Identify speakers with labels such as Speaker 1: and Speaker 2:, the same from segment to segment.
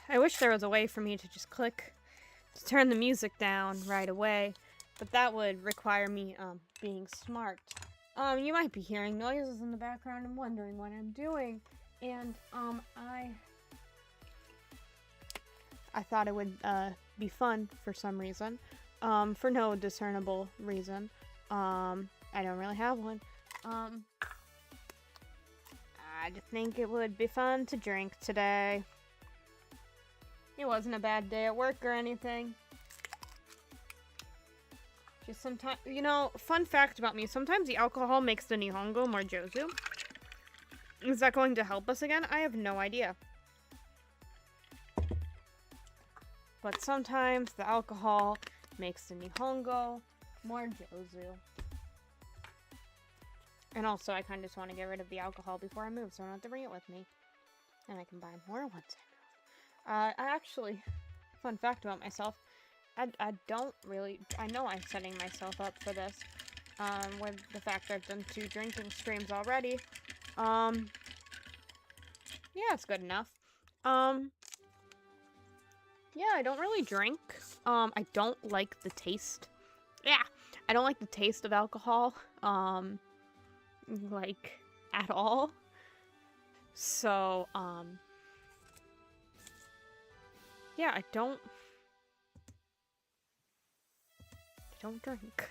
Speaker 1: I wish there was a way for me to just click to turn the music down right away, but that would require me, being smart. You might be hearing noises in the background and wondering what I'm doing, and, I thought it would, be fun for some reason, for no discernible reason. I don't really have one. I just think it would be fun to drink today. It wasn't a bad day at work or anything. Just sometimes, you know, fun fact about me, sometimes the alcohol makes the Nihongo more Jozu. Is that going to help us again? I have no idea. But sometimes the alcohol makes the Nihongo more Jozu. And also, I kind of just want to get rid of the alcohol before I move, so I don't have to bring it with me. And I can buy more once I move. I actually, fun fact about myself, I don't really, I know I'm setting myself up for this, with the fact that I've done 2 drinking streams already. Yeah, it's good enough. Yeah, I don't really drink. I don't like the taste. Yeah, I don't like the taste of alcohol. Like, at all. So, yeah, I don't drink.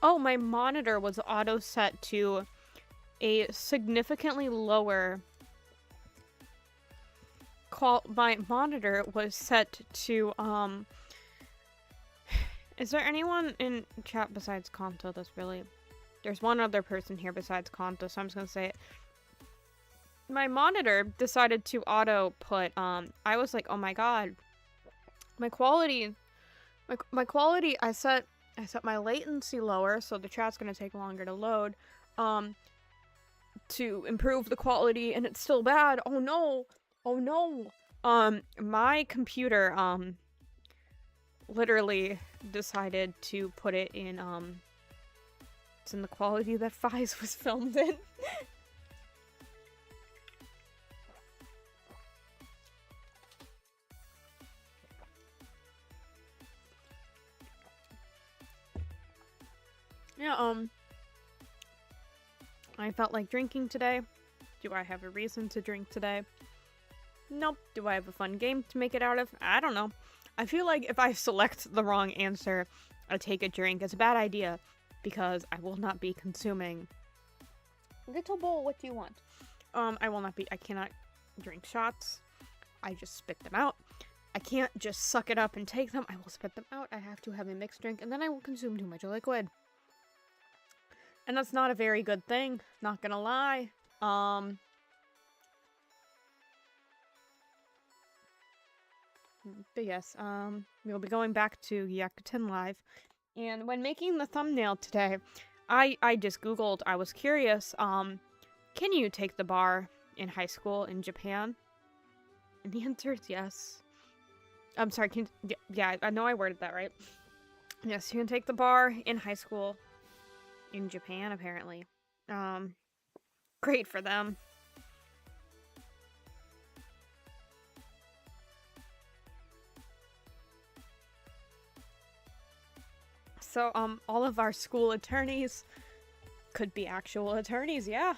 Speaker 1: Oh, my monitor was auto set to a significantly lower my monitor was set to, is there anyone in chat besides Kanto that's really... There's one other person here besides Kanto, so I'm just gonna say it. My monitor decided to auto put, I was like, oh my god. My quality, I set my latency lower, so the chat's gonna take longer to load, to improve the quality, and it's still bad. Oh no! Oh no! My computer, literally decided to put it in, it's in the quality that Fies was filmed in. Yeah, I felt like drinking today. Do I have a reason to drink today? Nope. Do I have a fun game to make it out of? I don't know. I feel like if I select the wrong answer, I take a drink. It's a bad idea, because I will not be consuming. Little bowl, what do you want? I cannot drink shots. I just spit them out. I can't just suck it up and take them. I will spit them out. I have to have a mixed drink, and then I will consume too much liquid. And that's not a very good thing, not gonna lie. But yes, we'll be going back to Gyakuten Live. And when making the thumbnail today, I just googled, I was curious, can you take the bar in high school in Japan? And the answer is yes. I'm sorry, yeah, I know I worded that right. Yes, you can take the bar in high school in Japan, apparently. Great for them. So, all of our school attorneys could be actual attorneys, yeah.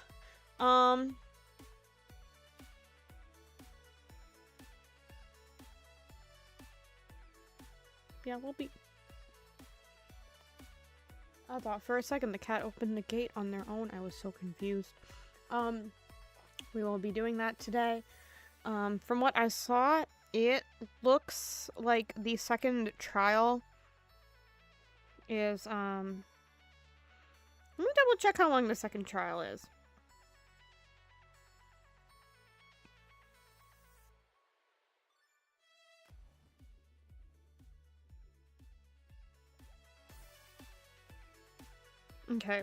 Speaker 1: Yeah, we'll be... I thought for a second the cat opened the gate on their own. I was so confused. We will be doing that today. From what I saw, it looks like the second trial is, let me double check how long the second trial is. Okay.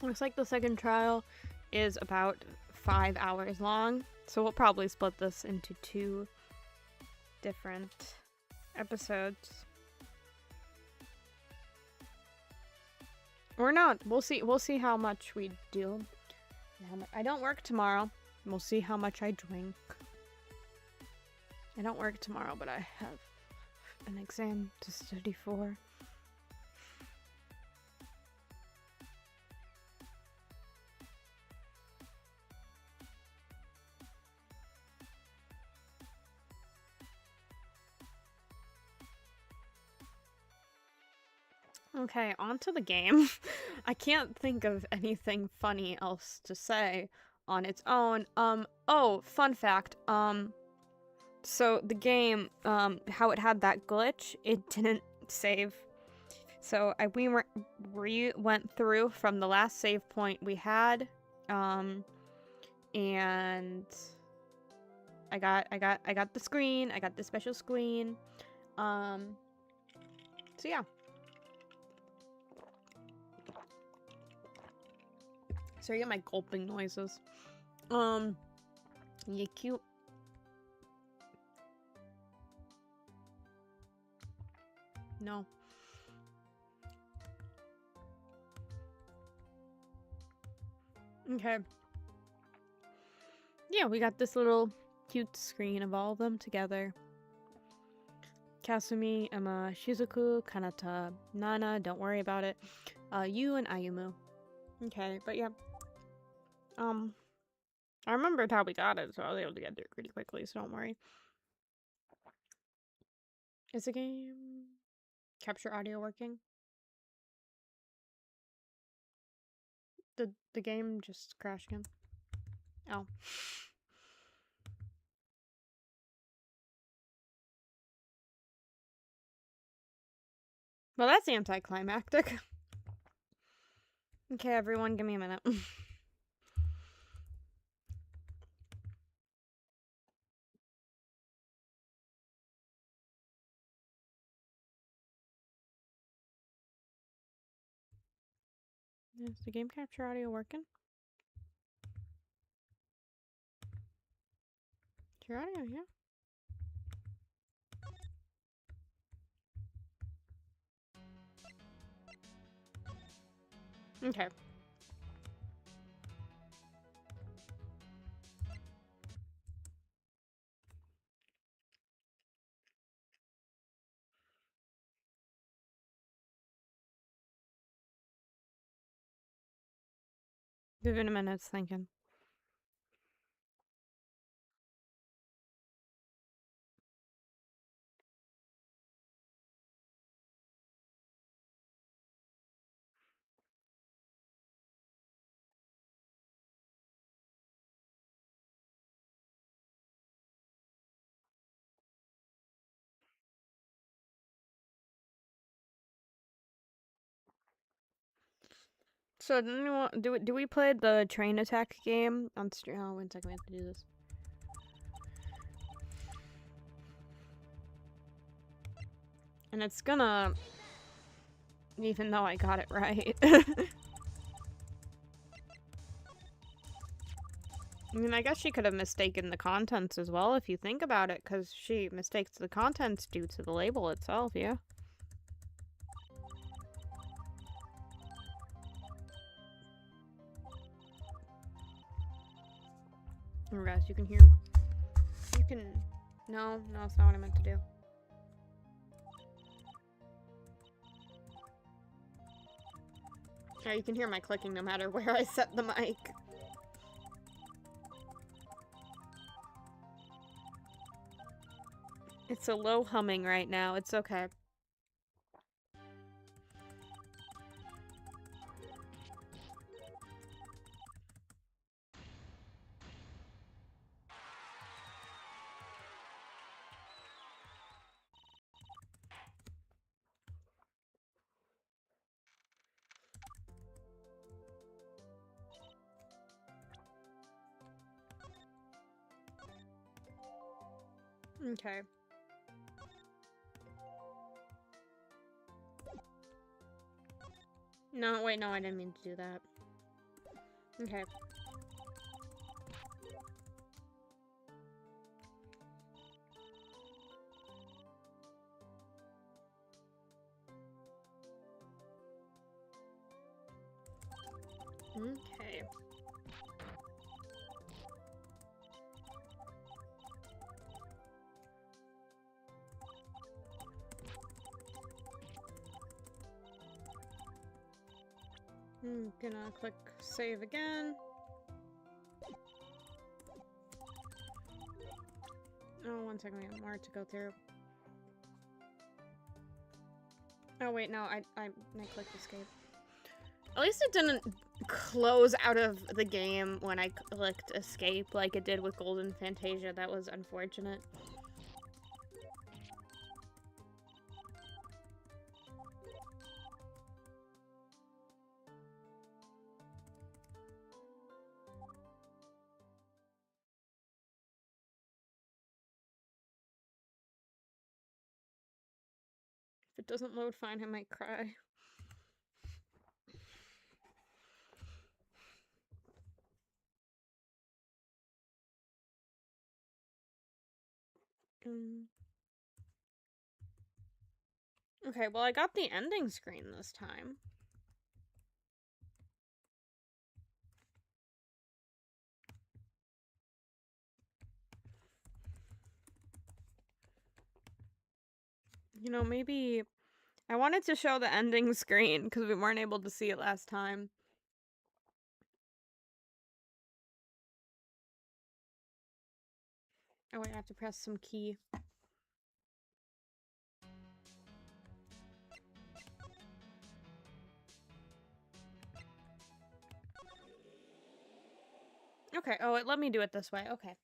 Speaker 1: Looks like the second trial is about 5 hours long, so we'll probably split this into 2 different episodes. Or not. We'll see. We'll see how much we do. I don't work tomorrow. We'll see how much I drink. I don't work tomorrow, but I have an exam to study for. Okay, on to the game. I can't think of anything funny else to say on its own. Oh, fun fact. So the game, how it had that glitch, it didn't save. So we went through from the last save point we had, and I got the screen. I got the special screen. So yeah. Sorry, I get my gulping noises. You cute. No. Okay. Yeah, we got this little cute screen of all of them together. Kasumi, Emma, Shizuku, Kanata, Nana, don't worry about it. You and Ayumu. Okay, but yeah. I remembered how we got it, so I was able to get there pretty quickly, so don't worry. Is the game capture audio working? The game just crashed again. Oh. Well, that's anticlimactic. Okay, everyone, give me a minute. Is the game capture audio working? Your audio, yeah. Okay. Give it a minute, it's thinking. So, do we play the train attack game on stream? Oh, 1 second, we have to do this. And it's gonna... Even though I got it right. I mean, I guess she could have mistaken the contents as well, if you think about it, because she mistakes the contents due to the label itself, yeah? Oh, guys, you can hear... You can... No, that's not what I meant to do. Yeah, you can hear my clicking no matter where I set the mic. It's a low humming right now, it's okay. Okay. No, wait, no, I didn't mean to do that. Okay. Okay. I'm gonna click save again. Oh, 1 second, we have more to go through. Oh wait, no, I clicked escape. At least it didn't close out of the game when I clicked escape like it did with Golden Fantasia. That was unfortunate. If it doesn't load fine, I might cry. Okay, well, I got the ending screen this time. You know, maybe I wanted to show the ending screen because we weren't able to see it last time. Oh, wait, I have to press some key. Okay, oh, it let me do it this way. Okay.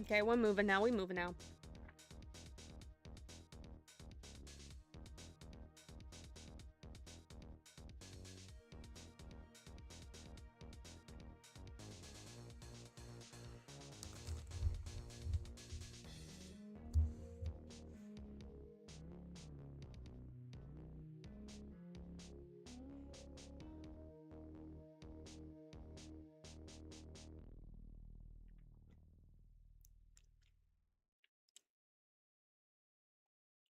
Speaker 1: Okay, we're moving now. We're moving now.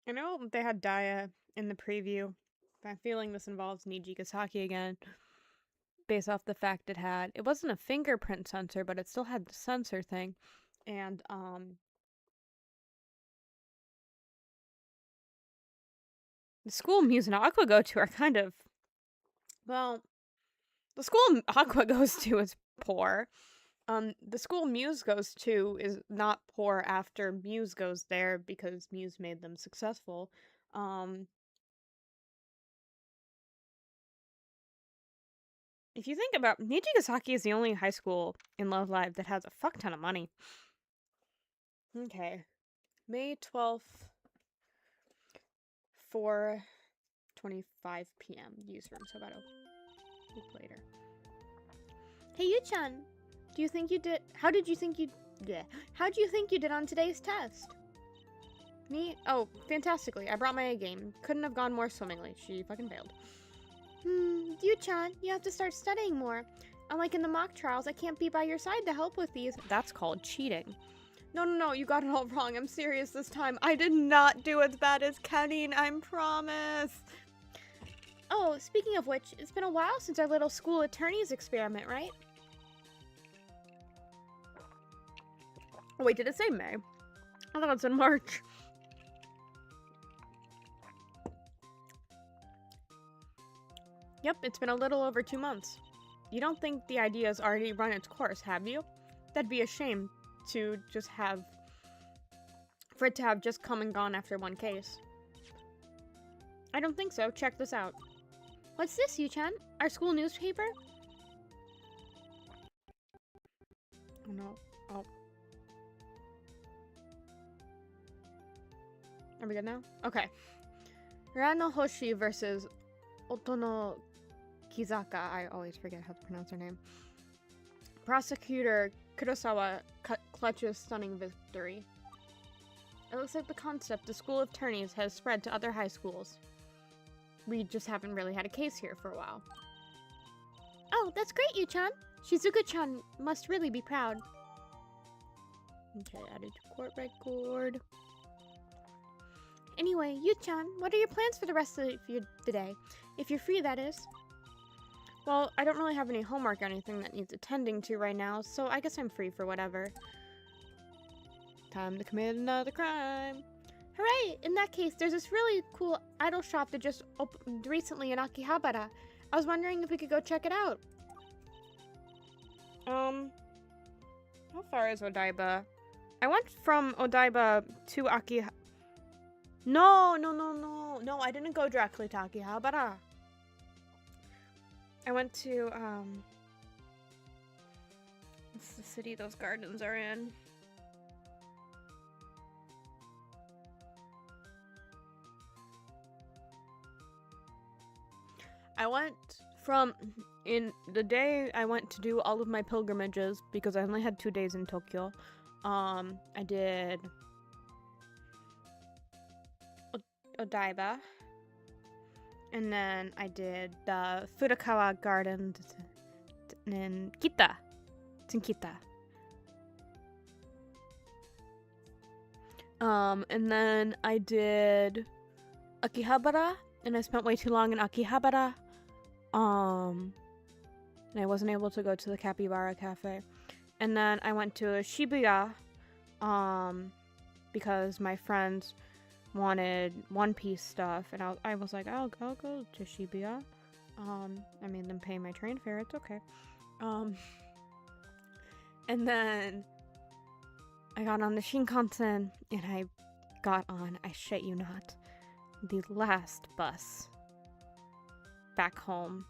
Speaker 1: I know they had Daya in the preview, but I'm feeling this involves Nijigasaki again, based off the fact it wasn't a fingerprint sensor, but it still had the sensor thing, and, the school Muse and Aqua go to are kind of, well, the school Aqua goes to is poor. The school Muse goes to is not poor after Muse goes there because Muse made them successful. If you think about Nijigasaki is the only high school in Love Live that has a fuck ton of money. Okay. May 12th, 4:25 p.m. use room, so about a week later. Hey Yu-chan, how do you think you did on today's test? Me? Oh, fantastically. I brought my A game. Couldn't have gone more swimmingly. She fucking failed. Yu-chan, you have to start studying more. Unlike in the mock trials, I can't be by your side to help with these. That's called cheating. No, you got it all wrong. I'm serious this time. I did not do as bad as Kenny, I promise. Oh, speaking of which, it's been a while since our little school attorneys experiment, right? Oh, wait, did it say May? I thought it said March. Yep, it's been a little over 2 months. You don't think the idea's already run its course, have you? That'd be a shame to just have... for it to have just come and gone after one case. I don't think so. Check this out. What's this, Yu-chan? Our school newspaper? Oh no. Oh. Are we good now? Okay. Rano Hoshi versus Otono Kizaka. I always forget how to pronounce her name. Prosecutor Kurosawa clutches stunning victory. It looks like the concept the School of Attorneys has spread to other high schools. We just haven't really had a case here for a while. Oh, that's great, Yu-chan. Shizuka-chan must really be proud. Okay, added to court record. Anyway, Yu-chan, what are your plans for the rest of the day? If you're free, that is. Well, I don't really have any homework or anything that needs attending to right now, so I guess I'm free for whatever. Time to commit another crime. Hooray! In that case, there's this really cool idol shop that just opened recently in Akihabara. I was wondering if we could go check it out. How far is Odaiba? I went from Odaiba to Akihabara. No, I didn't go directly to Akihabara. I went to, what's the city those gardens are in? I went from, in the day I went to do all of my pilgrimages, because I only had 2 days in Tokyo. I did Odaiba, and then I did the Furukawa Gardens in Kita. It's in Kita. And then I did Akihabara, and I spent way too long in Akihabara. And I wasn't able to go to the Capybara Cafe. And then I went to Shibuya, because my friends wanted One Piece stuff, and I was like, I'll go to Shibuya. I made them pay my train fare, it's okay. And then I got on the Shinkansen, and I got on, I shit you not, the last bus back home,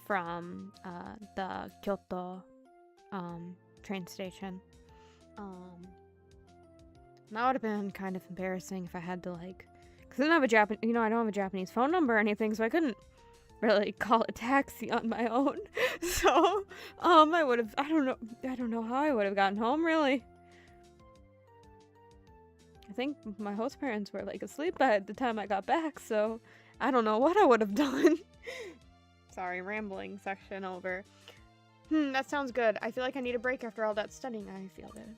Speaker 1: from the Kyoto train station. That would have been kind of embarrassing if I had to, like, because I don't have a I don't have a Japanese phone number or anything, so I couldn't really call a taxi on my own. So I would have, I don't know how I would have gotten home, really. I think my host parents were like asleep by the time I got back, so I don't know what I would have done. Sorry, rambling section over. That sounds good. I feel like I need a break after all that studying. I feel it.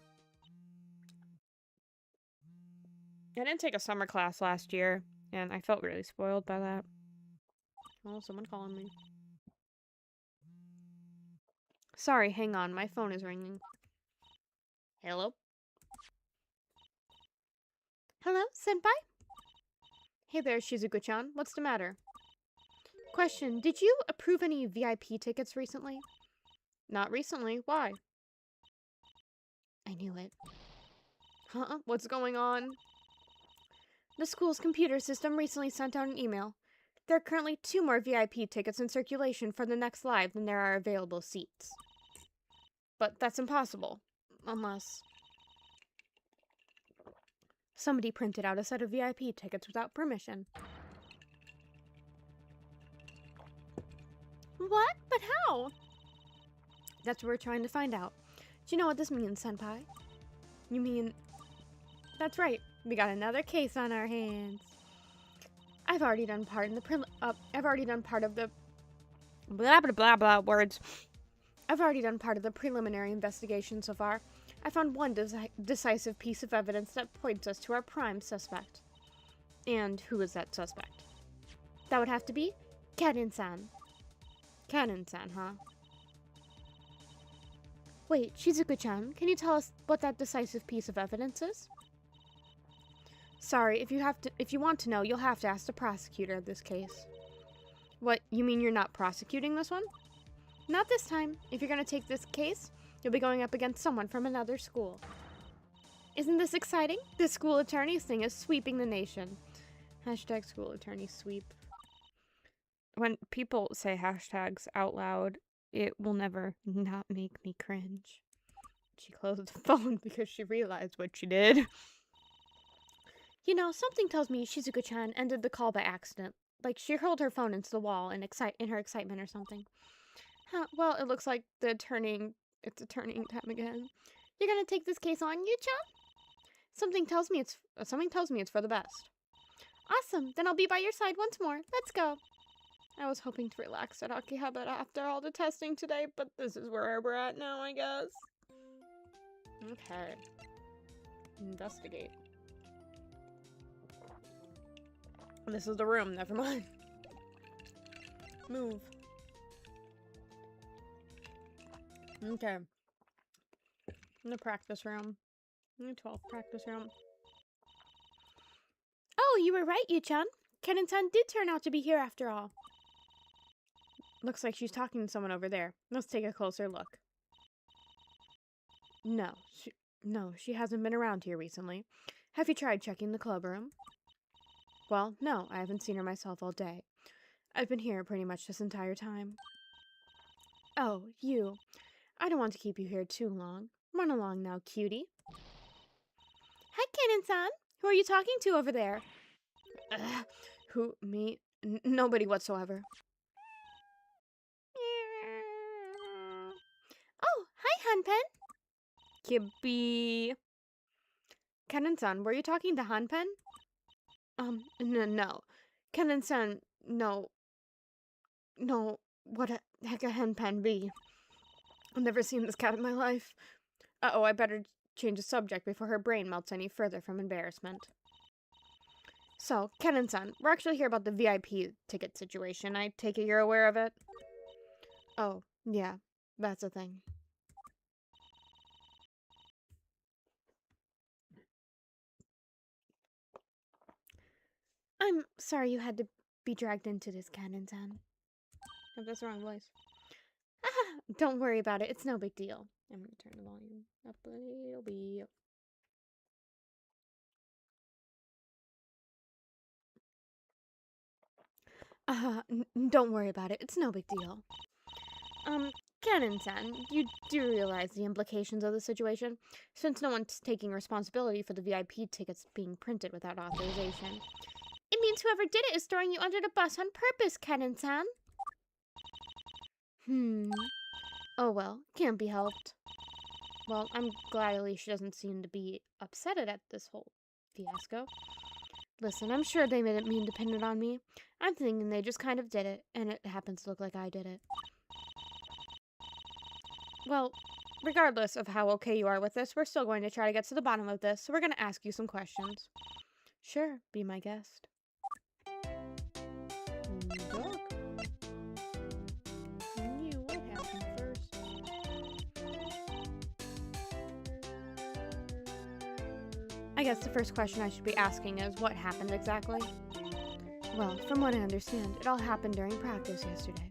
Speaker 1: I didn't take a summer class last year, and I felt really spoiled by that. Oh, someone calling me. Sorry, hang on. My phone is ringing. Hello? Hello, senpai? Hey there, Shizuku-chan. What's the matter? Question, did you approve any VIP tickets recently? Not recently. Why? I knew it. Huh? What's going on? The school's computer system recently sent out an email. There are currently 2 more VIP tickets in circulation for the next live than there are available seats. But that's impossible. Unless somebody printed out a set of VIP tickets without permission. What? But how? That's what we're trying to find out. Do you know what this means, senpai? You mean... That's right. We got another case on our hands. I've already done part in the I've already done part of the blah blah blah blah words. I've already done part of the preliminary investigation so far. I found one decisive piece of evidence that points us to our prime suspect. And who is that suspect? That would have to be Kanin-san. Kanin-san, huh? Wait, Shizuku-chan, can you tell us what that decisive piece of evidence is? Sorry, if you want to know, you'll have to ask the prosecutor of this case. What, you mean you're not prosecuting this one? Not this time. If you're gonna take this case, you'll be going up against someone from another school. Isn't this exciting? This school attorneys thing is sweeping the nation. Hashtag school attorney sweep. When people say hashtags out loud, it will never not make me cringe. She closed the phone because she realized what she did. You know, something tells me Shizuku-chan ended the call by accident. Like, she hurled her phone into the wall in her excitement or something. Huh, well, it looks like it's a turning time again. You're gonna take this case on, Yu-chan? Something tells me it's for the best. Awesome, then I'll be by your side once more. Let's go. I was hoping to relax at Akihabara after all the testing today, but this is where we're at now, I guess. Okay. Investigate. This is the room, never mind. Move. Okay. In the practice room. In the 12th practice room. Oh, you were right, Yu-chan. Ken-san did turn out to be here after all. Looks like she's talking to someone over there. Let's take a closer look. No, she hasn't been around here recently. Have you tried checking the club room? Well, no, I haven't seen her myself all day. I've been here pretty much this entire time. Oh, you. I don't want to keep you here too long. Run along now, cutie. Hi, Ken-san. Who are you talking to over there? Who? Me? Nobody whatsoever. Oh, hi, Hanpen. Kibby. Ken-san, were you talking to Hanpen? No. Ken-san, no. No, what a heck a Hanpen be? I've never seen this cat in my life. Uh-oh, I better change the subject before her brain melts any further from embarrassment. So, Ken-san, we're actually here about the VIP ticket situation. I take it you're aware of it? Oh, yeah, that's a thing. I'm sorry you had to be dragged into this, Ken-san. Oh, that's the wrong voice. Don't worry about it. It's no big deal. I'm going to turn the volume up a little bit. Don't worry about it. It's no big deal. Ken-san, you do realize the implications of the situation? Since no one's taking responsibility for the VIP tickets being printed without authorization. It means whoever did it is throwing you under the bus on purpose, Ken-san. Oh well, can't be helped. Well, I'm glad at least she doesn't seem to be upset at this whole fiasco. Listen, I'm sure they didn't mean to pin it on me. I'm thinking they just kind of did it, and it happens to look like I did it. Well, regardless of how okay you are with this, we're still going to try to get to the bottom of this, so we're going to ask you some questions. Sure, be my guest. Dog. What happened first? I guess the first question I should be asking is, what happened exactly? Well, from what I understand, it all happened during practice yesterday.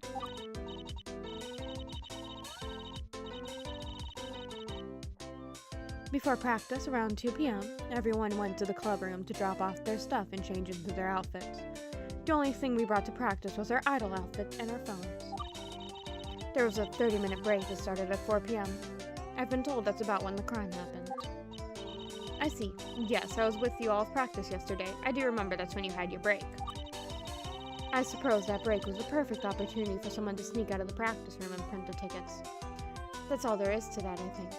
Speaker 1: Before practice, around 2 p.m., everyone went to the club room to drop off their stuff and change into their outfits. The only thing we brought to practice was our idle outfits and our phones. There was a 30-minute break that started at 4 p.m. I've been told that's about when the crime happened. I see. Yes, I was with you all of practice yesterday. I do remember that's when you had your break. I suppose that break was the perfect opportunity for someone to sneak out of the practice room and print the tickets. That's all there is to that, I think.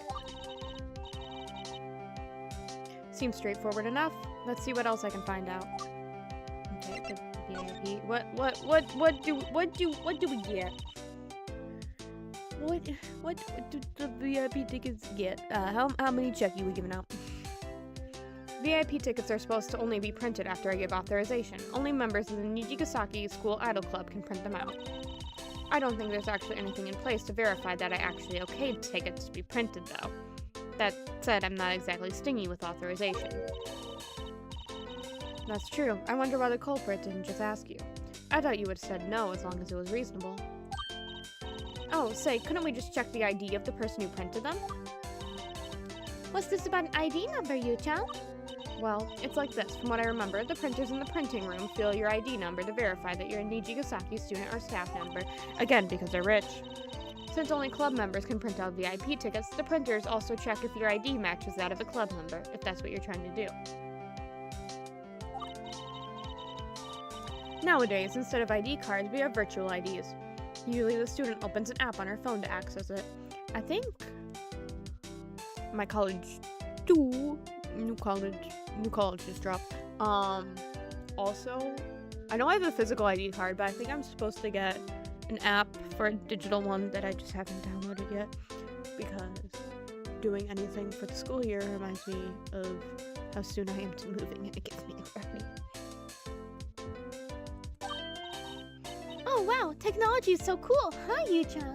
Speaker 1: Seems straightforward enough. Let's see what else I can find out. Okay, the VIP. What do we get? What do the VIP tickets get? How many checky we giving out? VIP tickets are supposed to only be printed after I give authorization. Only members of the Nijigasaki School Idol Club can print them out. I don't think there's actually anything in place to verify that I actually okayed tickets to be printed, though. That said, I'm not exactly stingy with authorization. That's true. I wonder why the culprit didn't just ask you. I thought you would have said no as long as it was reasonable. Oh, say, couldn't we just check the ID of the person who printed them? What's this about an ID number, Yu-chan? Well, it's like this. From what I remember, the printers in the printing room fill your ID number to verify that you're a Nijigasaki student or staff member. Again, because they're rich. Since only club members can print out VIP tickets, the printers also check if your ID matches that of a club member, if that's what you're trying to do. Nowadays, instead of ID cards, we have virtual IDs. Usually the student opens an app on her phone to access it. I think my college too. New college just dropped. Also, I know I have a physical ID card, but I think I'm supposed to get an app for a digital one that I just haven't downloaded yet, because doing anything for the school year reminds me of how soon I am to moving, and it gets me anxiety.
Speaker 2: technology is so cool, huh, Yu-chan?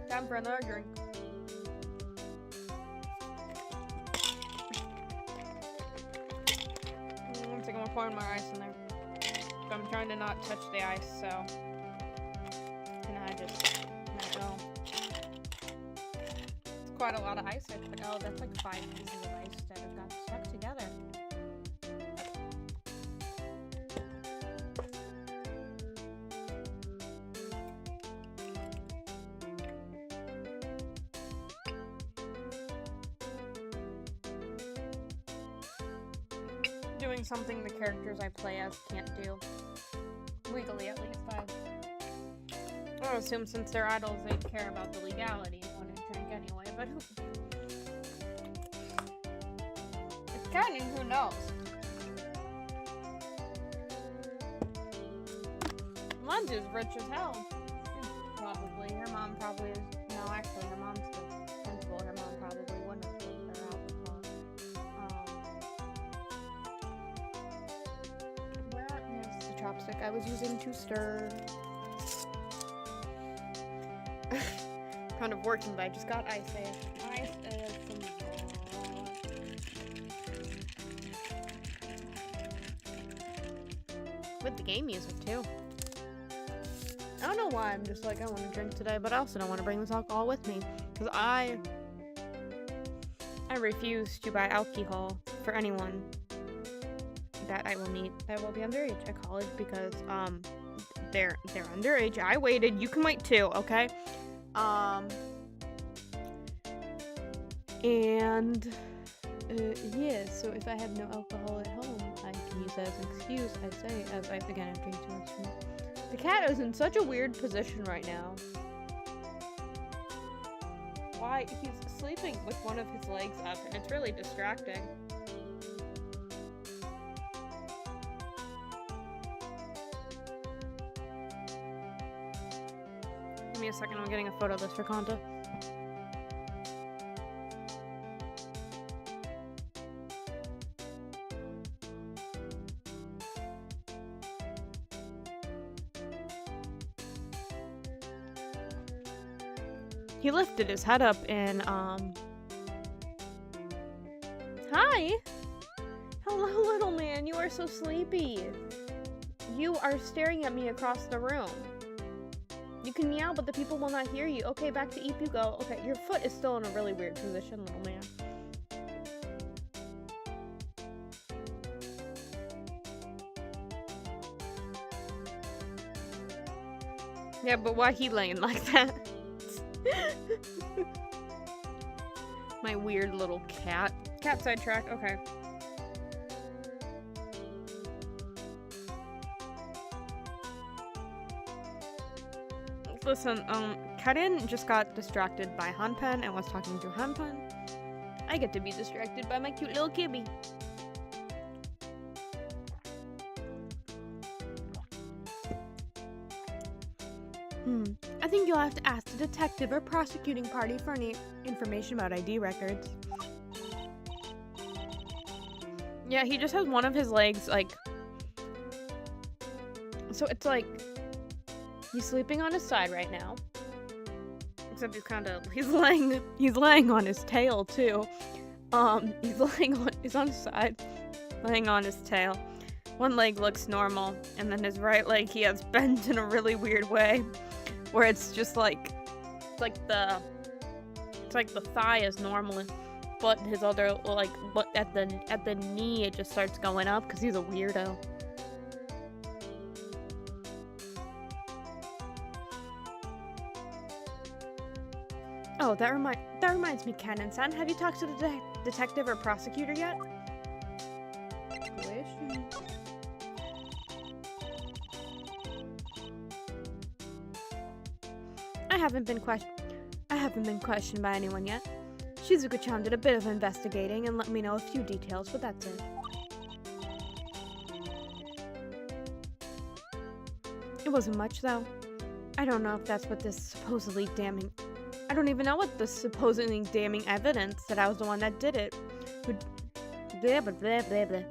Speaker 1: Time for another drink. One second, I'm pouring my ice in there. I'm trying to not touch the ice, so can I just let go? It's quite a lot of ice. Oh, that's like 5 pieces of ice that have got stuck together. Doing something the characters I play as can't do. Legally, at least. I assume since they're idols, they'd care about the legality and wouldn't drink anyway, but it's kind of, who knows? Lunge is rich as hell. Probably. Her mom probably is. No, actually, her mom's the principal. Her mom probably wouldn't have given her alcohol. Here's the chopstick I was using to stir. Kind of working, but I just got ice ice. Ice is with the game music too. I don't know why I'm just like, I want to drink today, but I also don't want to bring this alcohol with me because I refuse to buy alcohol for anyone that I will meet that will be underage at college because they're underage. I waited. You can wait too, okay? Yeah, so if I have no alcohol at home, I can use that as an excuse, I say, as I, again, I'm drinking too much food. The cat is in such a weird position right now. Why? He's sleeping with one of his legs up, and it's really distracting. Give me a second, I'm getting a photo of this for Kanta. He lifted his head up and, Hi! Hello, little man, you are so sleepy. You are staring at me across the room. You can meow, but the people will not hear you. Okay, back to Eep you go. Okay, your foot is still in a really weird position, little man. Yeah, but why he laying like that? My weird little cat. Cat sidetrack, okay. Listen, Karen just got distracted by Hanpen and was talking to Hanpen. I get to be distracted by my cute little kibby. I think you'll have to ask the detective or prosecuting party for any information about ID records. Yeah, he just has one of his legs, like... So it's like... He's sleeping on his side right now. Except he's laying on his tail too. He's on his side, laying on his tail. One leg looks normal, and then his right leg he has bent in a really weird way. Where it's just like, it's like the thigh is normal, but his other, like, but at the knee it just starts going up because he's a weirdo. Oh, that reminds me, Canon-san. Have you talked to the detective or prosecutor yet? Question. I haven't been questioned by anyone yet. Shizuka-chan did a bit of investigating and let me know a few details, but that's it. It It wasn't much, though. I don't know if that's what this supposedly damning... I don't even know what the supposedly damning evidence that I was the one that did it would... Blah, blah, blah, blah, blah.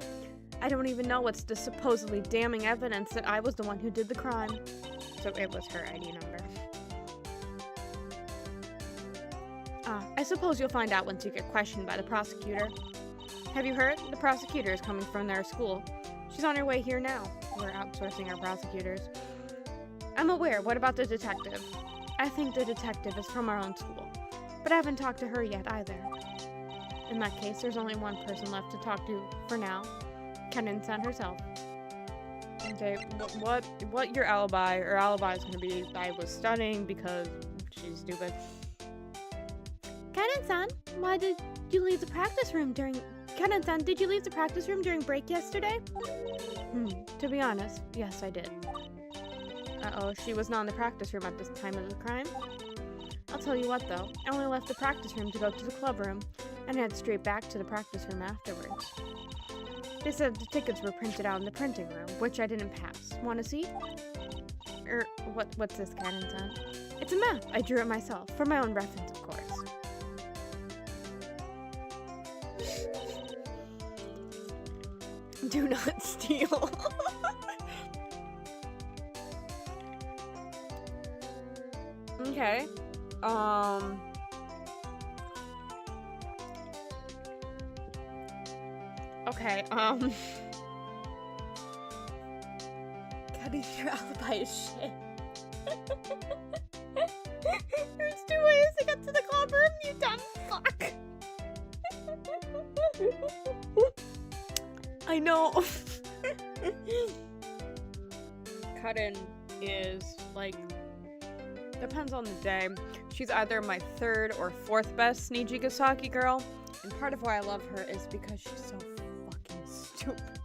Speaker 1: I don't even know what's the supposedly damning evidence that I was the one who did the crime. So it was her ID number. I suppose you'll find out once you get questioned by the prosecutor. Have you heard? The prosecutor is coming from their school. She's on her way here now. We're outsourcing our prosecutors. I'm aware. What about the detective? I think the detective is from our own school, but I haven't talked to her yet either. In that case, there's only one person left to talk to for now. Kennen-san herself. Okay, what your alibi, or alibi is gonna be, I was studying because she's stupid.
Speaker 2: Kennen-san, why did you leave the practice room during... Kennen-san, did you leave the practice room during break yesterday?
Speaker 1: To be honest, yes, I did. Uh-oh, she was not in the practice room at the time of the crime? I'll tell you what, though. I only left the practice room to go to the club room, and head straight back to the practice room afterwards. They said the tickets were printed out in the printing room, which I didn't pass. Want to see? What's this, Kennen-san? It's a map. I drew it myself, for my own reference, of course. Do not steal. Okay. Okay, Cutting your alibi is shit. There's 2 ways to get to the club room, you dumb fuck. I know. Cutting is, like, depends on the day. She's either my 3rd or 4th best Nijigasaki girl, and part of why I love her is because she's so fucking stupid.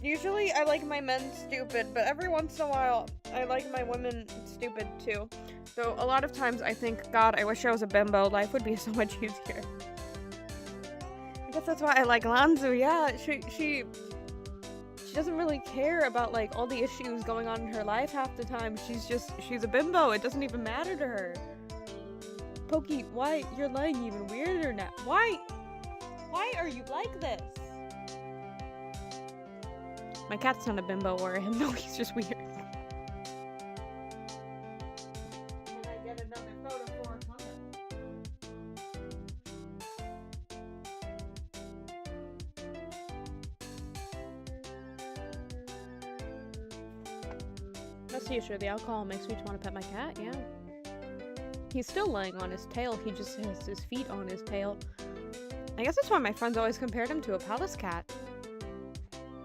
Speaker 1: Usually I like my men stupid, but every once in a while I like my women stupid too. So a lot of times I think, God, I wish I was a bimbo. Life would be so much easier. I guess that's why I like Lanzu. Yeah, she doesn't really care about, like, all the issues going on in her life half the time. She's a bimbo. It doesn't even matter to her. Pokey, why? You're lying even weirder now. Why are you like this? My cat's not a bimbo or him. No, he's just weird. Can I get another photo for That's the issue. The alcohol makes me want to pet my cat, yeah. He's still laying on his tail. He just has his feet on his tail. I guess that's why my friends always compared him to a palace cat.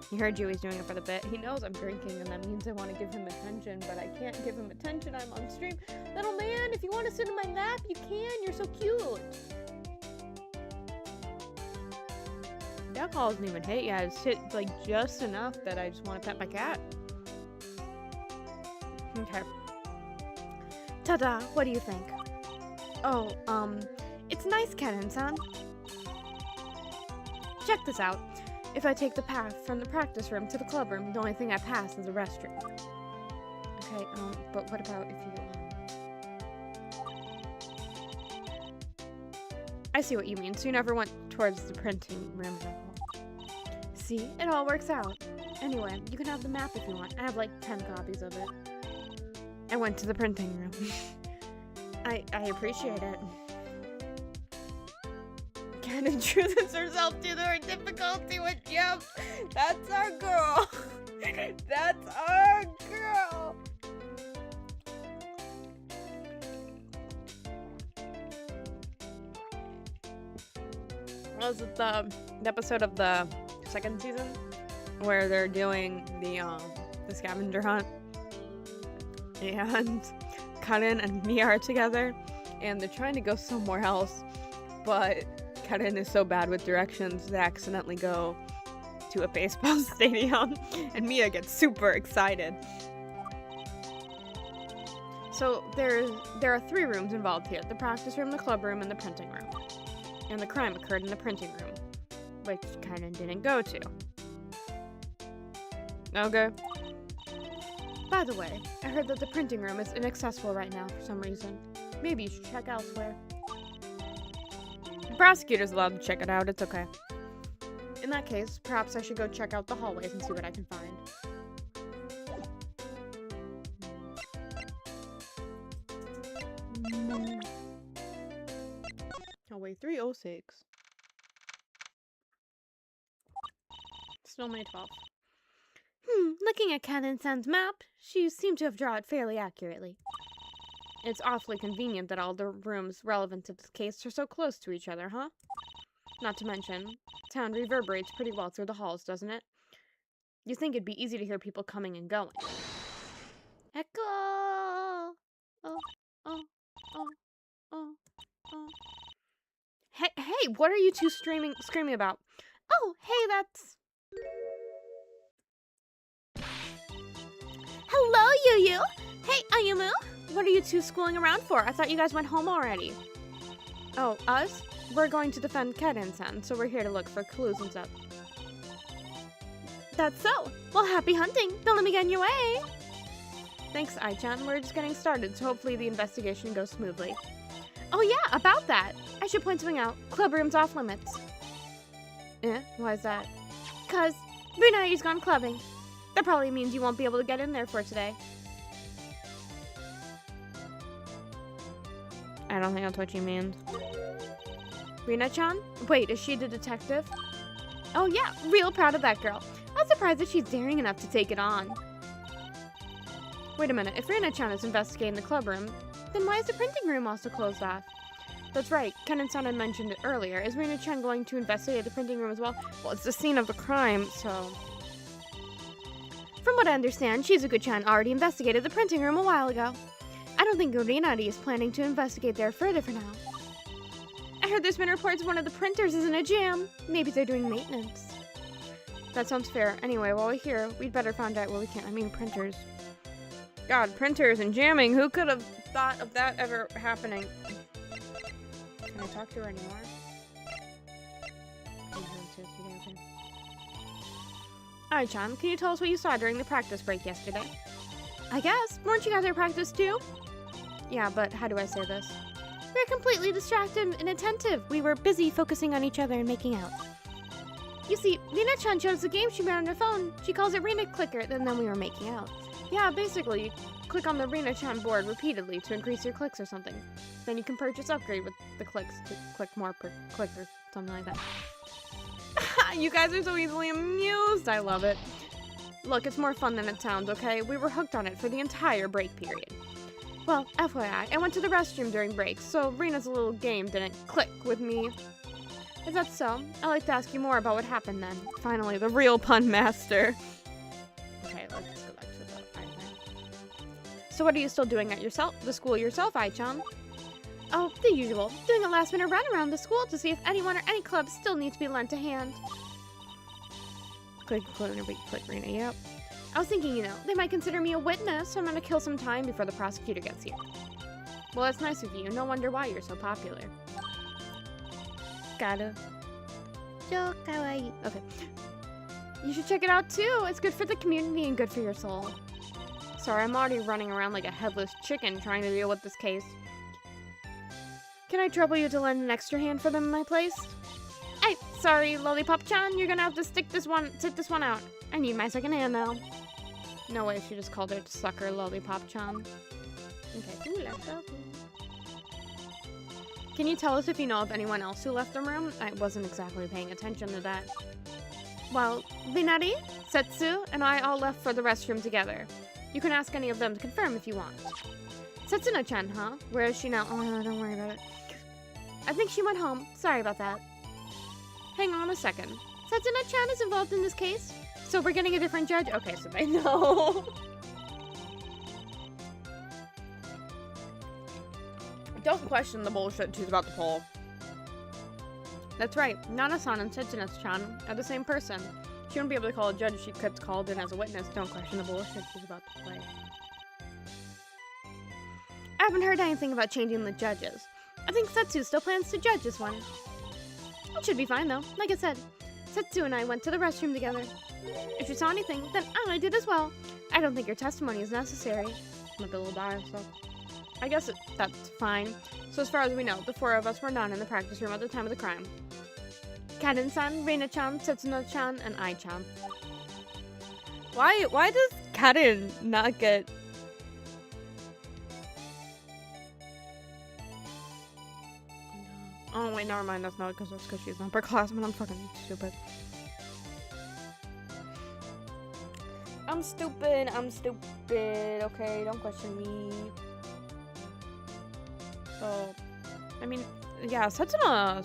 Speaker 1: He heard you, he's doing it for the bit. He knows I'm drinking, and that means I want to give him attention, but I can't give him attention. I'm on stream. Little man, if you want to sit in my lap, you can. You're so cute. The alcohol doesn't even hit yet. It's hit, like, just enough that I just want to pet my cat. Okay. Ta-da! What do you think? Oh, it's nice, Kennen-san. Check this out. If I take the path from the practice room to the club room, the only thing I pass is the restroom. Okay, but what about if you, I see what you mean, so you never went towards the printing room at all. See? It all works out. Anyway, you can have the map if you want. I have like 10 copies of it. I went to the printing room. I appreciate it. Kennen drew this herself due to her difficulty with Jeff. That's our girl. That's our girl. Was it the episode of the 2nd season where they're doing the scavenger hunt? And Kennen and Mia are together, and they're trying to go somewhere else, but Kennen is so bad with directions, they accidentally go to a baseball stadium, and Mia gets super excited. So there are 3 rooms involved here: the practice room, the club room, and the printing room. And the crime occurred in the printing room, which Kennen didn't go to. Okay. By the way, I heard that the printing room is inaccessible right now for some reason. Maybe you should check elsewhere. The prosecutor's allowed to check it out, it's okay. In that case, perhaps I should go check out the hallways and see what I can find. Hallway 306. Still May 12th.
Speaker 2: Looking at Canon-san's map, she seemed to have drawn it fairly accurately.
Speaker 1: It's awfully convenient that all the rooms relevant to this case are so close to each other, huh? Not to mention, town reverberates pretty well through the halls, doesn't it? You think it'd be easy to hear people coming and going.
Speaker 2: Echo! Oh.
Speaker 1: Hey, what are you two screaming about?
Speaker 2: Oh, hey, that's... Hello, Yu-Yu! Hey, Ayumu!
Speaker 1: What are you two schooling around for? I thought you guys went home already. Oh, us? We're going to defend Keden-san, so we're here to look for clues and stuff.
Speaker 2: That's so. Well, happy hunting. Don't let me get in your way.
Speaker 1: Thanks, Ai-chan. We're just getting started, so hopefully the investigation goes smoothly.
Speaker 2: Oh yeah, about that. I should point something out. Club room's off limits.
Speaker 1: Why is that?
Speaker 2: 'Cause Brunei's gone clubbing. That probably means you won't be able to get in there for today.
Speaker 1: I don't think that's what you mean. Rina-chan? Wait, is she the detective?
Speaker 2: Oh yeah, real proud of that girl. I'm surprised that she's daring enough to take it on.
Speaker 1: Wait a minute, if Rina-chan is investigating the club room,
Speaker 2: then why is the printing room also closed off?
Speaker 1: That's right, Kenan-san had mentioned it earlier. Is Rina-chan going to investigate the printing room as well? Well, it's the scene of the crime, so...
Speaker 2: From what I understand, Shizuku-chan already investigated the printing room a while ago. I don't think Rinari is planning to investigate there further for now. I heard there's been reports one of the printers is in a jam. Maybe they're doing maintenance.
Speaker 1: That sounds fair. Anyway, while we're here, we'd better find out where we can. I mean, printers. God, printers and jamming. Who could have thought of that ever happening? Can I talk to her anymore? Ai-chan, can you tell us what you saw during the practice break yesterday?
Speaker 2: I guess. Weren't you guys at practice too?
Speaker 1: Yeah, but how do I say this?
Speaker 2: We were completely distracted and inattentive. We were busy focusing on each other and making out. You see, Rina-chan chose the game she made on her phone. She calls it Rina Clicker, and then we were making out.
Speaker 1: Yeah, basically, you click on the Rina-chan board repeatedly to increase your clicks or something. Then you can purchase upgrade with the clicks to click more per click or something like that. You guys are so easily amused. I love it. Look, it's more fun than it sounds, okay? We were hooked on it for the entire break period. Well, FYI, I went to the restroom during breaks, so Rina's little game didn't click with me. Is that so? I'd like to ask you more about what happened then. Finally, the real pun master. Okay, let's go back to the iPad. So what are you still doing at the school yourself, Ai-chan?
Speaker 2: Oh, the usual. Doing a last-minute run around the school to see if anyone or any clubs still need to be lent a hand.
Speaker 1: Click Rina, yep.
Speaker 2: I was thinking, they might consider me a witness, so I'm gonna kill some time before the prosecutor gets here.
Speaker 1: Well, that's nice of you. No wonder why you're so popular.
Speaker 2: Gotta. So kawaii.
Speaker 1: Okay. You should check it out too. It's good for the community and good for your soul. Sorry, I'm already running around like a headless chicken trying to deal with this case. Can I trouble you to lend an extra hand for them in my place?
Speaker 2: Hey, sorry, Lollipop-chan. You're gonna have to sit this one out. I need my second hand now.
Speaker 1: No way, she just called her sucker Lollipop-chan. Okay. Ooh, let's go. Can you tell us if you know of anyone else who left the room? I wasn't exactly paying attention to that.
Speaker 2: Well, Vinari,
Speaker 1: Setsu, and I all left for the restroom together. You can ask any of them to confirm if you want. Setsuna-chan, huh? Where is she now? Oh, don't worry about it.
Speaker 2: I think she went home. Sorry about that.
Speaker 1: Hang on a second.
Speaker 2: Setsuna-chan is involved in this case?
Speaker 1: So we're getting a different judge? Okay, so they know. Don't question the bullshit she's about to pull. That's right. Nana-san and Setsuna-chan are the same person. She wouldn't be able to call a judge if she gets called in as a witness. Don't question the bullshit she's about to play.
Speaker 2: I haven't heard anything about changing the judges. I think Setsu still plans to judge this one. It should be fine though. Like I said, Setsu and I went to the restroom together. If you saw anything, then I did as well. I don't think your testimony is necessary.
Speaker 1: I'm a bit little biased, so.
Speaker 2: I guess that's fine. So as far as we know, the 4 of us were not in the practice room at the time of the crime. Kaden-san, Reina-chan, Setsuno-chan, and I-chan.
Speaker 1: Why does Kaden not get... Oh wait, never mind, that's not because she's an upperclassman. I'm fucking stupid. I'm stupid, okay, don't question me. So, I mean, yeah, Setsuna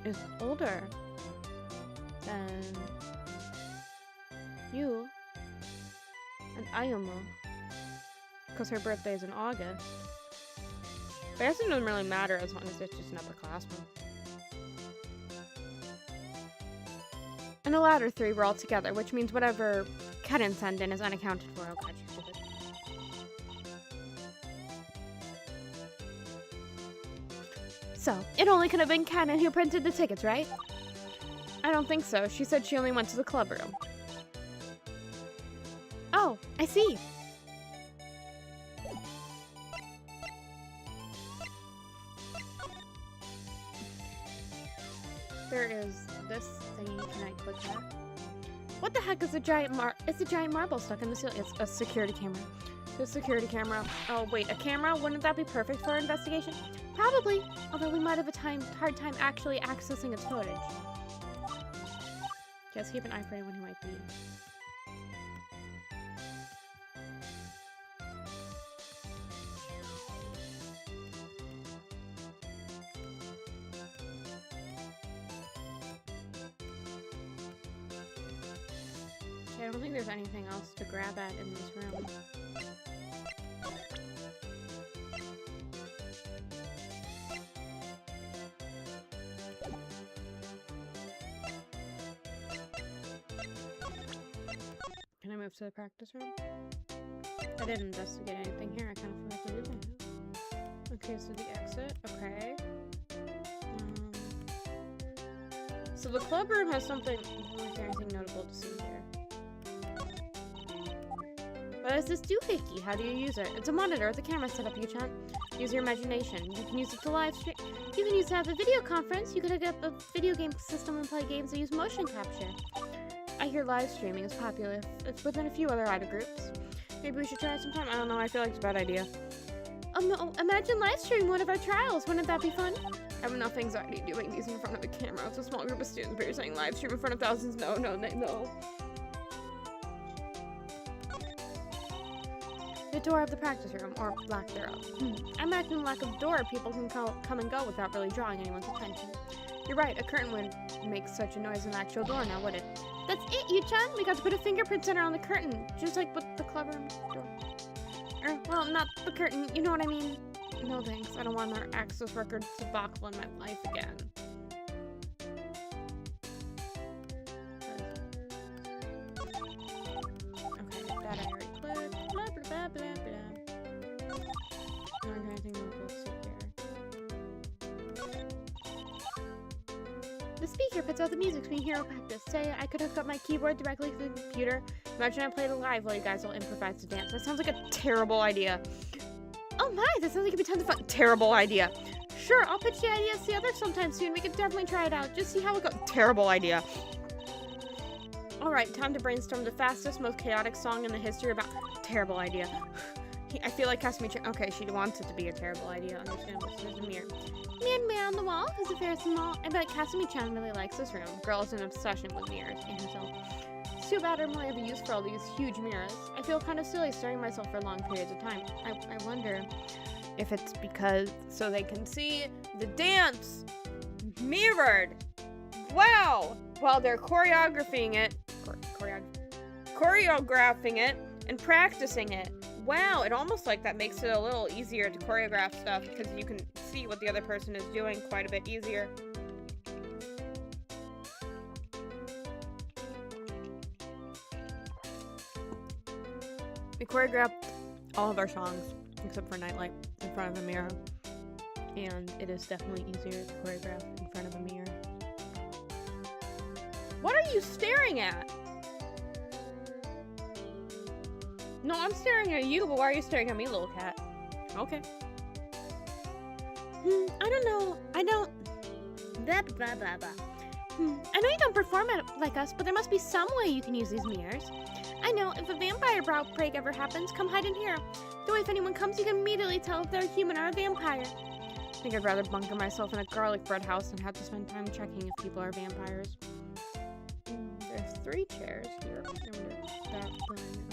Speaker 1: is older than you and Ayumu, because her birthday is in August. But I guess it doesn't really matter as long as it's just an upperclassman.
Speaker 2: And the latter 3 were all together, which means whatever Kaden sent in is unaccounted for. Oh god, she's stupid. So, it only could have been Kaden who printed the tickets, right?
Speaker 1: I don't think so. She said she only went to the club room.
Speaker 2: Oh, I see.
Speaker 1: There is this thingy. Can I click that?
Speaker 2: What the heck is a giant marble stuck in the ceiling? It's a security camera.
Speaker 1: The security camera. Oh wait, a camera? Wouldn't that be perfect for investigation?
Speaker 2: Probably, although we might have a hard time actually accessing its footage.
Speaker 1: Just keep an eye for anyone who might be. Okay, I don't think there's anything else to grab at in this room. Can I move to the practice room? I didn't investigate anything here. I kind of feel like we're losing it. Okay, so the exit. Okay. So the club room has something. Is there anything notable to see here?
Speaker 2: What is this doohickey? How do you use it? It's a monitor with a camera set up, Yu-chan. Use your imagination. You can use it to live stream. You can use it to have a video conference. You could hook up a video game system and play games that use motion capture. I hear live streaming is popular. It's within a few other idol groups. Maybe we should try it sometime. I don't know. I feel like it's a bad idea. Imagine live streaming one of our trials. Wouldn't that be fun?
Speaker 1: I have enough anxiety doing these in front of a camera. It's a small group of students, but you're saying live stream in front of thousands? No.
Speaker 2: The door of the practice room, or lack thereof. I imagine the lack of door, people can come and go without really drawing anyone's attention.
Speaker 1: You're right, a curtain wouldn't make such a noise in the actual door now, would it?
Speaker 2: That's it, Yu-chan! We got to put a fingerprint sensor on the curtain, just like with the club room door. Well, not the curtain, you know what I mean.
Speaker 1: No thanks, I don't want our access records to debacle in my life again. Okay, that I already clicked. Blah, blah, blah, blah, blah. I don't have anything notable to see here.
Speaker 2: The speaker puts out the music being hero practice. Say I could hook up my keyboard directly to the computer. Imagine I played it live while you guys all improvise to dance.
Speaker 1: That sounds like a terrible idea.
Speaker 2: Oh my, that sounds like it'd be tons of fun.
Speaker 1: Terrible idea.
Speaker 2: Sure, I'll pitch the idea to the others sometime soon. We could definitely try it out. Just see how it goes.
Speaker 1: Terrible idea. Alright, time to brainstorm the fastest, most chaotic song in the history about... Terrible idea. I feel like Kasumi-chan... Okay, she wants it to be a terrible idea. Understandable. So there's a mirror.
Speaker 2: Mirror on the wall? Who's the fairest in all?
Speaker 1: I bet Kasumi-chan really likes this room. Girl is an obsession with mirrors and himself. It's too bad I don't really have a use for all these huge mirrors. I feel kind of silly staring at myself for long periods of time. I wonder if it's because so they can see the dance mirrored. Wow! While they're choreographing it and practicing it. Wow, it almost like that makes it a little easier to choreograph stuff because you can see what the other person is doing quite a bit easier. We choreographed all of our songs except for Nightlight in front of a mirror, and it is definitely easier to choreograph in front of a mirror. What are you staring at? No, I'm staring at you, but why are you staring at me, little cat? Okay.
Speaker 2: I don't know. I don't... Blah, blah, blah, blah. I know you don't perform like us, but there must be some way you can use these mirrors. I know, if a vampire outbreak ever happens, come hide in here. That way if anyone comes, you can immediately tell if they're a human or a vampire.
Speaker 1: I think I'd rather bunker myself in a garlic bread house than have to spend time checking if people are vampires. There's 3 chairs here. That thing.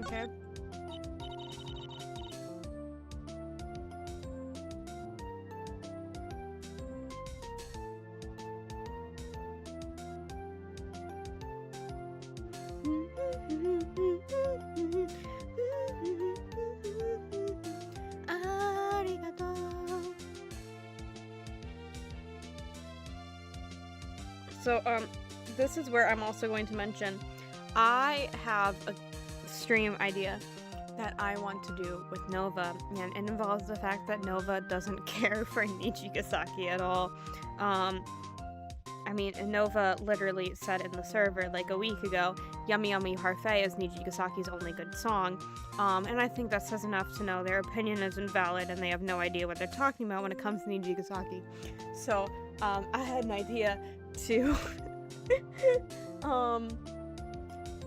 Speaker 1: Okay. Okay. So, this is where I'm also going to mention, I have a stream idea that I want to do with Nova, and it involves the fact that Nova doesn't care for Nijigasaki at all. I mean, Nova literally said in the server like a week ago, Yummy Yummy Parfait is Nijigasaki's only good song, and I think that says enough to know their opinion is invalid and they have no idea what they're talking about when it comes to Nijigasaki. So, I had an idea to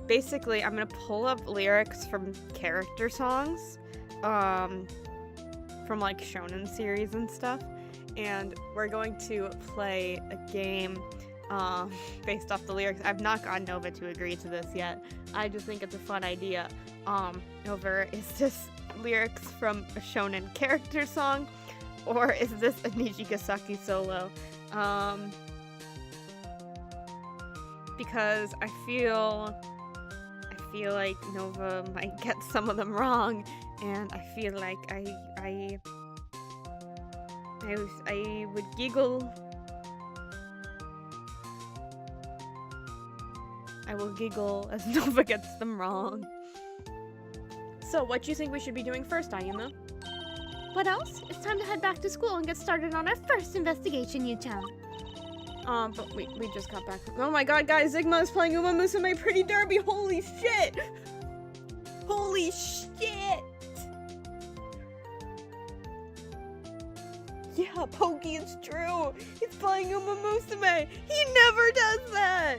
Speaker 1: basically I'm gonna pull up lyrics from character songs from like shonen series and stuff, and we're going to play a game based off the lyrics. I've not gotten Nova to agree to this yet. I just think it's a fun idea. Nova, is this lyrics from a shonen character song, or is this a Nijigasaki solo? Because I feel like Nova might get some of them wrong, and I feel like I would giggle. I will giggle as Nova gets them wrong. So, what do you think we should be doing first, Ayuma?
Speaker 2: What else? It's time to head back to school and get started on our first investigation, Yu-chan.
Speaker 1: But we just got back. Oh my god, guys, Sigma is playing Uma Musume Pretty Derby. Holy shit! Holy shit! Yeah, Pokey, it's true. He's playing Uma Musume. He never does that.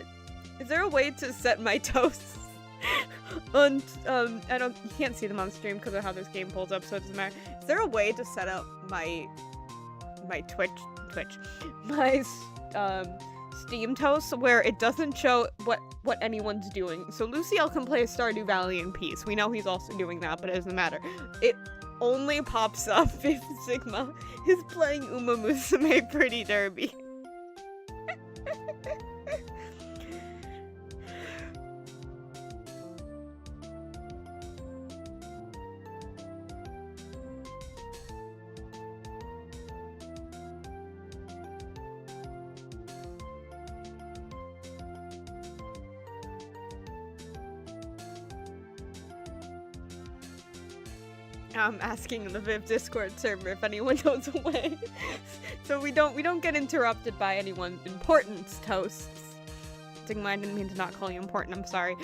Speaker 1: Is there a way to set my toasts on, you can't see them on stream because of how this game pulls up, so it doesn't matter. Is there a way to set up my Steam toast where it doesn't show what anyone's doing? So Luciel can play Stardew Valley in peace. We know he's also doing that, but it doesn't matter. It only pops up if Sigma is playing Uma Musume Pretty Derby. I'm asking in the Viv Discord server if anyone knows a way, so we don't get interrupted by anyone's importance toasts. Sigma, I didn't mean to not call you important. I'm sorry.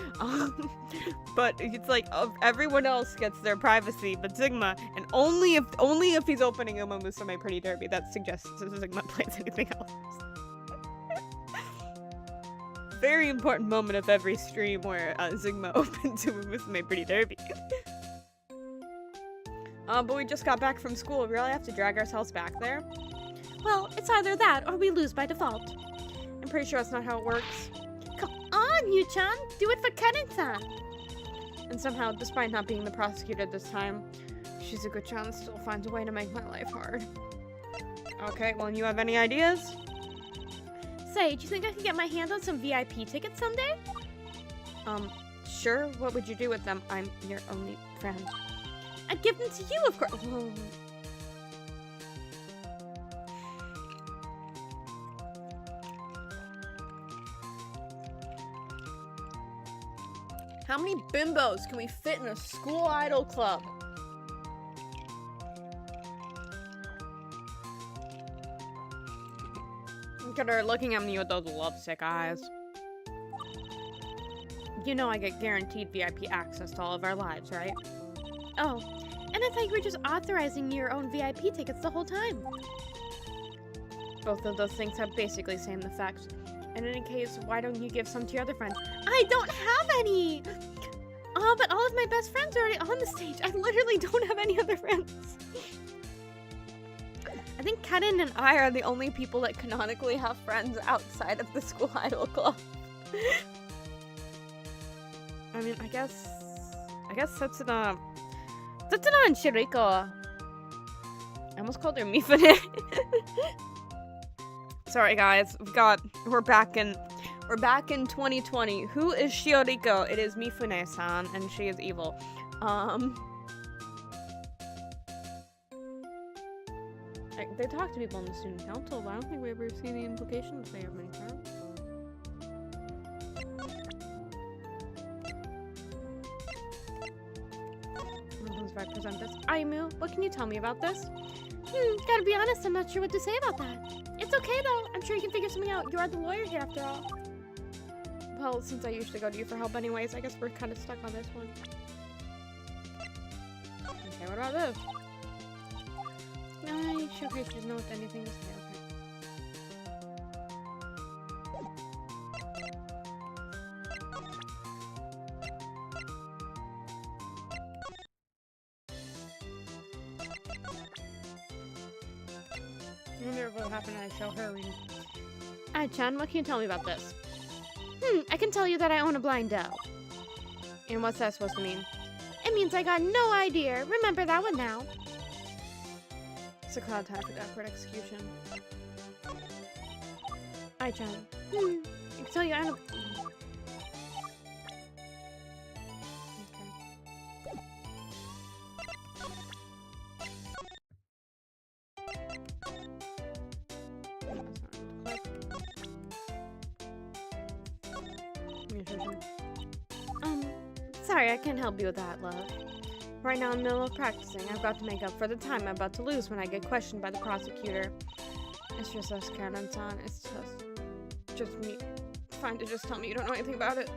Speaker 1: But it's like everyone else gets their privacy, but Sigma, and only if he's opening Uma Musume Pretty Derby, that suggests Sigma plays anything else. Very important moment of every stream where Sigma opens Uma Musume Pretty Derby. But we just got back from school. We really have to drag ourselves back there?
Speaker 2: Well, it's either that or we lose by default.
Speaker 1: I'm pretty sure that's not how it works.
Speaker 2: Come on, Yu-chan! Do it for Karen-san!
Speaker 1: And somehow, despite not being the prosecutor this time, Shizuku-chan still finds a way to make my life hard. Okay, well, you have any ideas?
Speaker 2: Say, do you think I could get my hand on some VIP tickets someday?
Speaker 1: Sure. What would you do with them? I'm your only friend.
Speaker 2: I'd give them to you, of course. Oh.
Speaker 1: How How many bimbos can we fit in a school idol club? Look at her looking at me with those lovesick eyes. You know I get guaranteed VIP access to all of our lives, right?
Speaker 2: Oh, and I thought you were just authorizing your own VIP tickets the whole time.
Speaker 1: Both of those things have basically the same effects. In any case, why don't you give some to your other friends?
Speaker 2: I don't have any! Oh, but all of my best friends are already on the stage. I literally don't have any other friends.
Speaker 1: I think Kenan and I are the only people that canonically have friends outside of the school idol club. I mean, I guess Setsuna and Shiriko. I almost called her Mifune. Sorry guys, we're back in 2020. Who is Shioriko? It is Mifune-san, and she is evil. They talk to people in the student council, but I don't think we ever see the implications they have many times. If I present this. Aimu, what can you tell me about this?
Speaker 2: Gotta be honest, I'm not sure what to say about that. It's okay though, I'm sure you can figure something out. You are the lawyer here after all.
Speaker 1: Well, since I usually go to you for help anyways, I guess we're kind of stuck on this one. Okay, what about this? No, showcase doesn't know what anything to say, okay. I wonder what happened when I show her reading.
Speaker 2: Ai-chan, what can you tell me about this? I can tell you that I own a blind doe.
Speaker 1: And what's that supposed to mean?
Speaker 2: It means I got no idea. Remember that one now.
Speaker 1: It's a cloud time for awkward execution.
Speaker 2: Ai-chan. I can tell you I own a...
Speaker 1: Sorry, I can't help you with that, love. Right now I'm in the middle of practicing. I've got to make up for the time I'm about to lose when I get questioned by the prosecutor. It's just us, Karen-san. It's just me. It's fine to just tell me you don't know anything about it.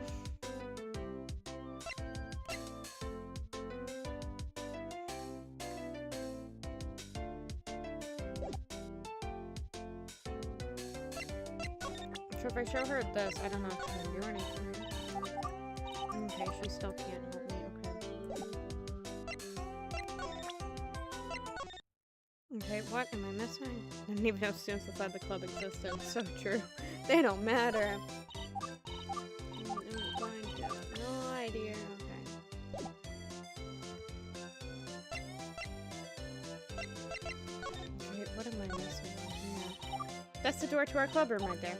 Speaker 1: So if I show her this, I don't know if she can do anything. Okay, she still can't help me, okay. Okay, what am I missing? I didn't even know students outside the club existed. So true. They don't matter. No idea. Okay. Wait, what am I missing? Yeah. That's the door to our club room right there.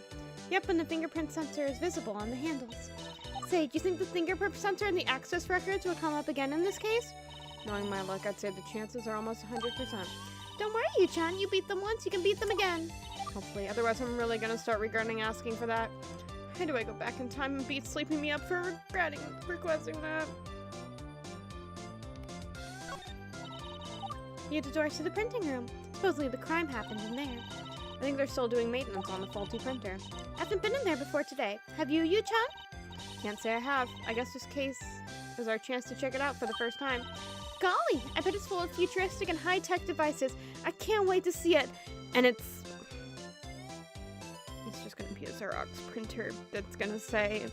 Speaker 1: Yep, and the fingerprint sensor is visible on the handles. Say, do you think the fingerprint sensor and the access records will come up again in this case? Knowing my luck, I'd say the chances are almost 100%.
Speaker 2: Don't worry, Yu-chan. You beat them once, you can beat them again.
Speaker 1: Hopefully, otherwise I'm really gonna start regretting asking for that. How do I go back in time and beat sleeping me up for requesting that?
Speaker 2: Near the doors to the printing room. Supposedly the crime happened in there.
Speaker 1: I think they're still doing maintenance on the faulty printer.
Speaker 2: I haven't been in there before today. Have you, Yu-chan?
Speaker 1: Can't say I have. I guess this case is our chance to check it out for the first time.
Speaker 2: Golly, I bet it's full of futuristic and high-tech devices. I can't wait to see it.
Speaker 1: And it's just gonna be a Xerox printer that's gonna say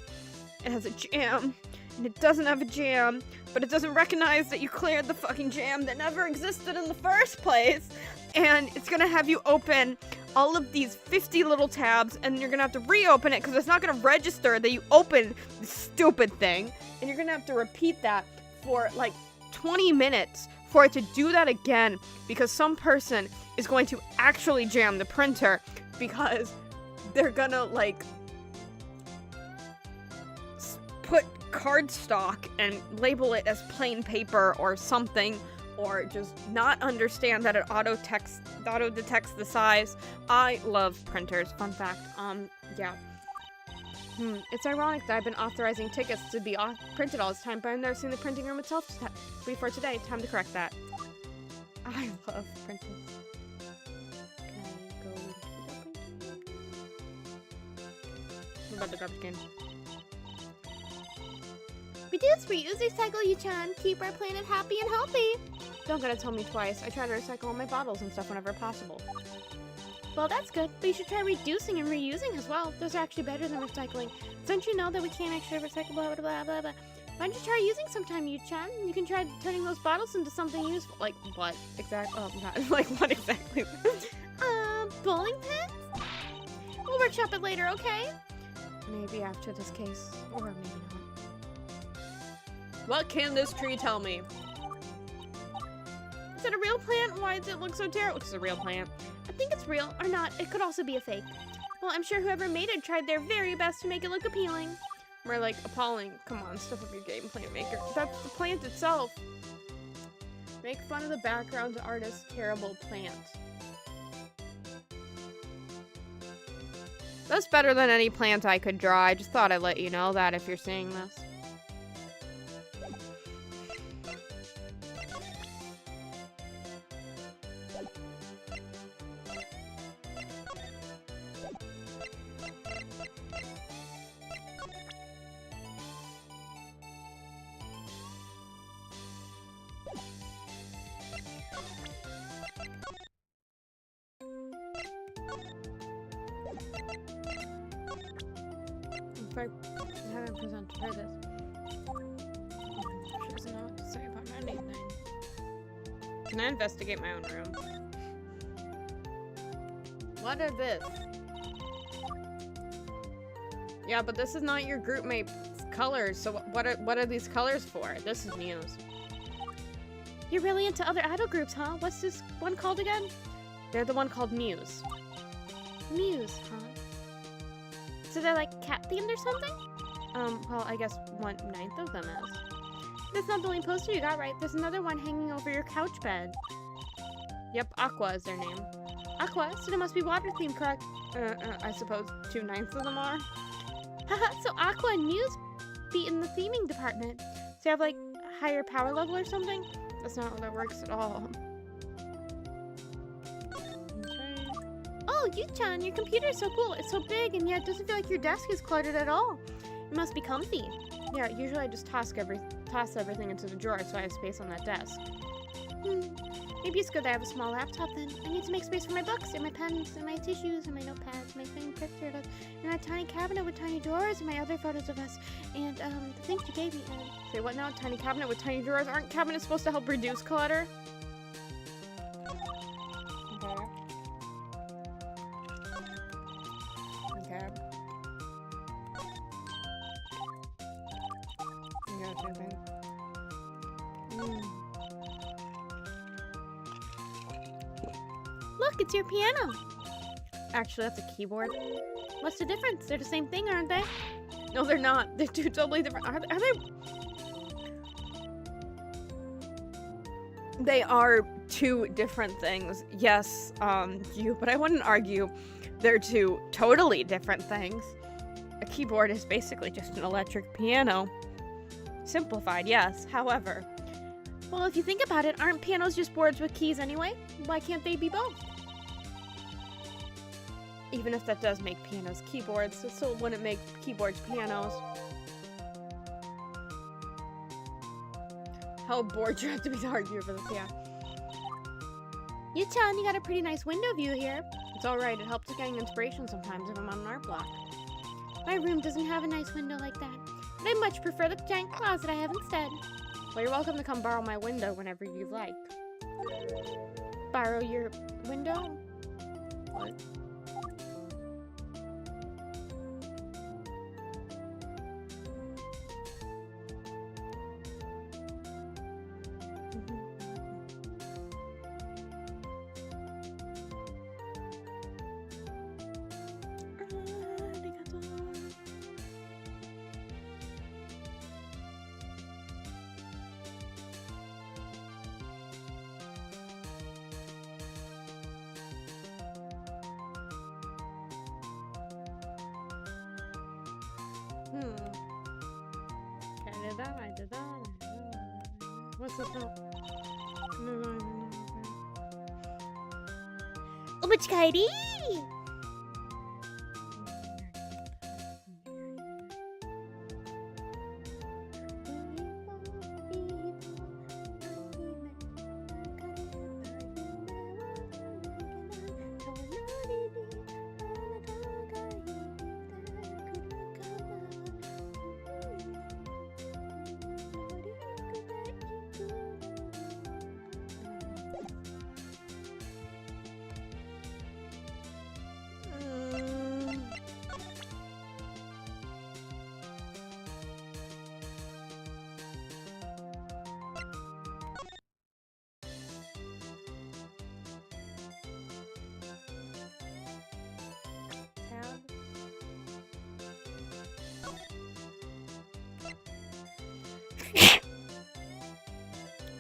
Speaker 1: it has a jam, and it doesn't have a jam, but it doesn't recognize that you cleared the fucking jam that never existed in the first place, and it's gonna have you open all of these 50 little tabs, and you're gonna have to reopen it because it's not gonna register that you opened this stupid thing, and you're gonna have to repeat that for like 20 minutes for it to do that again, because some person is going to actually jam the printer because they're gonna like put cardstock and label it as plain paper or something, or just not understand that it auto detects the size. I love printers. Fun fact. Yeah. It's ironic that I've been authorizing tickets to be printed all this time, but I've never seen the printing room itself before today. Time to correct that. I love printing. Can I go into the printing room? What about the garbage can?
Speaker 2: Reduce, reuse, recycle, you-chan. Keep our planet happy and healthy.
Speaker 1: Don't gotta tell me twice. I try to recycle all my bottles and stuff whenever possible.
Speaker 2: Well, that's good, but you should try reducing and reusing as well. Those are actually better than recycling. Don't you know that we can't actually recycle blah, blah, blah, blah, blah. Why don't you try using sometime, you-chan? You can try turning those bottles into something useful.
Speaker 1: Like what? Exactly? Oh, not like what exactly?
Speaker 2: Bowling pins? We'll workshop it later, okay?
Speaker 1: Maybe after this case, or maybe not. What can this tree tell me?
Speaker 2: Is it a real plant? Why does it look so terrible?
Speaker 1: It's a real plant.
Speaker 2: I think it's real, or not. It could also be a fake. Well, I'm sure whoever made it tried their very best to make it look appealing.
Speaker 1: We're like appalling. Come on, stuff up your game, plant maker. That's the plant itself. Make fun of the background artist's terrible plant. That's better than any plant I could draw. I just thought I'd let you know that if you're seeing this. I haven't presented her this. She doesn't know what to say about anything. Can I investigate my own room? What are this? Yeah, but this is not your group mate's colors, so what are these colors for? This is Muse.
Speaker 2: You're really into other idol groups, huh? What's this one called again?
Speaker 1: They're the one called Muse.
Speaker 2: Muse, huh? So they're like cat themed or something?
Speaker 1: Well, I guess 1/9 of them is.
Speaker 2: That's not the only poster you got, right? There's another one hanging over your couch bed.
Speaker 1: Yep, Aqua is their name.
Speaker 2: Aqua? So it must be water themed, correct?
Speaker 1: I suppose 2/9 of them are.
Speaker 2: Haha, so Aqua and Muse be in the theming department. So you have like a higher power level or something?
Speaker 1: That's not how that works at all.
Speaker 2: Oh, you-chan, your computer is so cool. It's so big, and yet it doesn't feel like your desk is cluttered at all. It must be comfy.
Speaker 1: Yeah, usually I just toss everything into the drawer so I have space on that desk.
Speaker 2: Maybe it's good that I have a small laptop then. I need to make space for my books, and my pens, and my tissues, and my notepads, my thin picture, and my tiny cabinet with tiny drawers, and my other photos of us, and the things you gave me.
Speaker 1: Say what now? Tiny cabinet with tiny drawers? Aren't cabinets supposed to help reduce clutter? Okay.
Speaker 2: Look, it's your piano.
Speaker 1: Actually, that's a keyboard.
Speaker 2: What's the difference? They're the same thing, aren't they?
Speaker 1: No, they're not. They're two totally different. Are they? They are two different things. Yes, but I wouldn't argue they're two totally different things. A keyboard is basically just an electric piano. Simplified, yes. However,
Speaker 2: well, if you think about it, aren't pianos just boards with keys anyway? Why can't they be both?
Speaker 1: Even if that does make pianos keyboards, it still wouldn't make keyboards pianos. How bored you have to be to argue over this, yeah.
Speaker 2: You-chan, you got a pretty nice window view here.
Speaker 1: It's alright, it helps with getting inspiration sometimes if I'm on an art block.
Speaker 2: My room doesn't have a nice window like that, but I much prefer the giant closet I have instead.
Speaker 1: Well, you're welcome to come borrow my window whenever you like.
Speaker 2: Borrow your window?
Speaker 1: What? What's this now?
Speaker 2: Umachkairi!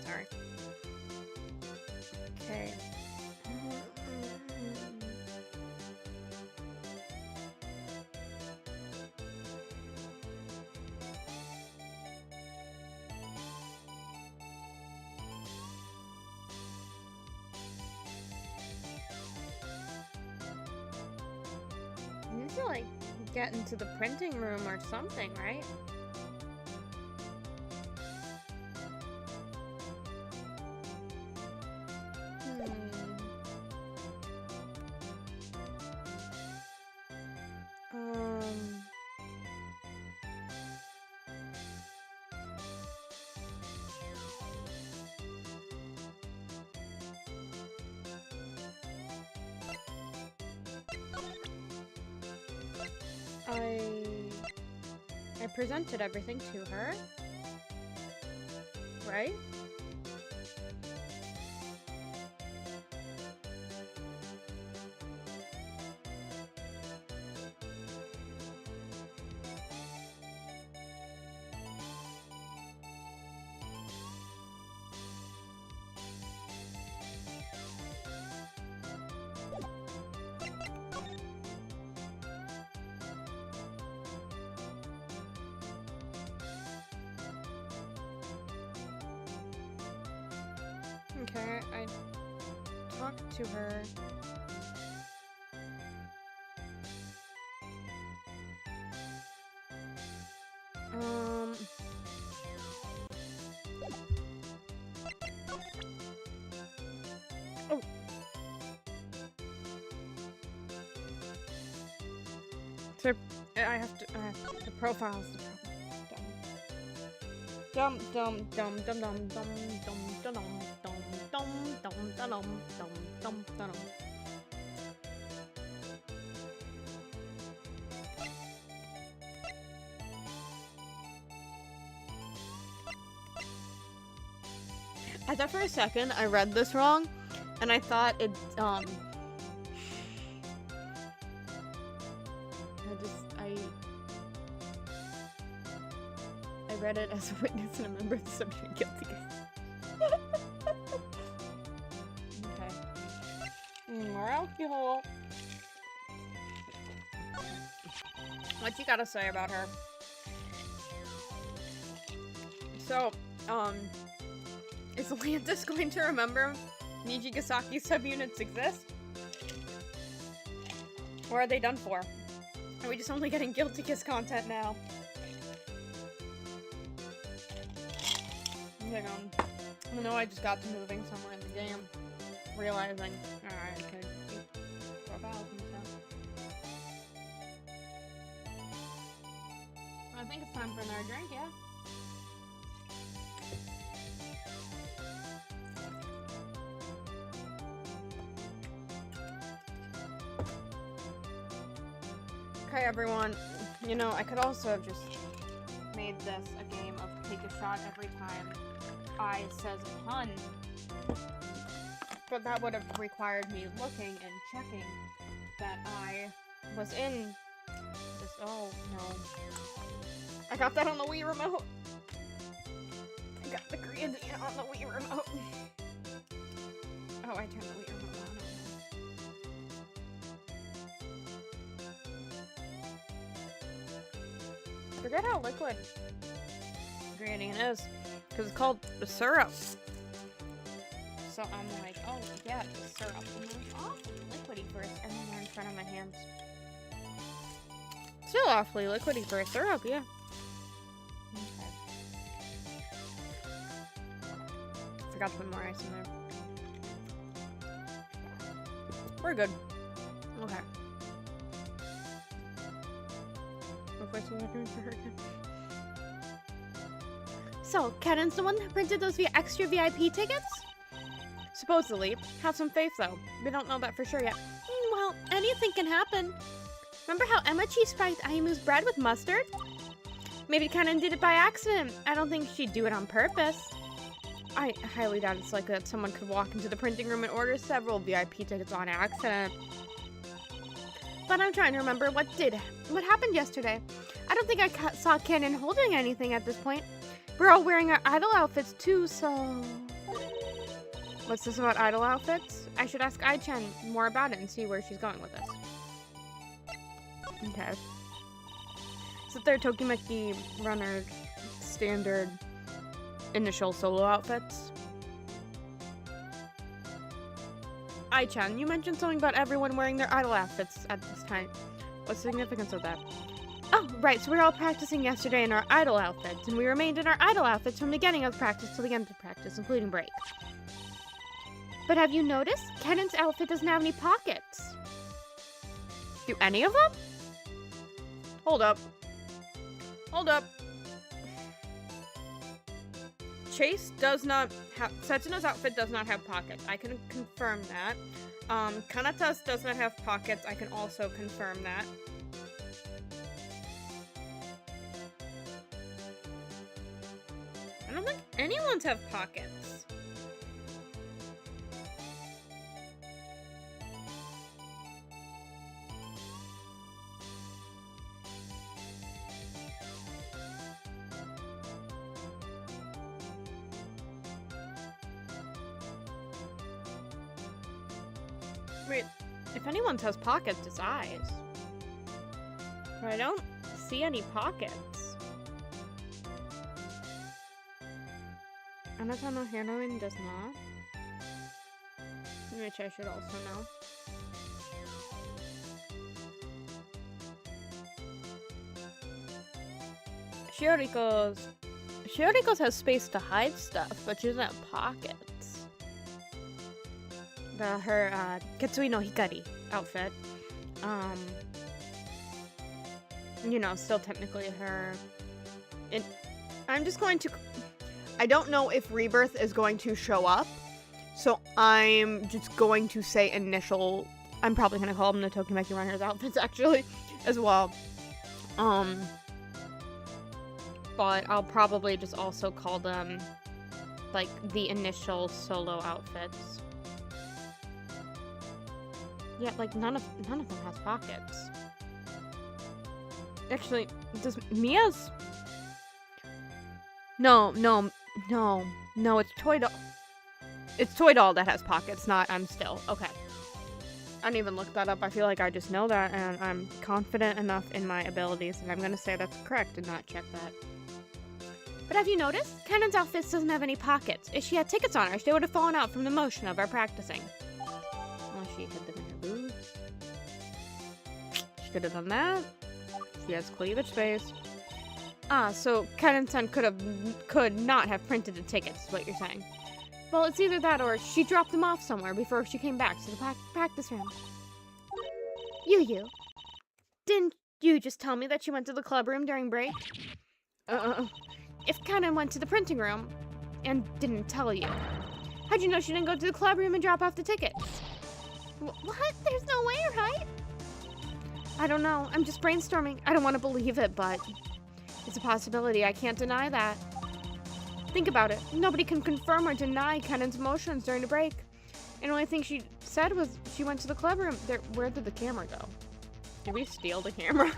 Speaker 1: Sorry. Okay.
Speaker 2: You need to, like,
Speaker 1: Get into the printing room or something, right? I presented everything to her, right? Okay, I talked to her. Oh. So I have to. The profile's the problem. Dum dum dum dum dum dum dum dum dum dum dum dum dum dum dum. I thought for a second I read this wrong, and I thought it I read it as a witness and a member of the subject guilty case. Okay. Morale hole. What you gotta say about her? So, is Atlantis going to remember Nijigasaki subunits exist? Or are they done for? Are we just only getting Guilty Kiss content now? Hang on. I know I just got to moving somewhere in the game, realizing, alright, I could eat 4,000 stuff. I think it's time for another drink, yeah? Okay, everyone. You know, I could also have just made this a game of take a shot every time I says a pun. But that would have required me looking and checking that I was in this. Oh, no. I got that on the Wii remote. I got the gradient on the Wii remote. Oh, I turned the Wii remote on. Forget how liquid infuriating it is. Because it's called the syrup. So I'm like, oh, yeah, the syrup. And it's awfully liquidy for it. And then in front of my hands. Still awfully liquidy for a syrup, yeah. Okay. Forgot to put more ice in there. We're good. Okay.
Speaker 2: So, Keden's the one that printed those extra VIP tickets?
Speaker 1: Supposedly. Have some faith, though. We don't know that for sure yet.
Speaker 2: Well, anything can happen. Remember how Emma cheese spiked Ayumu's bread with mustard? Maybe Keden did it by accident. I don't think she'd do it on purpose.
Speaker 1: I highly doubt it's likely that someone could walk into the printing room and order several VIP tickets on accident.
Speaker 2: But I'm trying to remember what happened yesterday. I don't think I saw Keden holding anything at this point. We're all wearing our idol outfits too, so...
Speaker 1: What's this about idol outfits? I should ask Ai-chan more about it and see where she's going with this. Okay. So they're Tokimeki runner standard initial solo outfits. Ai-chan, you mentioned something about everyone wearing their idol outfits at this time. What's the significance of that?
Speaker 2: Oh, right, so we were all practicing yesterday in our idol outfits, and we remained in our idol outfits from the beginning of practice till the end of practice, including break. But have you noticed? Keden's outfit doesn't have any pockets.
Speaker 1: Do any of them? Hold up. Hold up. Chase does not have... Setsuno's outfit does not have pockets. I can confirm that. Kanata's does not have pockets. I can also confirm that. I don't think anyone's have pockets. Wait, if anyone's has pockets, it's eyes. But I don't see any pockets. Anata no heroine does not. Which I should also know. Shioriko's has space to hide stuff, but she doesn't have pockets. Her Ketsui no Hikari outfit. You know, still technically her. I'm just going to. I don't know if Rebirth is going to show up, so I'm just going to say initial. I'm probably going to call them the Tokimeki Runners outfits, actually, as well. But I'll probably just also call them, like, the initial solo outfits. Yeah, like, none of them has pockets. Actually, does Mia's... No, it's Toy Doll. It's Toy Doll that has pockets, not I'm Still. Okay. I didn't even look that up. I feel like I just know that, and I'm confident enough in my abilities, and I'm gonna say that's correct and not check that.
Speaker 2: But have you noticed? Keden's outfit doesn't have any pockets. If she had tickets on her, they would have fallen out from the motion of our practicing.
Speaker 1: Well, she hid them in her boobs. She could have done that. She has cleavage space. Ah, so Keden-san could not have printed the tickets, is what you're saying.
Speaker 2: Well, it's either that or she dropped them off somewhere before she came back to the practice room. You. Didn't you just tell me that she went to the club room during break? If Keden went to the printing room and didn't tell you, how'd you know she didn't go to the club room and drop off the tickets? What? There's no way, right? I don't know. I'm just brainstorming. I don't want to believe it, but it's a possibility. I can't deny that. Think about it. Nobody can confirm or deny Keden's motions during the break. And the only thing she said was she went to the club room. Where did the camera go? Did we steal the camera?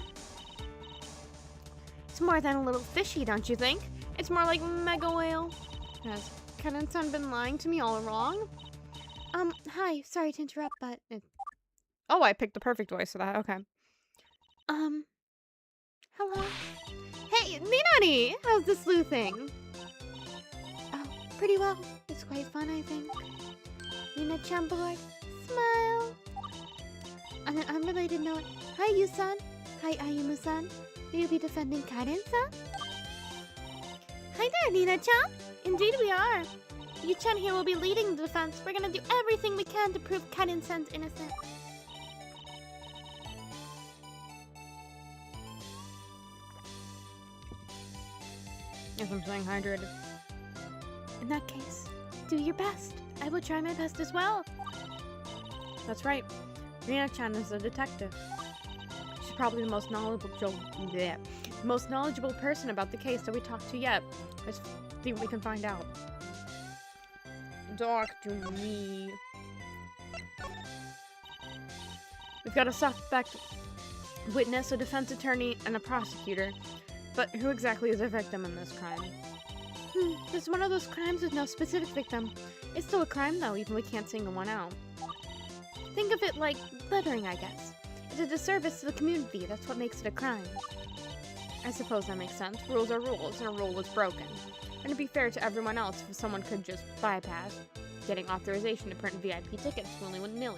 Speaker 2: It's more than a little fishy, don't you think? It's more like mega whale. Has Keden-san been lying to me all along? Hi. Sorry to interrupt, but...
Speaker 1: Oh, I picked the perfect voice for that. Okay.
Speaker 2: Hello? Hey, Minari! How's the sleuthing? pretty well. It's quite fun, I think. Nina-chan board. Smile. On an unrelated note, hi Yu-san. Hi Ayumu-san. Will you be defending Karen-san? Hi there, Nina-chan. Indeed we are. Yu-chan here will be leading the defense. We're gonna do everything we can to prove Karen-san's innocent.
Speaker 1: If I'm staying hydrated.
Speaker 2: In that case, do your best. I will try my best as well.
Speaker 1: That's right. Rina-chan is a detective. She's probably the most knowledgeable person about the case that we talked to yet. Let's see what we can find out. Talk to me. We've got a suspect, witness, a defense attorney, and a prosecutor. But who exactly is a victim in this crime?
Speaker 2: It's one of those crimes with no specific victim. It's still a crime though, even we can't single one out. Think of it like littering, I guess. It's a disservice to the community, that's what makes it a crime.
Speaker 1: I suppose that makes sense. Rules are rules, and a rule is broken. And to be fair to everyone else, if someone could just bypass getting authorization to print VIP tickets willy-nilly.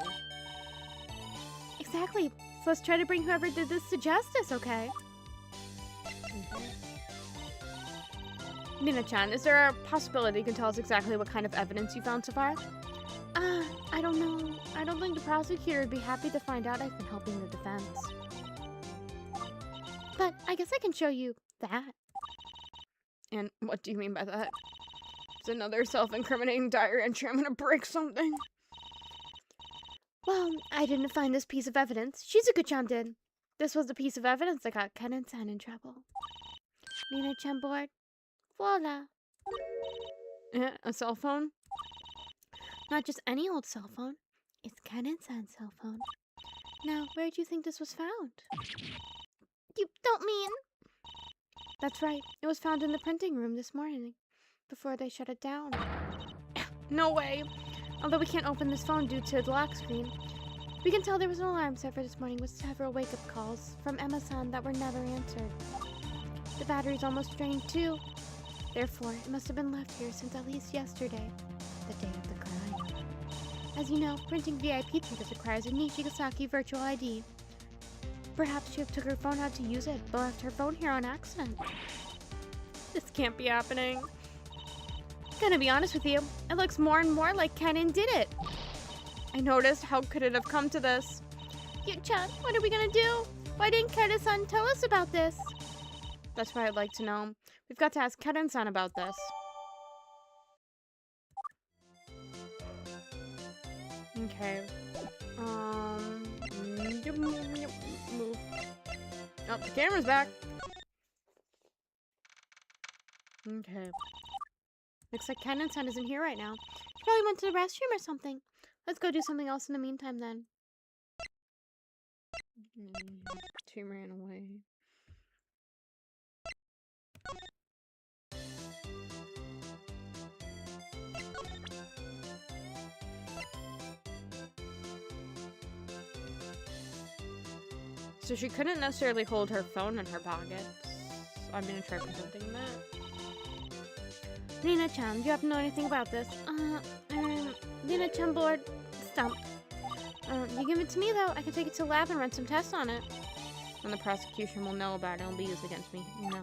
Speaker 2: Exactly. So let's try to bring whoever did this to justice, okay?
Speaker 1: Nina-chan, is there a possibility you can tell us exactly what kind of evidence you found so far?
Speaker 2: I don't know. I don't think the prosecutor would be happy to find out I've been helping the defense. But I guess I can show you that.
Speaker 1: And what do you mean by that? It's another self-incriminating diary entry. I'm gonna break something.
Speaker 2: Well, I didn't find this piece of evidence. Shizuku-chan did. This was the piece of evidence that got Ken-san in trouble. Nina-chan board. Voila.
Speaker 1: A cell phone?
Speaker 2: Not just any old cell phone. It's Ken-san's cell phone. Now, where do you think this was found? You don't mean... That's right. It was found in the printing room this morning, before they shut it down.
Speaker 1: No way.
Speaker 2: Although we can't open this phone due to the lock screen, we can tell there was an alarm set for this morning with several wake-up calls from Emma-san that were never answered. The battery's almost drained too. Therefore, it must have been left here since at least yesterday, the day of the crime. As you know, printing VIP tickets requires a Nishigasaki virtual ID. Perhaps she took her phone out to use it, but left her phone here on accident.
Speaker 1: This can't be happening.
Speaker 2: Gonna be honest with you, it looks more and more like Kennen did it.
Speaker 1: I noticed. How could it have come to this?
Speaker 2: Yu-chan, what are we gonna do? Why didn't Kennen-san tell us about this?
Speaker 1: That's what I'd like to know. We've got to ask Kennen-san about this. Okay. Move. Oh, the camera's back. Okay.
Speaker 2: Looks like Kennen-san isn't here right now. He probably went to the restroom or something. Let's go do something else in the meantime then.
Speaker 1: She ran away. So she couldn't necessarily hold her phone in her pocket. I'm gonna try presenting that.
Speaker 2: Nina-chan, do you happen to know anything about this? Nina-chan board. Stump. You give it to me though, I can take it to the lab and run some tests on it.
Speaker 1: And the prosecution will know about it, it'll be used against me. No.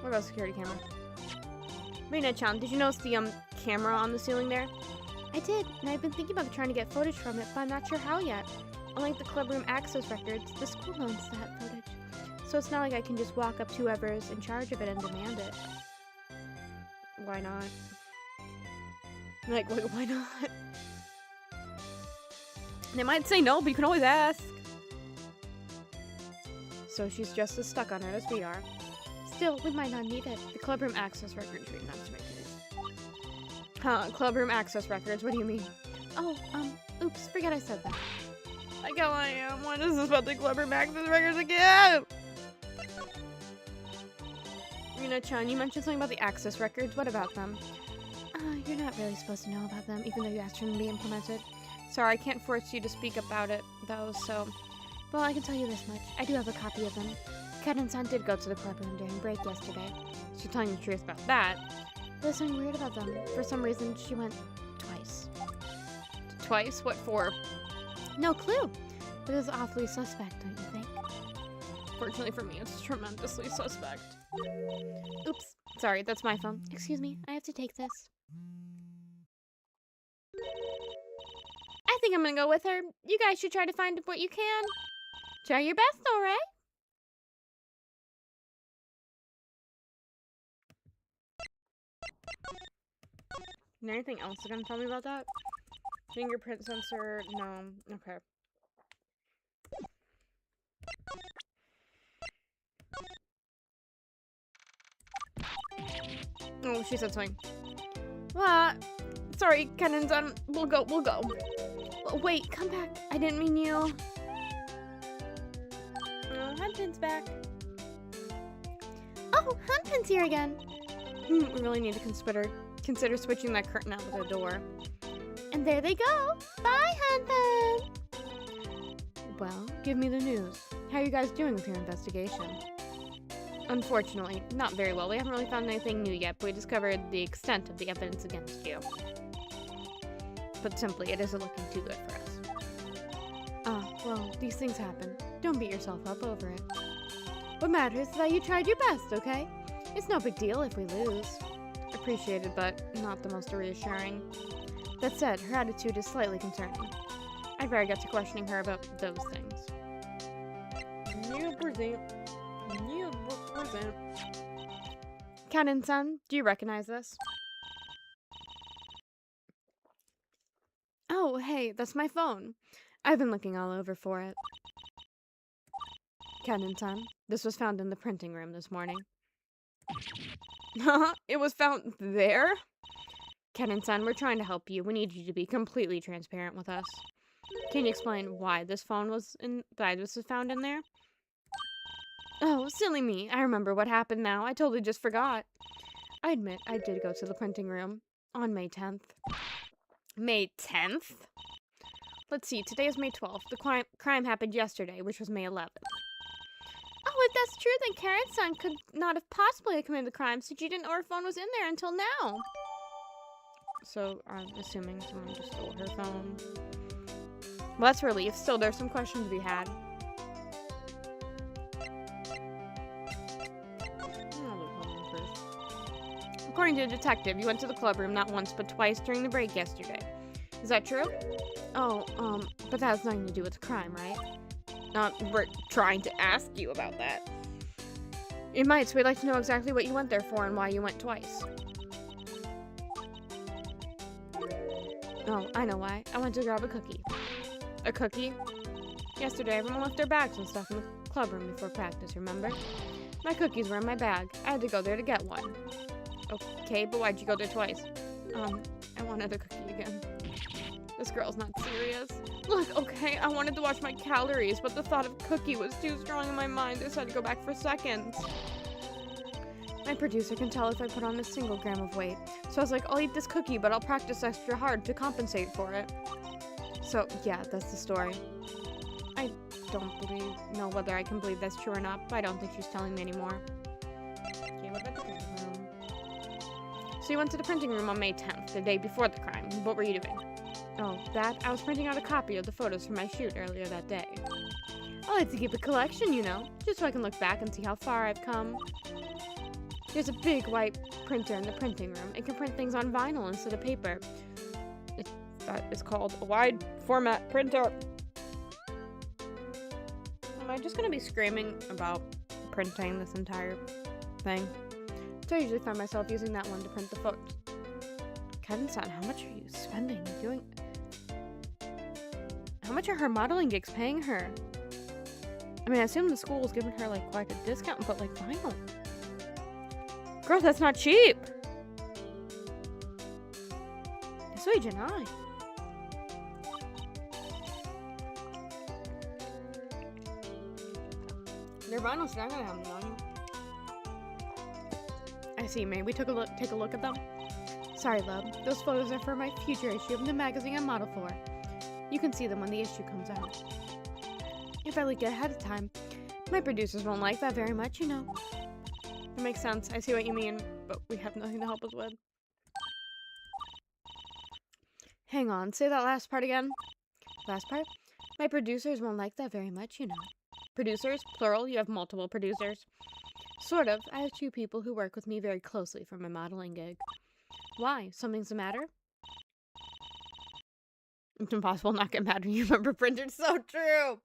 Speaker 1: What about security camera? Rina-chan, did you notice the camera on the ceiling there?
Speaker 2: I did, and I've been thinking about trying to get footage from it, but I'm not sure how yet. Unlike the clubroom access records, the school owns that footage. So it's not like I can just walk up to whoever's in charge of it and demand it.
Speaker 1: Why not? Like, why not? They might say no, but you can always ask. So she's just as stuck on it as we are.
Speaker 2: Still, we might not need it.
Speaker 1: The clubroom access records read not to make it. Huh, clubroom access records, what do you mean?
Speaker 2: Oh, oops, forget I said that.
Speaker 1: Like how I am. What is this about the clubroom access records again? Rina-chan, you mentioned something about the access records. What about them?
Speaker 2: You're not really supposed to know about them, even though you asked for them to be implemented.
Speaker 1: Sorry, I can't force you to speak about it, though, so...
Speaker 2: Well, I can tell you this much. I do have a copy of them. Kaden-san did go to the clubroom during break yesterday.
Speaker 1: She's telling the truth about that.
Speaker 2: There's something weird about them. For some reason, she went twice.
Speaker 1: Twice? What for?
Speaker 2: No clue. But it's awfully suspect, don't you think?
Speaker 1: Fortunately for me, it's tremendously suspect.
Speaker 2: Oops. Sorry, that's my phone. Excuse me, I have to take this. I think I'm gonna go with her. You guys should try to find what you can. Try your best, alright?
Speaker 1: Is there anything else you're gonna tell me about that? Fingerprint sensor? No. Okay. Oh, she said something. Sorry, Kaden-san. We'll go.
Speaker 2: Wait, come back. I didn't mean you.
Speaker 1: Oh, Hunpin's back.
Speaker 2: Oh, Hunpin's here again.
Speaker 1: We really need to consider switching that curtain out with a door.
Speaker 2: And there they go. Bye, Hunpin.
Speaker 1: Well, give me the news. How are you guys doing with your investigation? Unfortunately, not very well. We haven't really found anything new yet, but we discovered the extent of the evidence against you. Put simply, it isn't looking too good for us. Well, these things happen. Don't beat yourself up over it.
Speaker 2: What matters is that you tried your best, okay? It's no big deal if we lose.
Speaker 1: Appreciated, but not the most reassuring.
Speaker 2: That said, her attitude is slightly concerning.
Speaker 1: I'd better get to questioning her about those things. New present. Kaden-san, do you recognize this? Oh, hey, that's my phone. I've been looking all over for it. Kaden-san, this was found in the printing room this morning. It was found there? Kaden-san, we're trying to help you. We need you to be completely transparent with us. Can you explain why this phone was found in there? Oh, silly me. I remember what happened now. I totally just forgot. I admit, I did go to the printing room on May 10th. May 10th? Let's see, today is May 12th. The crime happened yesterday, which was May 11th.
Speaker 2: Oh, if that's true, then Karen's-san could not have possibly committed the crime since she didn't know her phone was in there until now.
Speaker 1: So, I'm assuming someone just stole her phone. Well, that's a relief. Still, there's some questions to be had. According to the detective, you went to the clubroom not once but twice during the break yesterday. Is that true? Oh, but that has nothing to do with the crime, right? We're trying to ask you about that. It might, so we'd like to know exactly what you went there for and why you went twice. Oh, I know why. I went to grab a cookie. A cookie? Yesterday, everyone left their bags and stuff in the clubroom before practice, remember? My cookies were in my bag. I had to go there to get one. Okay, but why'd you go there twice? I wanted a cookie again. This girl's not serious. Look, okay, I wanted to watch my calories, but the thought of cookie was too strong in my mind. I decided to go back for seconds. My producer can tell if I put on a single gram of weight. So I was like, I'll eat this cookie, but I'll practice extra hard to compensate for it. So, yeah, that's the story. I don't know whether I can believe that's true or not, but I don't think she's telling me anymore. Okay, what about the printing room? So you went to the printing room on May 10th, the day before the crime. What were you doing? Oh, that? I was printing out a copy of the photos from my shoot earlier that day. I like to keep a collection, you know, just so I can look back and see how far I've come. There's a big white printer in the printing room. It can print things on vinyl instead of paper. That is called a wide format printer. Am I just gonna be screaming about printing this entire thing? So I usually find myself using that one to print the photos. Kaden-san, how much are you spending doing? How much are her modeling gigs paying her? I mean, I assume the school's giving her like quite a discount, but like vinyl. Girl, that's not cheap. Soy janai. Their vinyl's not gonna have them on you. I see, May. We take a look at them. Sorry, love. Those photos are for my future issue of the magazine I model for. You can see them when the issue comes out. If I leak it ahead of time,
Speaker 2: My producers won't like that very much, you know.
Speaker 1: It makes sense. I see what you mean, but we have nothing to help us with.
Speaker 2: Hang on, say that last part again. Last part? My producers won't like that very much, you know.
Speaker 1: Producers? Plural? You have multiple producers?
Speaker 2: Sort of. I have 2 people who work with me very closely for my modeling gig. Why? Something's the matter?
Speaker 1: It's impossible not get mad when you remember printers. So true!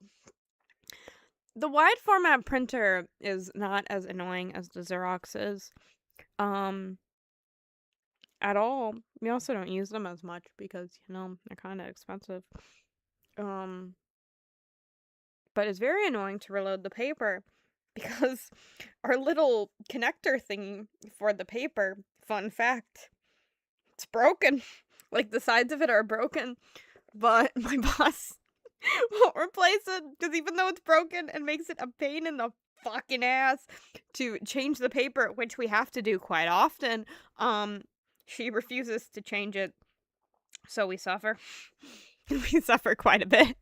Speaker 1: The wide format printer is not as annoying as the Xerox is. At all. We also don't use them as much because, you know, they're kind of expensive. But it's very annoying to reload the paper because our little connector thing for the paper, fun fact, it's broken. Like, the sides of it are broken, but my boss won't replace it because even though it's broken, it makes it a pain in the fucking ass to change the paper, which we have to do quite often. She refuses to change it, so we suffer. We suffer quite a bit.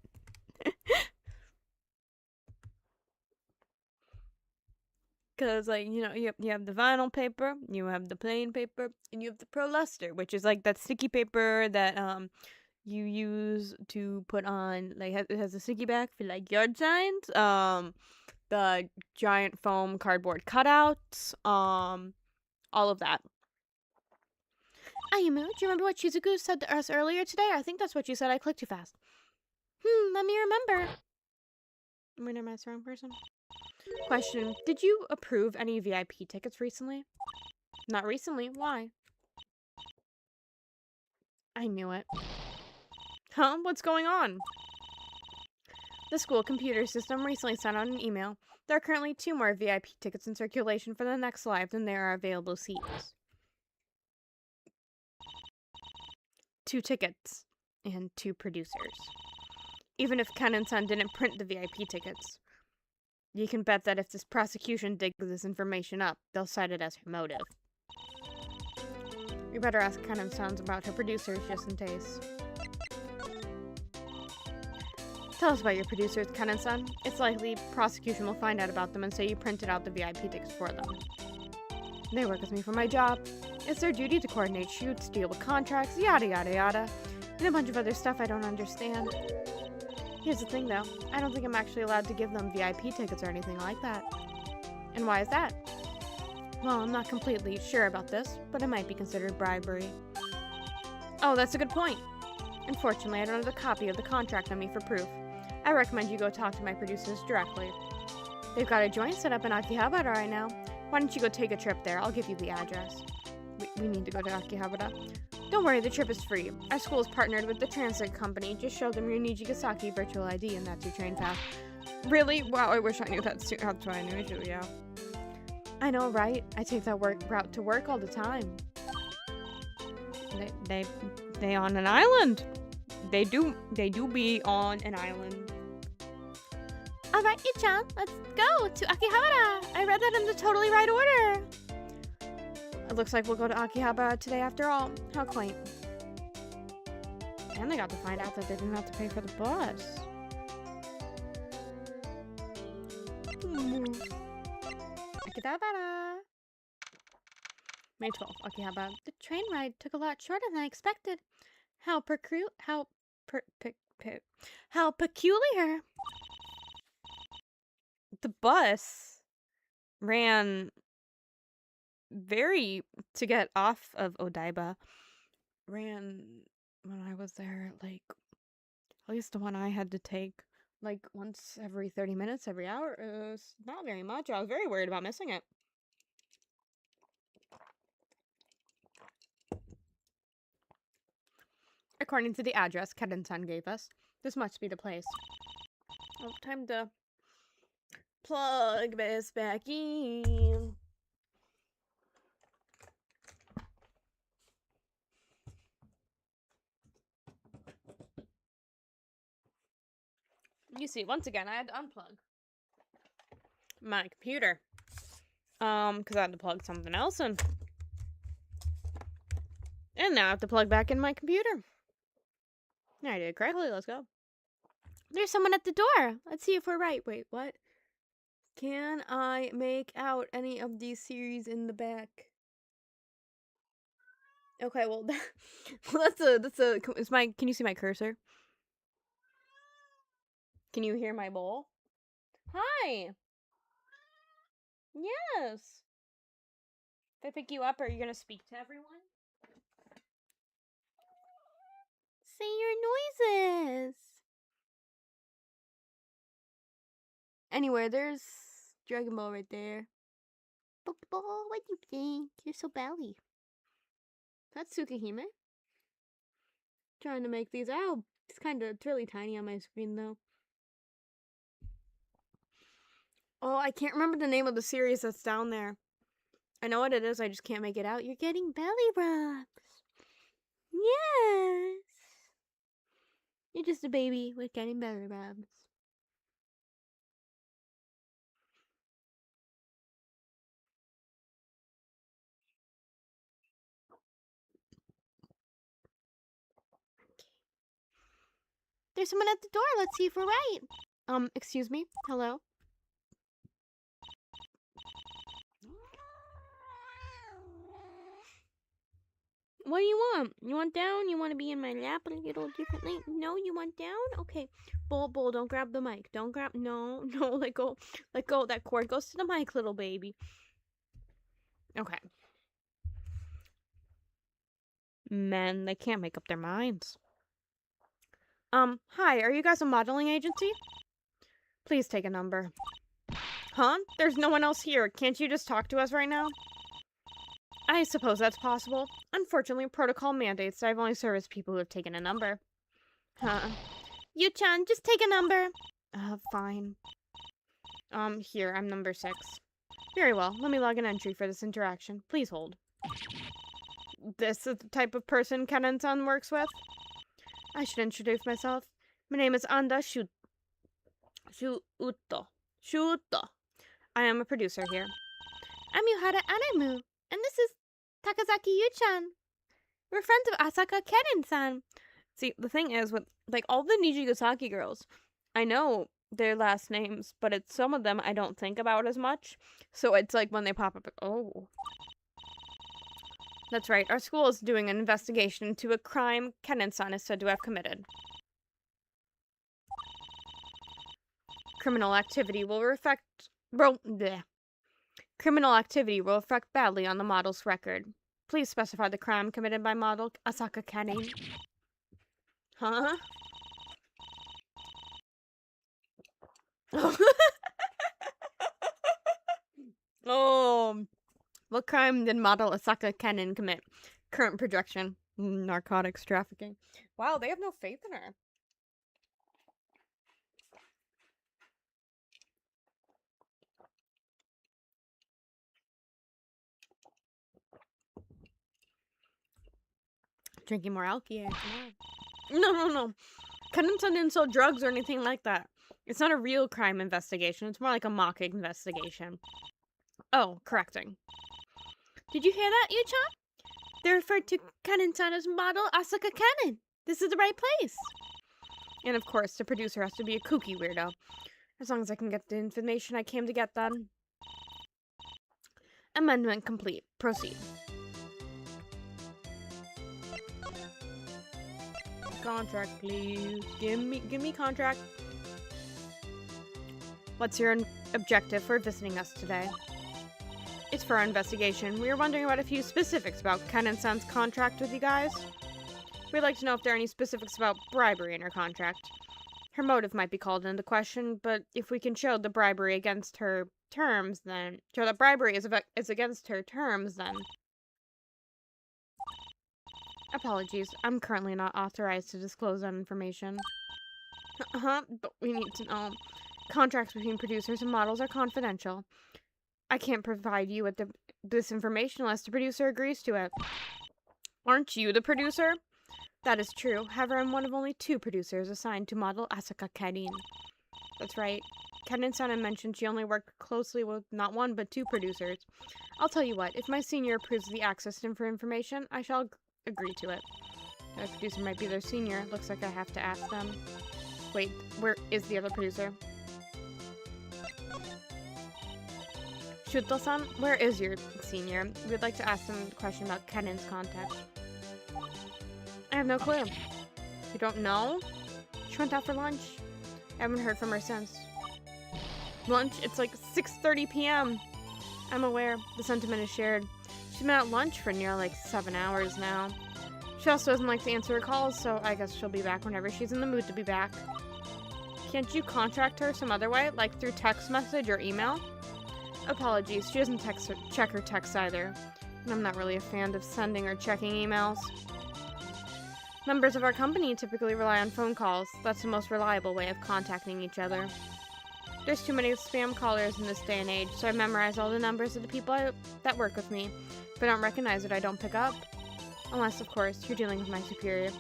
Speaker 1: Because, like, you know, you have the vinyl paper, you have the plain paper, and you have the Pro Luster, which is, like, that sticky paper that, you use to put on, like, it has a sticky back for, like, yard signs, the giant foam cardboard cutouts, all of that.
Speaker 2: Ayumu, do you remember what Shizuku said to us earlier today? I think that's what you said. I clicked too fast. Let me remember.
Speaker 1: Wait, am I the wrong person?
Speaker 2: Question, did you approve any VIP tickets recently?
Speaker 1: Not recently. Why?
Speaker 2: I knew it.
Speaker 1: Huh? What's going on?
Speaker 2: The school computer system recently sent out an email. There are currently 2 more VIP tickets in circulation for the next live than there are available seats. 2 tickets and 2 producers. Even if Ken and Son didn't print the VIP tickets, you can bet that if this prosecution digs this information up, they'll cite it as her motive. You better ask Ken and Sons about her producers just in case. Tell us about your producers, Ken and Son. It's likely prosecution will find out about them and say you printed out the VIP tickets for them. They work with me for my job. It's their duty to coordinate shoots, deal with contracts, yada yada yada, and a bunch of other stuff I don't understand. Here's the thing though, I don't think I'm actually allowed to give them VIP tickets or anything like that. And why is that? Well, I'm not completely sure about this, but it might be considered bribery. Oh, that's a good point. Unfortunately, I don't have a copy of the contract on me for proof. I recommend you go talk to my producers directly. They've got a joint set up in Akihabara right now. Why don't you go take a trip there? I'll give you the address. We need to go to Akihabara. Don't worry, the trip is free. Our school is partnered with the transit company. Just show them your Nijigasaki virtual ID and that's your train pass.
Speaker 1: Really? Wow, I wish I knew that too. That's what I knew too, yeah.
Speaker 2: I know, right? I take that route to work all the time.
Speaker 1: They on an island. They do be on an island.
Speaker 2: Alright, Yu-chan, let's go to Akihabara. I read that in the totally right order. It looks like we'll go to Akihabara today after all. How quaint.
Speaker 1: And they got to find out that they didn't have to pay for the bus.
Speaker 2: Akihabara. May 12th, Akihabara. The train ride took a lot shorter than I expected. How peculiar.
Speaker 1: The bus ran to get off of Odaiba, ran when I was there, like, at least the one I had to take, like, once every 30 minutes, every hour. It was not very much. I was very worried about missing it.
Speaker 2: According to the address Keden-san gave us, this must be the place.
Speaker 1: Oh, time to plug this back in. You see, once again, I had to unplug my computer. Because I had to plug something else in. And now I have to plug back in my computer. I did it correctly. Let's go.
Speaker 2: There's someone at the door. Let's see if we're right. Wait, what?
Speaker 1: Can I make out any of these series in the back? Okay, well, can you see my cursor? Can you hear my bowl? Hi! Yes! If I pick you up, are you gonna speak to everyone?
Speaker 2: Say your noises.
Speaker 1: Anyway, there's Dragon Ball right there.
Speaker 2: Pokeball, what do you think? You're so belly.
Speaker 1: That's Tsukihime. Trying to make these out. It's really tiny on my screen though. Oh, I can't remember the name of the series that's down there. I know what it is, I just can't make it out.
Speaker 2: You're getting belly rubs. Yes. You're just a baby with getting belly rubs. There's someone at the door. Let's see if we're right.
Speaker 1: Excuse me? Hello? What do you want? You want down? You want to be in my lap a little differently? No, you want down? Okay. Bull, don't grab the mic. Don't grab. No, let go. Let go. That cord goes to the mic, little baby. Okay. Men, they can't make up their minds. Hi, are you guys a modeling agency? Please take a number. Huh? There's no one else here. Can't you just talk to us right now? I suppose that's possible. Unfortunately, protocol mandates that I've only serviced people who have taken a number. Huh.
Speaker 2: Yu-chan, just take a number.
Speaker 1: Fine. Here, I'm number 6. Very well, let me log an entry for this interaction. Please hold. This is the type of person Kennen-san works with? I should introduce myself. My name is Anda Shuto. I am a producer here.
Speaker 2: I'm Yuhara Anemu, and this is Takazaki Yu-chan. We're friends of Asaka Kennen-san.
Speaker 1: See, the thing is, with like all the Nijigasaki girls, I know their last names, but it's some of them I don't think about as much. So it's like when they pop up, oh. That's right, our school is doing an investigation into a crime Kennen-san is said to have committed. Criminal activity will affect badly on the model's record. Please specify the crime committed by model Asaka Kennen. Huh? Oh, what crime did model Asaka Kennen commit? Current projection: narcotics trafficking. Wow, they have no faith in her. Drinking more alcohol. No. Kennen-san didn't sell drugs or anything like that. It's not a real crime investigation. It's more like a mock investigation. Oh, correcting.
Speaker 2: Did you hear that, Yu-chan? They referred to Kennen-san as model Asaka Kennen. This is the right place.
Speaker 1: And of course, the producer has to be a kooky weirdo. As long as I can get the information I came to get then. Amendment complete. Proceed. Contract, please. Give me contract. What's your objective for visiting us today? It's for our investigation. We were wondering about a few specifics about Kennen-san's contract with you guys. We'd like to know if there are any specifics about bribery in her contract. Her motive might be called into question, but if we can show the bribery against her terms, then... show that bribery is against her terms, then... Apologies, I'm currently not authorized to disclose that information. But we need to know. Contracts between producers and models are confidential. I can't provide you with this information unless the producer agrees to it. Aren't you the producer? That is true. However, I'm one of only 2 producers assigned to model Asaka Kennen. That's right. Kennen-san had mentioned she only worked closely with not 1 but 2 producers. I'll tell you what, if my senior approves the access for information, I shall agree to it. The producer might be their senior. Looks like I have to ask them. Wait, where is the other producer? Shuto-san, where is your senior? We'd like to ask him a question about Kenen's contact. I have no clue. You don't know? She went out for lunch. I haven't heard from her since. Lunch? It's like 6:30 p.m. I'm aware. The sentiment is shared. She's been at lunch for near like 7 hours now. She also doesn't like to answer her calls, so I guess she'll be back whenever she's in the mood to be back. Can't you contact her some other way, like through text message or email? Apologies, she doesn't check her texts either. And I'm not really a fan of sending or checking emails. Members of our company typically rely on phone calls. That's the most reliable way of contacting each other. There's too many spam callers in this day and age, so I memorize all the numbers of the people that work with me. If I don't recognize it, I don't pick up. Unless, of course, you're dealing with my superior.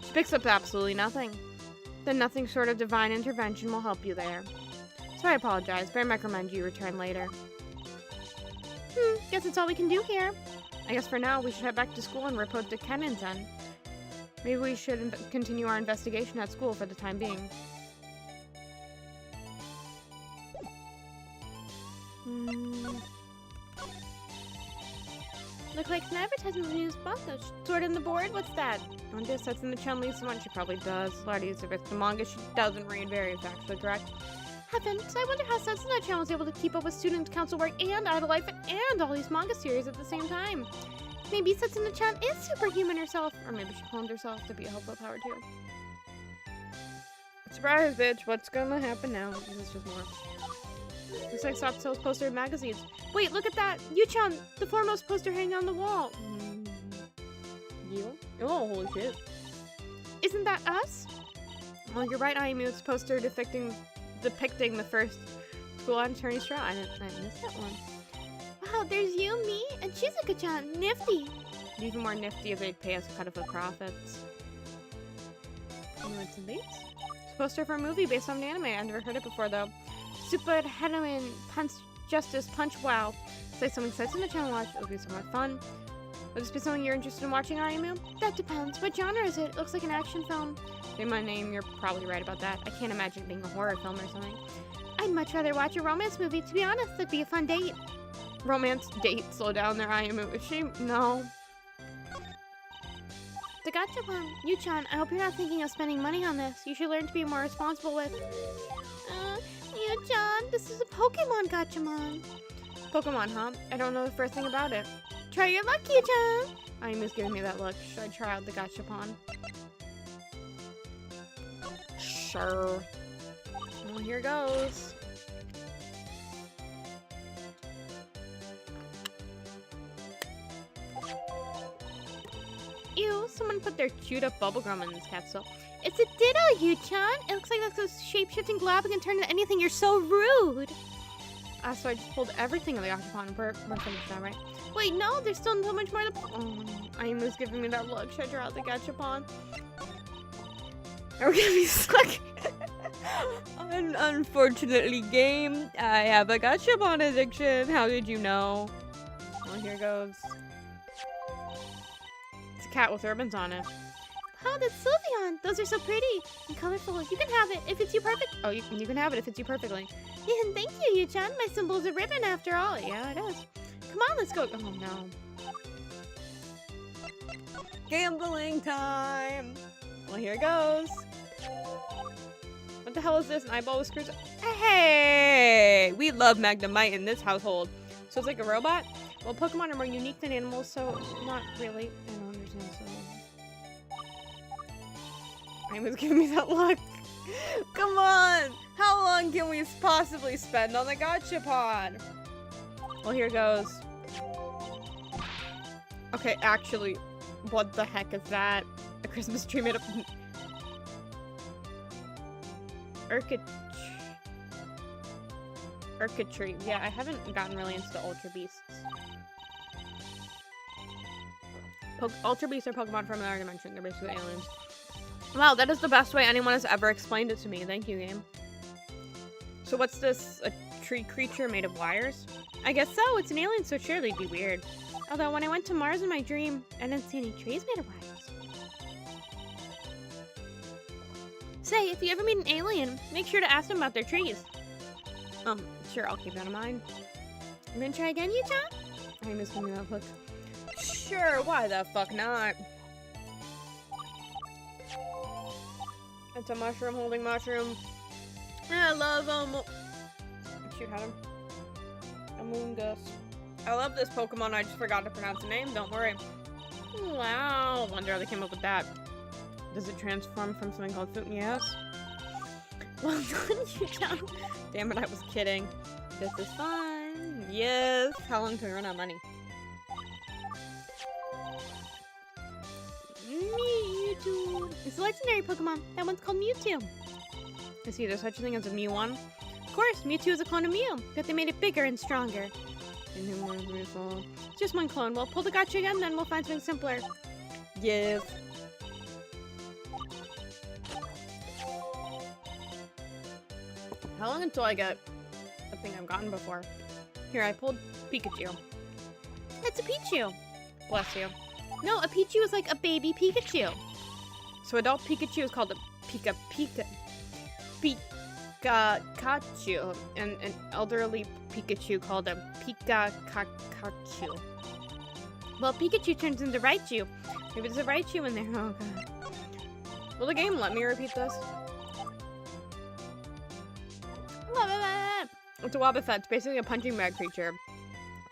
Speaker 1: She picks up absolutely nothing. Then nothing short of divine intervention will help you there. So I apologize, but I recommend you return later.
Speaker 2: Guess that's all we can do here.
Speaker 1: I guess for now, we should head back to school and report to Kenen's end. Maybe we should continue our investigation at school for the time being.
Speaker 2: Look like an advertisement for news manga. Sort on the board? What's that?
Speaker 1: I wonder if that's in the Chun-Li's one. She probably does. Ladies, if it's the manga, she doesn't read very factually correct.
Speaker 2: Heavens, I wonder how Sensonet Channel was able to keep up with student council work and Idol Life and all these manga series at the same time. Maybe Sensonet-chan is superhuman herself, or maybe she cloned herself to be a helpful power too.
Speaker 1: Surprise, bitch! What's gonna happen now? This is just more. Looks like Soft Cell's poster in magazines.
Speaker 2: Wait, look at that! Yu-chan, the foremost poster hanging on the wall.
Speaker 1: You? Oh, holy shit!
Speaker 2: Isn't that us?
Speaker 1: Well, you're right, Ayumu. It's a poster depicting the first school on Attorney Straw. I missed that one.
Speaker 2: Wow, there's you, me, and Shizuka-chan. Nifty.
Speaker 1: Even more nifty if they pay us a cut of the profits. You know what's in these? It's a poster for a movie based on an anime. I've never heard it before, though. Super Heroine Punch Justice Punch Wow. It's like something sets in the channel watch. It'll be somewhat fun. Would this be something you're interested in watching, Ayumu?
Speaker 2: That depends. What genre is it? It looks like an action film.
Speaker 1: In my name, you're probably right about that. I can't imagine it being a horror film or something.
Speaker 2: I'd much rather watch a romance movie, to be honest. That'd be a fun date.
Speaker 1: Romance date? Slow down there, Ayumu. Is she? No.
Speaker 2: The gachapon. Yu-chan, I hope you're not thinking of spending money on this. You should learn to be more responsible with... Yu-chan, this is a Pokemon gachamon.
Speaker 1: Pokemon, huh? I don't know the first thing about it.
Speaker 2: Try your luck, Yu-chan.
Speaker 1: Ayumu's giving me that look. Should I try out the gachapon? Sure. Well, here goes.
Speaker 2: Ew,
Speaker 1: someone put their chewed up bubblegum in this capsule.
Speaker 2: It's a ditto, Yu-chan. It looks like that's a shape-shifting glob and can turn into anything. You're so rude.
Speaker 1: So I just pulled everything in the gachapon. We're finished now, right?
Speaker 2: Wait, no, there's still so much more to...
Speaker 1: Oh, Ayumu's giving me that look. Should I draw out the gachapon? Are we gonna be stuck? Unfortunately, game, I have a gachapon addiction. How did you know? Well, here goes. It's a cat with ribbons on it.
Speaker 2: Oh, that's Sylveon. Those are so pretty and colorful. You can have it. It fits you perfect.
Speaker 1: Oh, you can have it. It fits you perfectly.
Speaker 2: Yeah, thank you, Yu-chan. My symbol is a ribbon after all.
Speaker 1: Yeah, it is.
Speaker 2: Come on, let's go.
Speaker 1: Oh, no. Gambling time. Well, here goes. What the hell is this? An eyeball with screws? Hey! We love Magnemite in this household. So it's like a robot? Well, Pokemon are more unique than animals, so not really. I don't understand, so... Ayumu's giving me that look. Come on! How long can we possibly spend on the gachapon? Well, here goes. Okay, actually, what the heck is that? A Christmas tree made of... Urkitree. Yeah, I haven't gotten really into the Ultra Beasts. Ultra Beasts are Pokemon from another dimension. They're basically aliens. Wow, that is the best way anyone has ever explained it to me. Thank you, game. So what's this? A tree creature made of wires? I guess so. It's an alien, so surely it'd be weird. Although when I went to Mars in my dream, I didn't see any trees made of wires.
Speaker 2: Say, if you ever meet an alien, make sure to ask them about their trees.
Speaker 1: Sure, I'll keep that in mind.
Speaker 2: You gonna try again, Yu-chan?
Speaker 1: I miss when that look. Sure, why the fuck not? It's a mushroom holding mushroom. I love shoot, had him. Amoongus. I love this Pokemon. I just forgot to pronounce the name. Don't worry. Wow. Wonder how they came up with that. Does it transform from something called food? Yes. Well done, Yu-chan. Damn it, I was kidding. This is fun. Yes. How long till we run out of money?
Speaker 2: Mewtwo. It's a legendary Pokemon. That one's called Mewtwo.
Speaker 1: I see there's such a thing as a Mew one.
Speaker 2: Of course, Mewtwo is a clone of Mew, but they made it bigger and stronger. Just one clone. We'll pull the gacha again, then we'll find something simpler.
Speaker 1: Yes. How long until I get a thing I've gotten before? Here, I pulled Pikachu.
Speaker 2: It's a Pichu.
Speaker 1: Bless you.
Speaker 2: No, a Pichu is like a baby Pikachu.
Speaker 1: So adult Pikachu is called a Pikachu, and an elderly Pikachu called a Pikachu.
Speaker 2: Well, Pikachu turns into Raichu. Maybe there's a Raichu in there. Oh, God.
Speaker 1: Will the game let me repeat this? It's a Wobbuffet. It's basically a punching bag creature.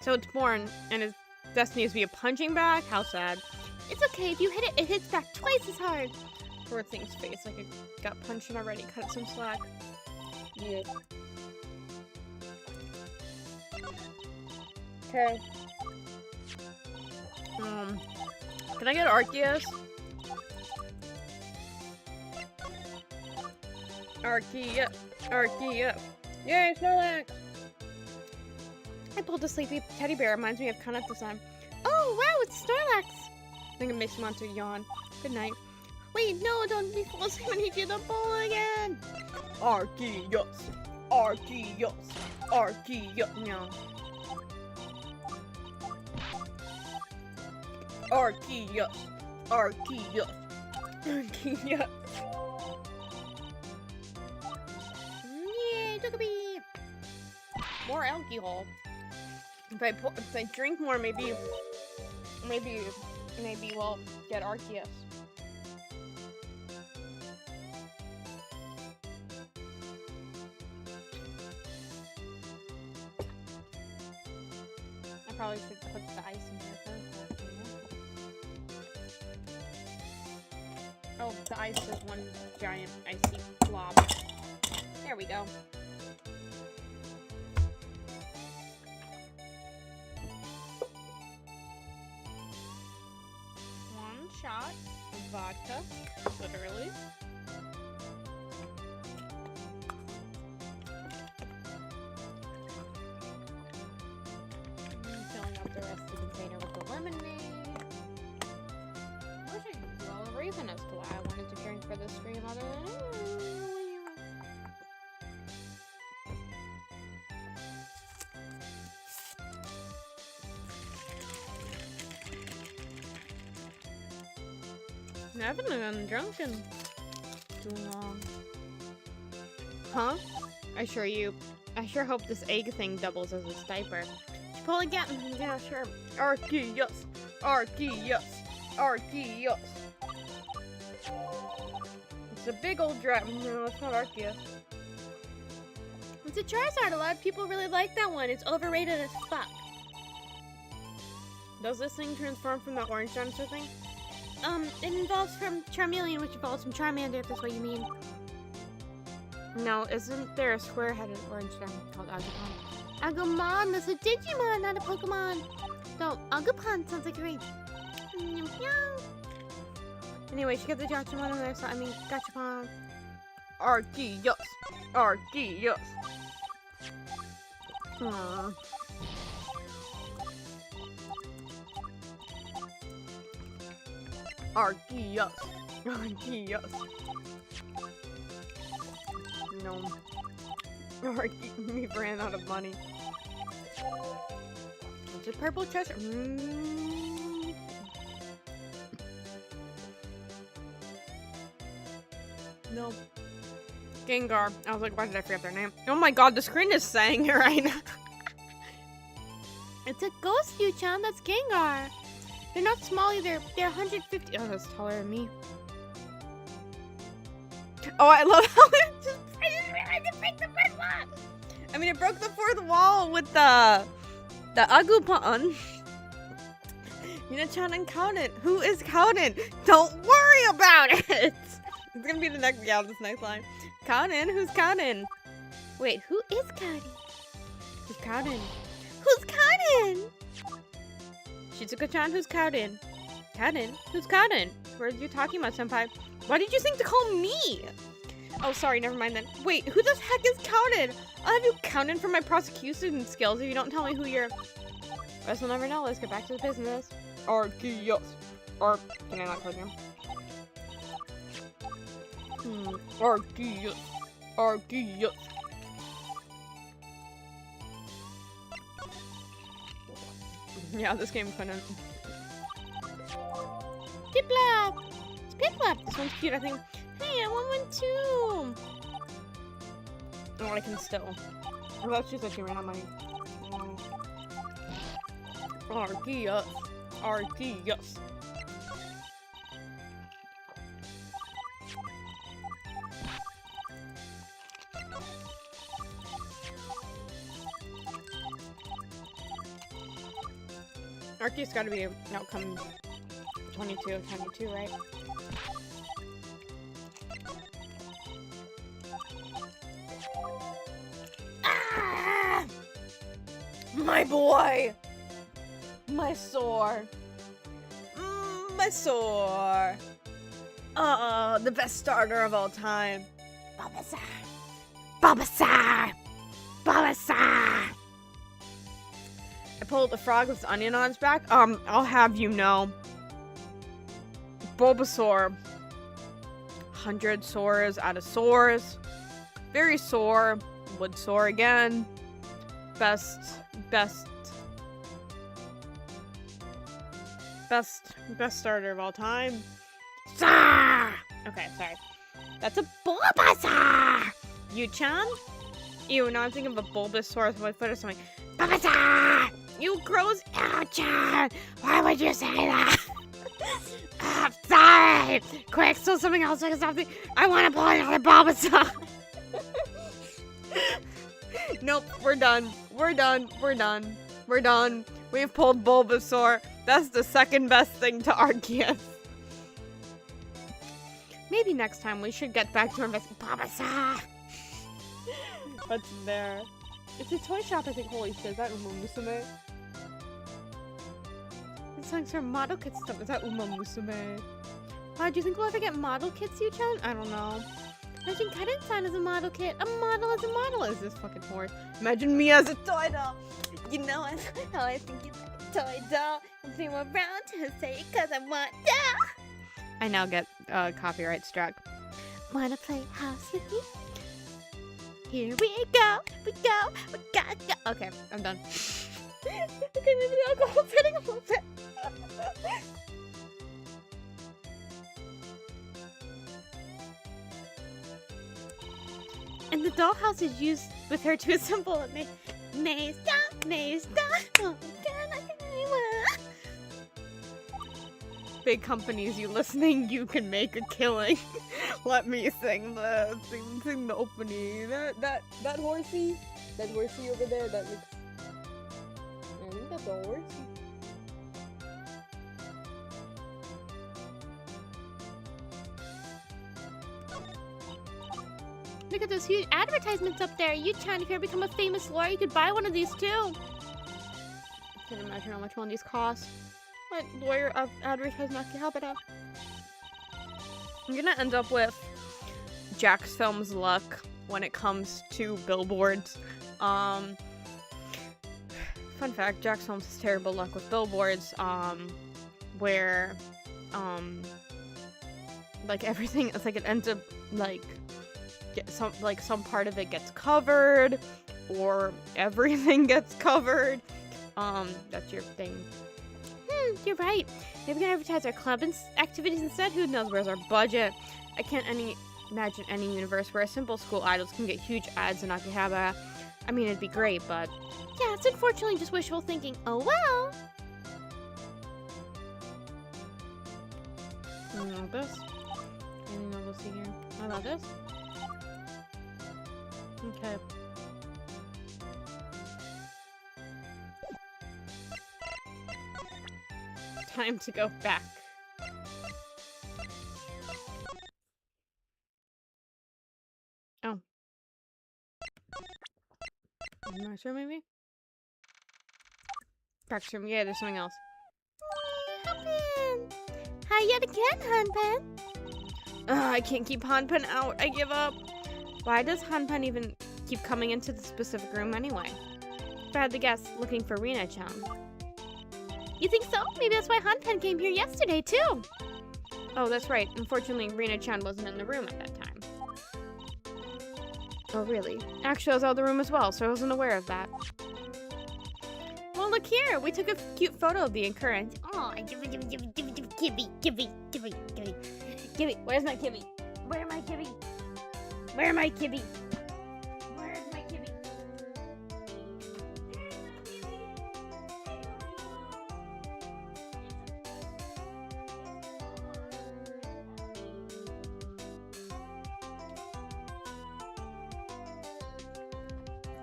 Speaker 1: So it's born, and its destiny is to be a punching bag? How sad.
Speaker 2: It's okay. If you hit it, it hits back twice as hard.
Speaker 1: Poor thing's face. Like it got punched in already. Cut it some slack. Yeah. Okay. Can I get Arceus? Arceus. Yay, Snorlax!
Speaker 2: I pulled a sleepy teddy bear. Reminds me of Kenneth this time. Oh, wow, it's Snorlax!
Speaker 1: I think it makes me want to yawn. Good night.
Speaker 2: Wait, no, don't be fall asleep when you do the bowl again!
Speaker 1: Arceus! No. Arceus!
Speaker 2: Yeah, Togepi!
Speaker 1: More alcohol. If I drink more, maybe we'll get Arceus. I probably should put the ice in here first. Oh, the ice is one giant icy blob. There we go. One shot of vodka, literally. Filling up the rest of the container with the lemonade. I wish I could do all the reason as to why I wanted to drink for this stream other than I haven't been drunk in too long. Huh? I sure hope this egg thing doubles as a diaper.
Speaker 2: Pull again!
Speaker 1: Yeah, sure. Arceus! It's a big old dragon. No, it's not Arceus.
Speaker 2: It's a Charizard. A lot of people really like that one. It's overrated as fuck.
Speaker 1: Does this thing transform from the orange dinosaur thing?
Speaker 2: It involves from Charmeleon, which evolves from Charmander, if that's what you mean.
Speaker 1: No, isn't there a square-headed orange dragon called Agumon?
Speaker 2: Agumon, that's a Digimon, not a Pokemon. No, Agumon sounds like a race.
Speaker 1: Anyway, she got the Gachapon in there, so I mean, Gachapon. Arceus! Aww. Arceus! No. We ran out of money. It's a purple treasure. No. Gengar. I was like, why did I forget their name? Oh my god, the screen is saying it right now.
Speaker 2: It's a ghost, Yu-chan. That's Gengar. They're not small either. They're 150. Oh, that's taller than me.
Speaker 1: Oh, I love how it just. I didn't realize it break the red wall. I mean, it broke the fourth wall with the Agupon. Yuna-chan and Kauden. Who is Kauden? Don't worry about it. It's gonna be the next. Yeah, this next line. Kauden. Who's Kauden?
Speaker 2: Wait, who is Kauden?
Speaker 1: Who's Kauden?
Speaker 2: Who's Kauden?
Speaker 1: Shizuka-chan. Who's Kauden? Kauden. Who's Kauden? What are you talking about, senpai? Why did you think to call me? Oh, sorry, never mind then. Wait, who the heck is Kauden? I'll have you counted for my prosecution skills if you don't tell me who you're. Guess we'll never know. Let's get back to the business. Arceus. Or, can I not call him? Arceus. Arceus. Yeah, this game couldn't.
Speaker 2: Piplup!
Speaker 1: It's Piplup! This one's cute, I think. Hey, I want one too! Oh, I can still. Oh, that's just like you ran out of money. Arceus. Arceus. Arceus gotta be outcome 22, right? Ah! My boy! My sore. My sore. The best starter of all time. Bulbasaur. Bulbasaur! Bulbasaur! I pulled a frog with onion on its back. I'll have you know. Bulbasaur. 100 sores out of sores. Very sore. Would sore again. Best starter of all time. Okay, sorry. That's a Bulbasaur! You-chan? Ew, now I'm thinking of a Bulbasaur with my foot or something. Bulbasaur! You gross ouch! Why would you say that? I'm sorry! Quick, still something else like something. I want to pull another Bulbasaur! Nope, we're done. We're done. We're done. We're done. We've pulled Bulbasaur. That's the second best thing to Arceus. Maybe next time we should get back to investing. Bulbasaur! What's in there? It's a toy shop, I think. Holy shit, is that Uma Musume? This thing's for model kit stuff. Is that Uma Musume? Do you think we'll ever get model kits, Yu-chan? I don't know. Imagine Kaden-san as a model kit. A model as a model is this fucking horse. Imagine me as a toy doll. You know how I think you like a toy doll. I'm being around to say it cause I want doll. I now get copyright struck. Wanna play house with me? Here we go, we gotta go. Okay, I'm done. Okay, maybe I'll go petting a little bit. And the dollhouse is used with her to assemble a maze doll. Big companies, you listening, you can make a killing. Let me sing the opening. That horsey over there, that looks. I think that's a horsey.
Speaker 2: Look at those huge advertisements up there. You-chan, if you ever become a famous lawyer, you could buy one of these too.
Speaker 1: I can't imagine how much one of these costs. What lawyer advertisement can help it out? I'm gonna end up with Jack's Film's luck when it comes to billboards. Fun fact, Jack's Films has terrible luck with billboards, where, like everything, it's like it ends up, like, some part of it gets covered, or everything gets covered. That's your thing.
Speaker 2: You're right. Maybe we can advertise our club and activities instead. Who knows where's our budget?
Speaker 1: I can't imagine any universe where simple school idols can get huge ads in Akihabara. I mean, it'd be great, but
Speaker 2: Yeah, it's unfortunately just wishful thinking. Oh well.
Speaker 1: Anything about this? Anything else we'll see here? How about this? Okay. Time to go back. Oh. Nice room, maybe? Practice room. Yeah, there's something else.
Speaker 2: Hanpen! Hi yet again, Hanpen.
Speaker 1: I can't keep Hanpen out. I give up. Why does Hanpen even keep coming into the specific room anyway?
Speaker 2: If I had to guess, looking for Rina-chan. You think so? Maybe that's why Hanpen came here yesterday, too.
Speaker 1: Oh, that's right. Unfortunately, Rina-chan wasn't in the room at that time.
Speaker 2: Oh, really?
Speaker 1: Actually, I was out of the room as well, so I wasn't aware of that. Well, look here. We took a cute photo of the occurrence.
Speaker 2: Oh, Kibby. Where's my Kibby? Where am I, Kibby? Where am I, Kibby? Where's my Kibby?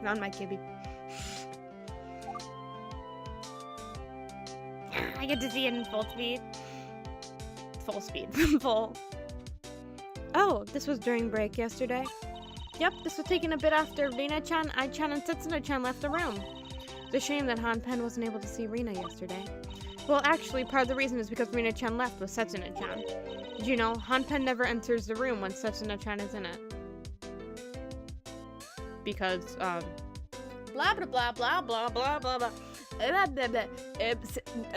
Speaker 1: Not my Kibby.
Speaker 2: I get to see it in full speed.
Speaker 1: Full speed. Full. Oh, this was during break yesterday. Yep, this was taken a bit after Rina-chan, Ai-chan, and Setsuna-chan left the room. It's a shame that Hanpen wasn't able to see Rina yesterday. Well, actually, part of the reason is because Rina-chan left with Setsuna-chan. Did you know, Hanpen never enters the room when Setsuna-chan is in it? Because, blah blah blah blah blah blah blah blah.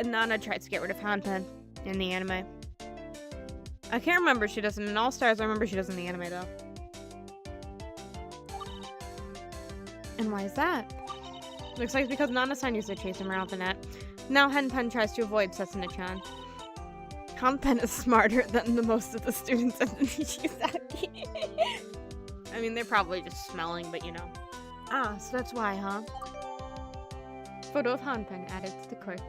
Speaker 1: Nana tries to get rid of Hanpen in the anime. I can't remember if she doesn't in All Stars. I remember she does in the anime though.
Speaker 2: And why is that?
Speaker 1: Looks like it's because Nana-san used to chase him around the net. Now Hanpen tries to avoid Setsuna-chan. Hanpen is smarter than the most of the students in the Nishisaki. I mean, they're probably just smelling, but you know.
Speaker 2: Ah, so that's why, huh?
Speaker 1: Photo of Hanpen added to the court.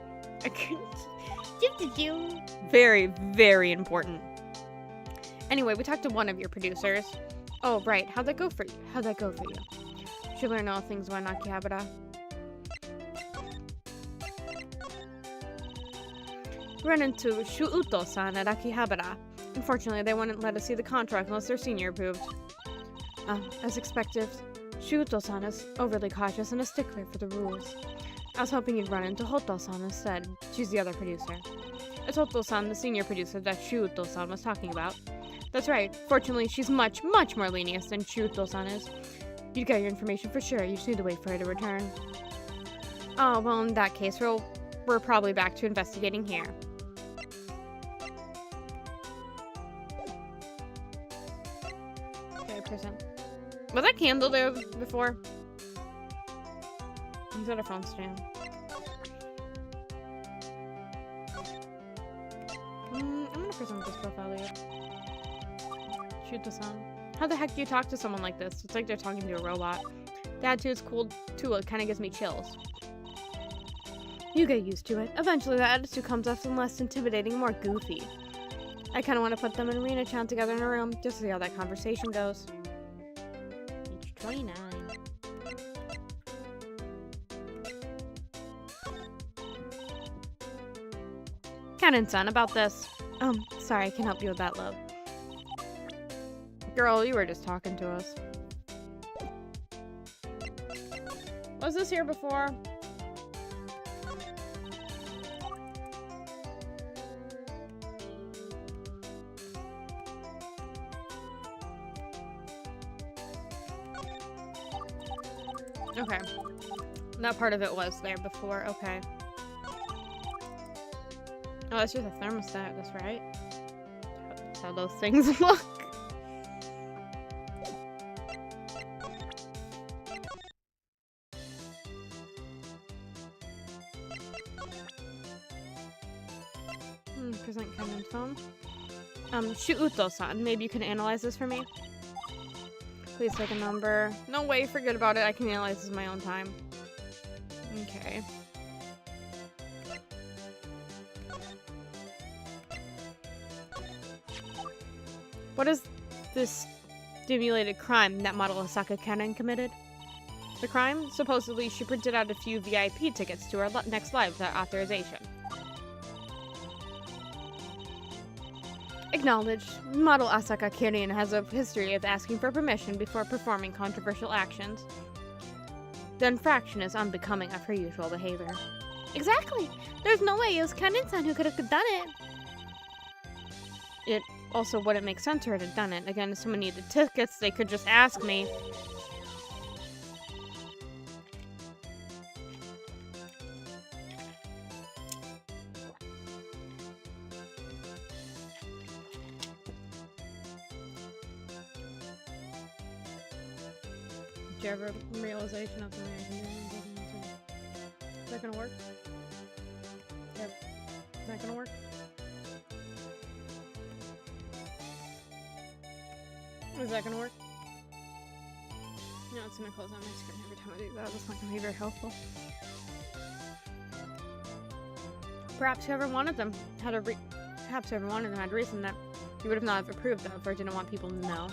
Speaker 2: Do.
Speaker 1: Very, very important. Anyway, we talked to one of your producers. Oh, right. How'd that go for you? Did you learn all things about Akihabara? Run into Shuuto-san at Akihabara. Unfortunately, they wouldn't let us see the contract unless their senior approved. As expected, Shuuto-san is overly cautious and a stickler for the rules. I was hoping you'd run into Hoto-san instead. She's the other producer. It's Hoto-san, the senior producer that Shuuto-san was talking about. That's right. Fortunately, she's much, much more lenient than Shuuto-san is. You'd get your information for sure. You just need to wait for her to return. Oh, well, in that case, we're probably back to investigating here. Okay, present. Was that candle there before? Is that a phone stand? I'm gonna present this profile here. Shoot this on. How the heck do you talk to someone like this? It's like they're talking to a robot. The attitude's cool too. It kind of gives me chills. You get used to it. Eventually, the attitude comes off and less intimidating, more goofy. I kind of want to put them and Rina-chan together in a room just to see how that conversation goes. Page 29. Canon-san, about this. Sorry, I can help you with that, love. Girl, you were just talking to us. Was this here before? Okay. That part of it was there before, okay. Oh, that's just a thermostat, that's right. That's how those things look. Present Kenan's phone. Shuuto-san, maybe you can analyze this for me? Please take a number. No way, forget about it. I can analyze this in my own time. Okay. What is this stimulated crime that model Osaka Cannon committed? The crime? Supposedly, she printed out a few VIP tickets to her next live without authorization.
Speaker 2: Acknowledged. Model Asaka Kirin has a history of asking for permission before performing controversial actions.
Speaker 1: The infraction is unbecoming of her usual behavior.
Speaker 2: Exactly! There's no way it was Kanin-san who could have done it.
Speaker 1: It also wouldn't make sense for her to have done it. Again, if someone needed tickets, they could just ask me. Did you ever have a realization of something? Is that gonna work? Yep. Is that gonna work? Is that gonna work? No, it's gonna close on my screen every time I do that. That's not gonna be very helpful. Perhaps whoever wanted them had a reason that you would have not have approved of or didn't want people to know.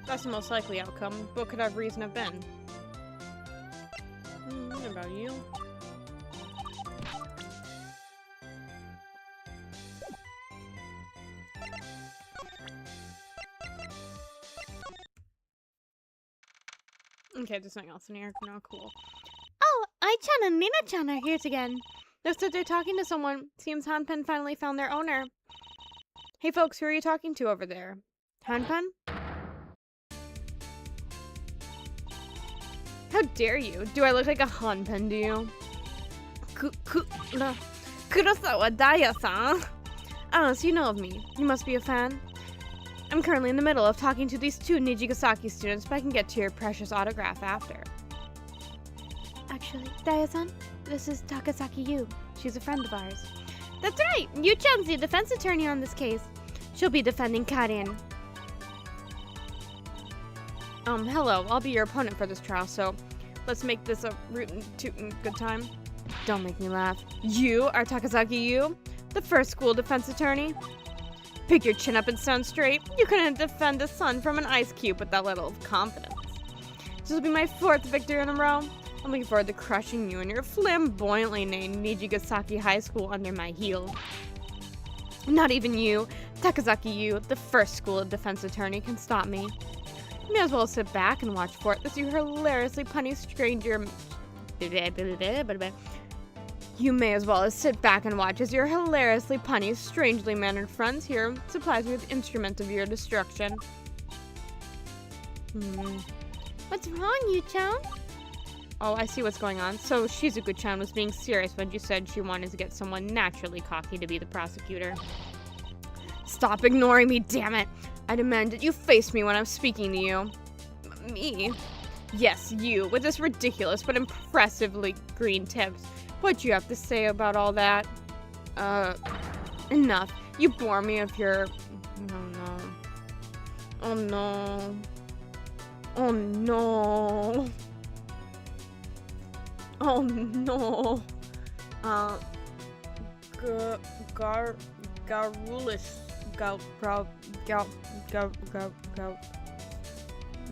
Speaker 1: That's the most likely outcome. What could that reason have been? What about you? Okay, there's something else in here. No, cool.
Speaker 2: Oh, Ai-chan and Nina-chan are here again. They stood there talking to someone. Seems Hanpen finally found their owner.
Speaker 1: Hey folks, who are you talking to over there? Hanpen? How dare you? Do I look like a Hanpen to you?
Speaker 2: Kurosawa Daya-san. Oh, so you know of me. You must be a fan. I'm currently in the middle of talking to these two Nijigasaki students, but I can get to your precious autograph after. Actually, Daya-san, this is Takasaki Yu. She's a friend of ours. That's right! Yu-chan's the defense attorney on this case. She'll be defending Karin.
Speaker 1: Hello. I'll be your opponent for this trial, so let's make this a rootin' tootin' good time. Don't make me laugh. You are Takasaki Yu, the first school defense attorney? Pick your chin up and stand straight. You couldn't defend the sun from an ice cube with that little confidence. This will be my 4th victory in a row. I'm looking forward to crushing you and your flamboyantly named Nijigasaki High School under my heel. Not even you, Takasaki Yu, the first school defense attorney, can stop me. You may as well sit back and watch for it as you hilariously punny stranger... You may as well sit back and watch as your hilariously punny, strangely mannered friends here supplies you with the instrument of your destruction.
Speaker 2: What's wrong, Yu-chan?
Speaker 1: Oh, I see what's going on. So Shizuku-chan was being serious when you said she wanted to get someone naturally cocky to be the prosecutor. Stop ignoring me, damn it! I demand that you face me when I'm speaking to you. Me? Yes, you, with this ridiculous but impressively green tips. What do you have to say about all that? Enough. You bore me with your... Oh no. Oh no. Oh no.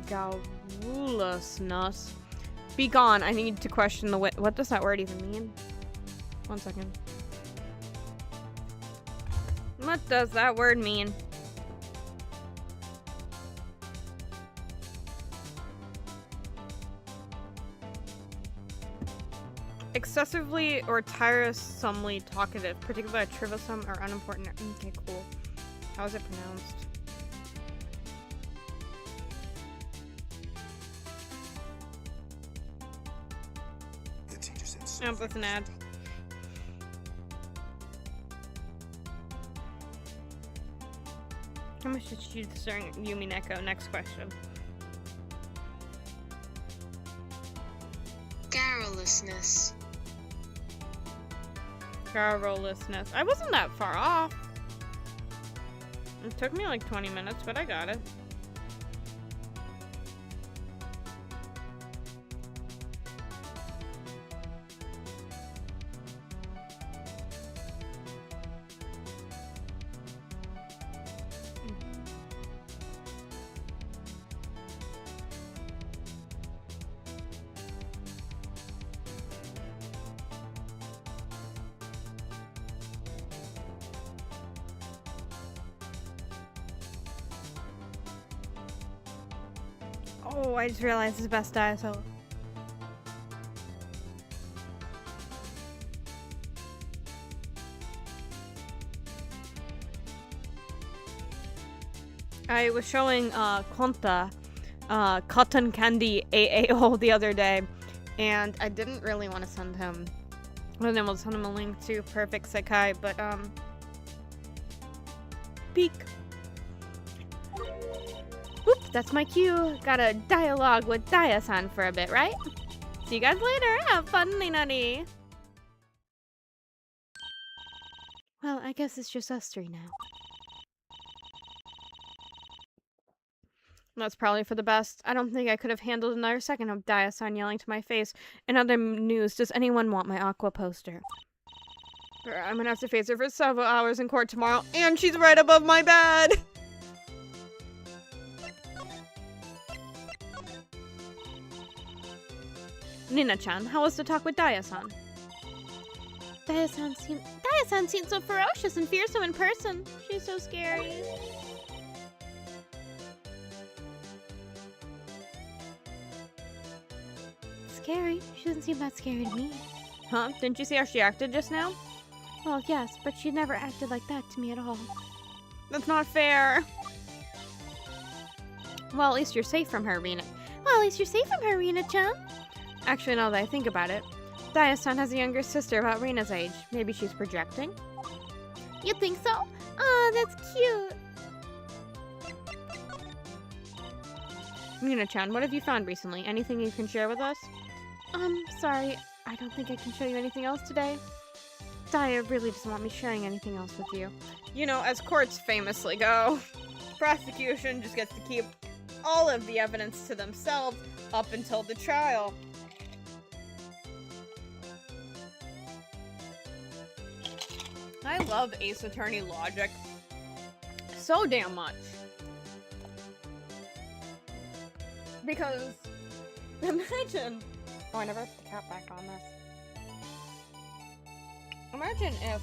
Speaker 1: Garulousness. Be gone. I need to question the what does that word even mean? 1 second. What does that word mean? Excessively or tiresomely talkative, particularly trivial or unimportant. Okay, cool. How is it pronounced? Oh, that's an ad. How much did you discern Yumi Neko? Next question.
Speaker 3: Garrulousness.
Speaker 1: Garrulousness. I wasn't that far off. It took me like 20 minutes, but I got it. Oh, I just realized it's the best ISO. I was showing Konta cotton candy AAO the other day, and I didn't really want to send him. And then we'll send him a link to Perfect Sekai, but peek.
Speaker 2: Whoop, that's my cue. Gotta dialogue with Daya-san for a bit, right? See you guys later. Have fun, Ninari. Well, I guess it's just us three now.
Speaker 1: That's probably for the best. I don't think I could have handled another second of Daya-san yelling to my face. In other news, does anyone want my Aqua poster? I'm gonna have to face her for several hours in court tomorrow, and she's right above my bed! Nina-chan, how was the talk with Daya-san?
Speaker 2: Daya-san seems so ferocious and fearsome in person. She's so scary. Scary? She doesn't seem that scary to me.
Speaker 1: Huh? Didn't you see how she acted just now?
Speaker 2: Well, yes, but she never acted like that to me at all.
Speaker 1: That's not fair. Well, at least you're safe from her, Rina.
Speaker 2: Well, at least you're safe from her, Rina-chan.
Speaker 1: Actually, now that I think about it, Daya-san has a younger sister about Rina's age. Maybe she's projecting?
Speaker 2: You think so? Oh, that's cute.
Speaker 1: Rina-chan, what have you found recently? Anything you can share with us?
Speaker 2: Sorry. I don't think I can show you anything else today. Daya really doesn't want me sharing anything else with you.
Speaker 1: You know, as courts famously go, prosecution just gets to keep all of the evidence to themselves up until the trial. I love Ace Attorney logic so damn much. Because, imagine... Oh, I never put the cap back on this. Imagine if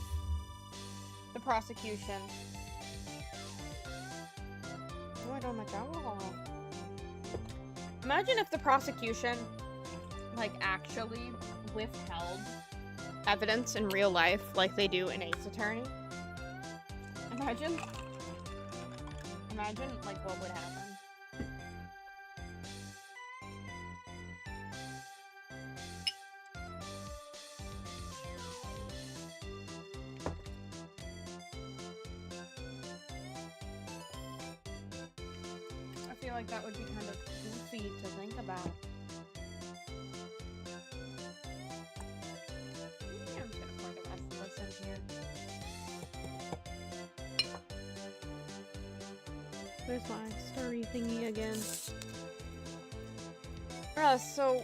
Speaker 1: the prosecution... Oh, I don't like that. Imagine if the prosecution, like, actually withheld evidence in real life like they do in Ace Attorney. Imagine, like, what would happen. I feel like that would be kind of goofy to think about. Yeah, I'm just gonna pour the rest of this in here. There's my story thingy again. So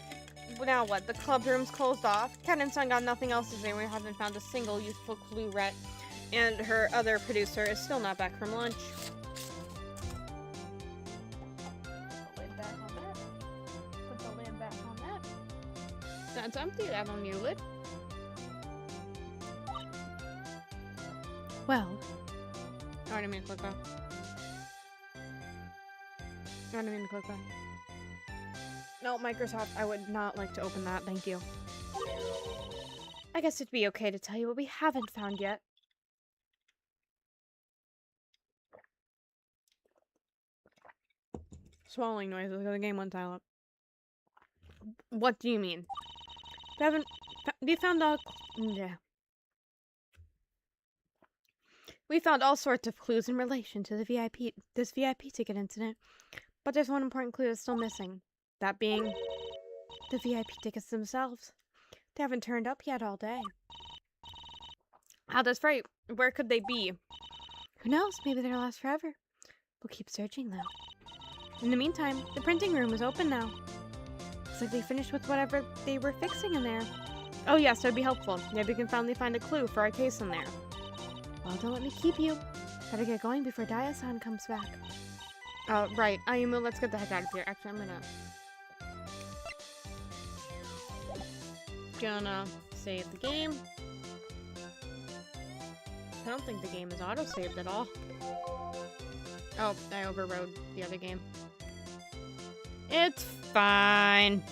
Speaker 1: now what? The club room's closed off. Ken and Son got nothing else to say. We haven't found a single useful clue yet. And her other producer is still not back from lunch. That's empty. That on your lid.
Speaker 2: Well.
Speaker 1: Oh, I didn't mean to click that. I didn't mean to click that. No, Microsoft, I would not like to open that. Thank you.
Speaker 2: I guess it'd be okay to tell you what we haven't found yet.
Speaker 1: Swallowing noises because the game went silent. What do you mean? We found all... Yeah. We found all sorts of clues in relation to this VIP ticket incident, but there's one important clue that's still missing. That being the VIP tickets themselves. They haven't turned up yet all day. Oh, that's right. Where could they be?
Speaker 2: Who knows? Maybe they're lost forever. We'll keep searching though. In the meantime, the printing room is open now. Looks like they finished with whatever they were fixing in there.
Speaker 1: Oh yes, that'd be helpful. Maybe we can finally find a clue for our case in there.
Speaker 2: Well, don't let me keep you. Better get going before Daya-san comes back.
Speaker 1: Right. Ayumu, let's get the heck out of here. Actually, I'm gonna save the game. I don't think the game is auto-saved at all. Oh, I overrode the other game. It's fine.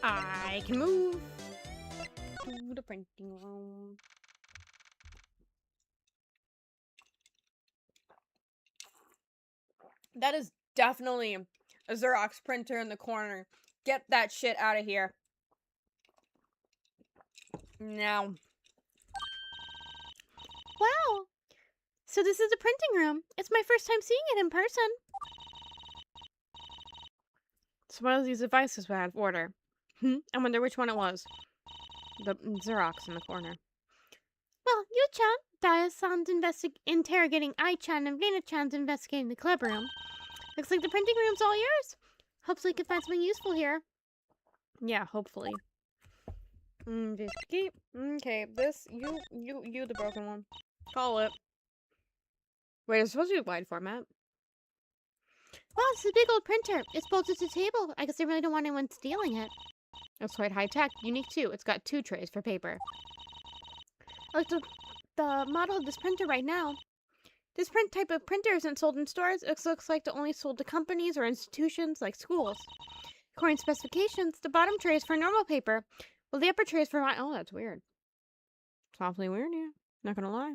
Speaker 1: I can move to the printing room. That is definitely a Xerox printer in the corner. Get that shit out of here. Now.
Speaker 2: Wow. So this is the printing room. It's my first time seeing it in person.
Speaker 1: So one of these devices was out of order. I wonder which one it was. The Xerox in the corner.
Speaker 2: Well, Yu-chan, Dia-san's interrogating I-chan, and Rena-chan's investigating the club room. Looks like the printing room's all yours. Hopefully you can find something useful here.
Speaker 1: Yeah, hopefully. Okay, this, you the broken one. Call it. Wait, it's supposed to be wide format.
Speaker 2: Wow, this is a big old printer. It's bolted to the table. I guess they really don't want anyone stealing it.
Speaker 1: It's quite high-tech. Unique, too. It's got 2 trays for paper.
Speaker 2: I looked at the model of this printer right now. This type of printer isn't sold in stores. It looks like it's only sold to companies or institutions like schools. According to specifications, the bottom tray is for normal paper, while the upper tray is for
Speaker 1: Oh, that's weird. It's awfully weird, yeah. Not gonna lie.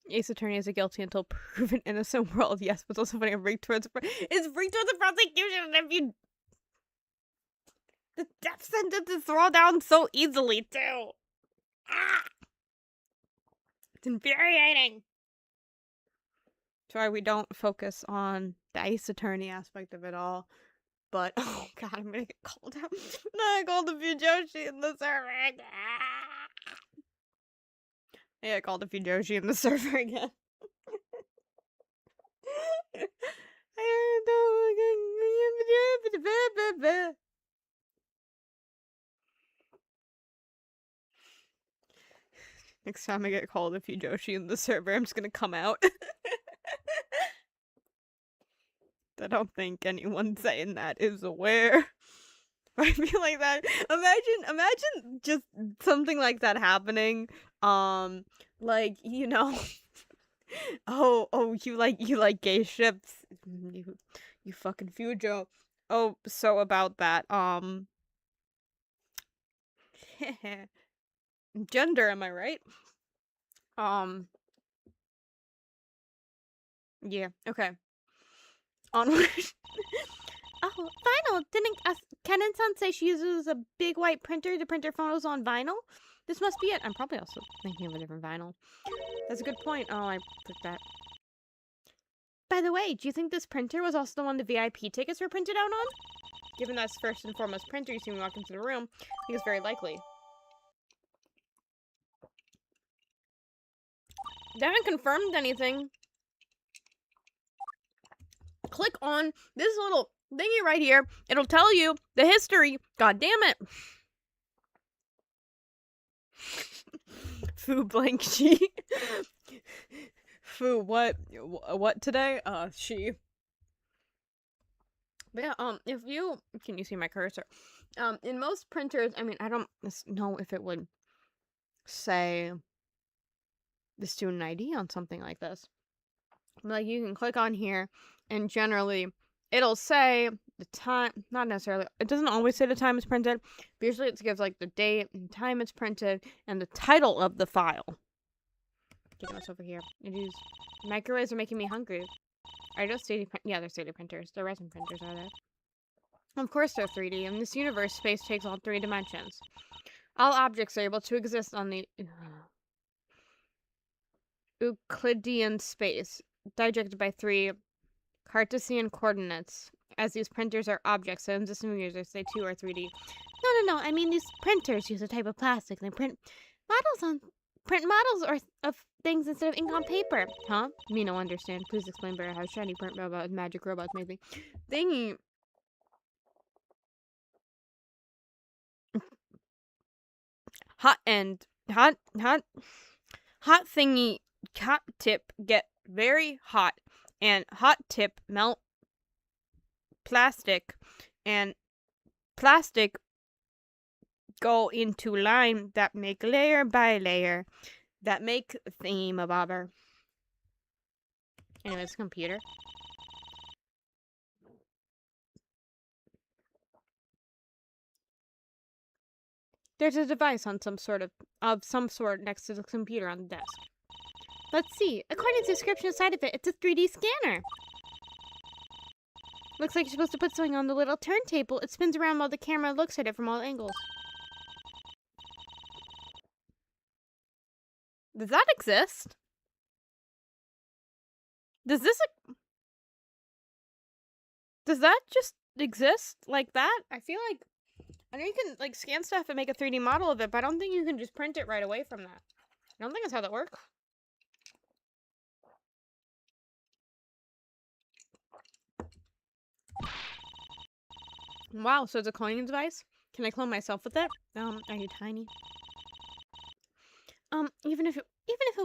Speaker 1: Ace Attorney is a guilty until proven innocent world. Yes, but also funny. It's rigged towards the prosecution. If you, the death sentence is thrown down so easily too. Ah! It's infuriating. That's why we don't focus on the Ace Attorney aspect of it all. But oh god, I'm gonna get called out. No, I called the Fujoshi in the server again. Yeah, I called the Fujoshi in the server again. Next time I get called a Fujoshi in the server, I'm just gonna come out. I don't think anyone saying that is aware. I feel like that. Imagine just something like that happening. Like, you know, you like gay ships. You fucking Fujo. Oh, so about that. Gender, am I right? Yeah, okay. Onward.
Speaker 2: Oh, vinyl! Didn't Kennen-san say she uses a big white printer to print her photos on vinyl? This must be it.
Speaker 1: I'm probably also thinking of a different vinyl. That's a good point. Oh, I clicked that.
Speaker 2: By the way, do you think this printer was also the one the VIP tickets were printed out on?
Speaker 1: Given that's first and foremost printer you see me walk into the room, I think it's very likely. They haven't confirmed anything. Click on this little thingy right here. It'll tell you the history. God damn it. Foo blank she. Foo what today? She. But yeah, if you can you see my cursor? In most printers, I mean, I don't know if it would say the student ID on something like this. Like, you can click on here, and generally, it'll say the time, not necessarily, it doesn't always say the time it's printed, but usually it gives, like, the date and time it's printed, and the title of the file. Get us over here. It is, microwaves are making me hungry. Are those 3D yeah, they're 3D printers. They're resin printers, are they? Of course they're 3D. In this universe, space takes all 3 dimensions. All objects are able to exist on the Euclidean space, directed by 3 Cartesian coordinates. As these printers are objects, so in system users say 2 or 3D.
Speaker 2: No. I mean, these printers use a type of plastic. They print models of things instead of ink on paper.
Speaker 1: Huh? Me no understand. Please explain better how shiny print robot magic robots made me. Thingy. Hot thingy. Hot tip get very hot, and hot tip melt plastic, and plastic go into line that make layer by layer that make thingamabobber. Anyways, computer. There's a device on some sort next to the computer on the desk.
Speaker 2: Let's see. According to the description inside of it, it's a 3D scanner. Looks like you're supposed to put something on the little turntable. It spins around while the camera looks at it from all angles.
Speaker 1: Does that exist? Does that just exist like that? I feel like I know you can like scan stuff and make a 3D model of it, but I don't think you can just print it right away from that. I don't think that's how that works. Wow, so it's a cloning device? Can I clone myself with it? Are you tiny?
Speaker 2: Even if it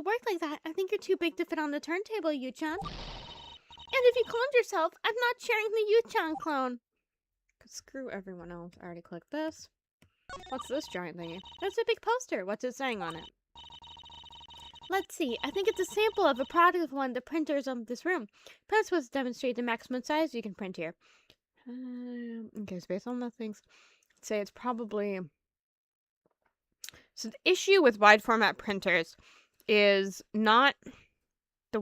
Speaker 2: worked like that, I think you're too big to fit on the turntable, Yu-chan. And if you cloned yourself, I'm not sharing the Yu-chan clone.
Speaker 1: Screw everyone else. I already clicked this. What's this giant thingy?
Speaker 2: That's a big poster.
Speaker 1: What's it saying on it?
Speaker 2: Let's see. I think it's a sample of a product of one of the printers of this room. Perhaps was to demonstrate the maximum size you can print here.
Speaker 1: Okay, so based on the things, I'd say it's probably... So the issue with wide format printers is not the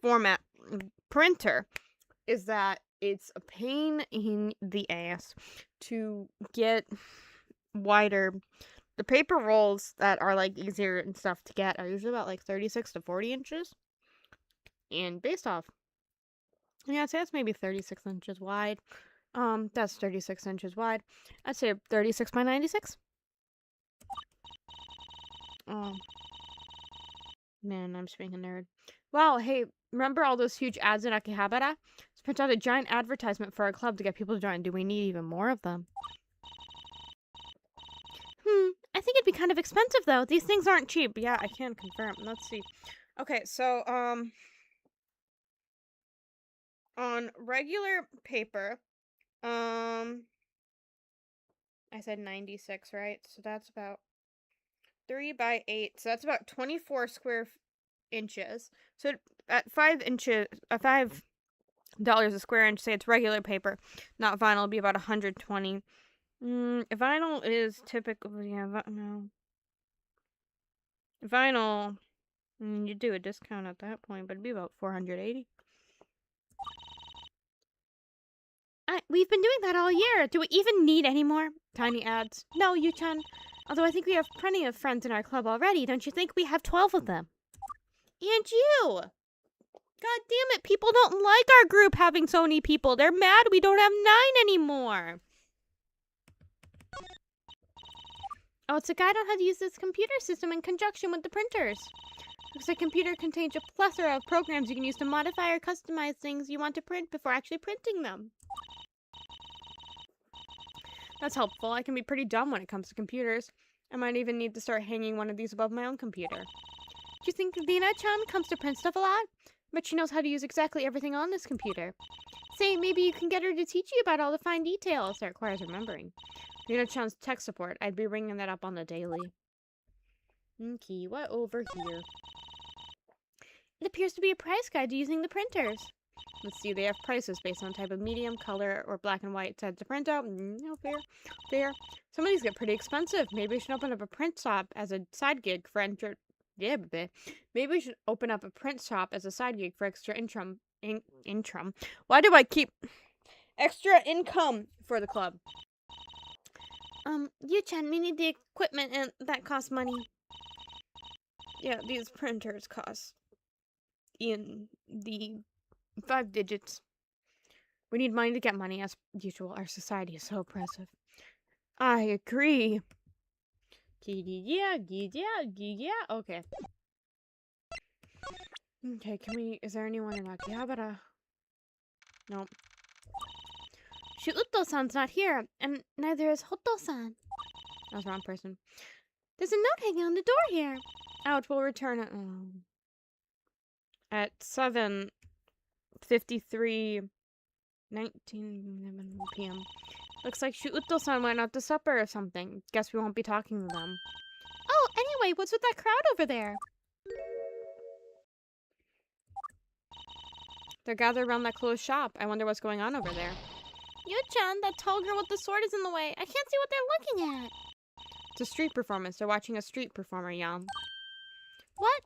Speaker 1: format printer, is that it's a pain in the ass to get wider. The paper rolls that are like easier and stuff to get are usually about like 36 to 40 inches. And based off, yeah, I'd say that's maybe 36 inches wide. That's 36 inches wide. I'd say 36 by 96. Man, I'm just being a nerd. Wow, hey, remember all those huge ads in Akihabara? Let's print out a giant advertisement for our club to get people to join. Do we need even more of them?
Speaker 2: I think it'd be kind of expensive, though. These things aren't cheap.
Speaker 1: Yeah, I can confirm. Let's see. Okay, so, on regular paper, I said 96, right? So that's about 3 by 8. So that's about 24 square inches. So at $5 a square inch, say it's regular paper, not vinyl, it'd be about 120. Vinyl is typically, no. Vinyl, you do a discount at that point, but it'd be about 480.
Speaker 2: We've been doing that all year. Do we even need any more
Speaker 1: tiny ads?
Speaker 2: No, Yu-chan. Although I think we have plenty of friends in our club already. Don't you think? We have 12 of them.
Speaker 1: And you! God damn it, people don't like our group having so many people. They're mad we don't have 9 anymore.
Speaker 2: Oh, it's a guide on how to use this computer system in conjunction with the printers. Looks like a computer contains a plethora of programs you can use to modify or customize things you want to print before actually printing them.
Speaker 1: That's helpful. I can be pretty dumb when it comes to computers. I might even need to start hanging one of these above my own computer.
Speaker 2: Do you think Lena-chan comes to print stuff a lot? But she knows how to use exactly everything on this computer. Say, maybe you can get her to teach you about all the fine details that requires remembering.
Speaker 1: Lena-chan's tech support. I'd be ringing that up on the daily. Okay, what over here?
Speaker 2: It appears to be a price guide to using the printers.
Speaker 1: Let's see, they have prices based on type of medium, color, or black and white set to print out. No, fair. Some of these get pretty expensive. Maybe we should open up a print shop as a side gig for Maybe we should open up a print shop as a side gig for extra income. Why do I keep extra income for the club?
Speaker 2: Yu-chan, we need the equipment and that costs money.
Speaker 1: Yeah, these printers cost in the 5 digits. We need money to get money, as usual. Our society is so oppressive. I agree. Yeah. Okay. Okay, is there anyone in Akihabara? Nope.
Speaker 2: Shuuto-san's not here, and neither is Hoto-san.
Speaker 1: That was the wrong person.
Speaker 2: There's a note hanging on the door here.
Speaker 1: Ouch, we'll return it at 7:53 19 p.m. Looks like Shuuto-san went out to supper or something. Guess we won't be talking to them.
Speaker 2: Oh, anyway, what's with that crowd over there?
Speaker 1: They're gathered around that closed shop. I wonder what's going on over there.
Speaker 2: Yu-chan, that tall girl with the sword is in the way. I can't see what they're looking at.
Speaker 1: It's a street performance. They're watching a street performer, Yam.
Speaker 2: What?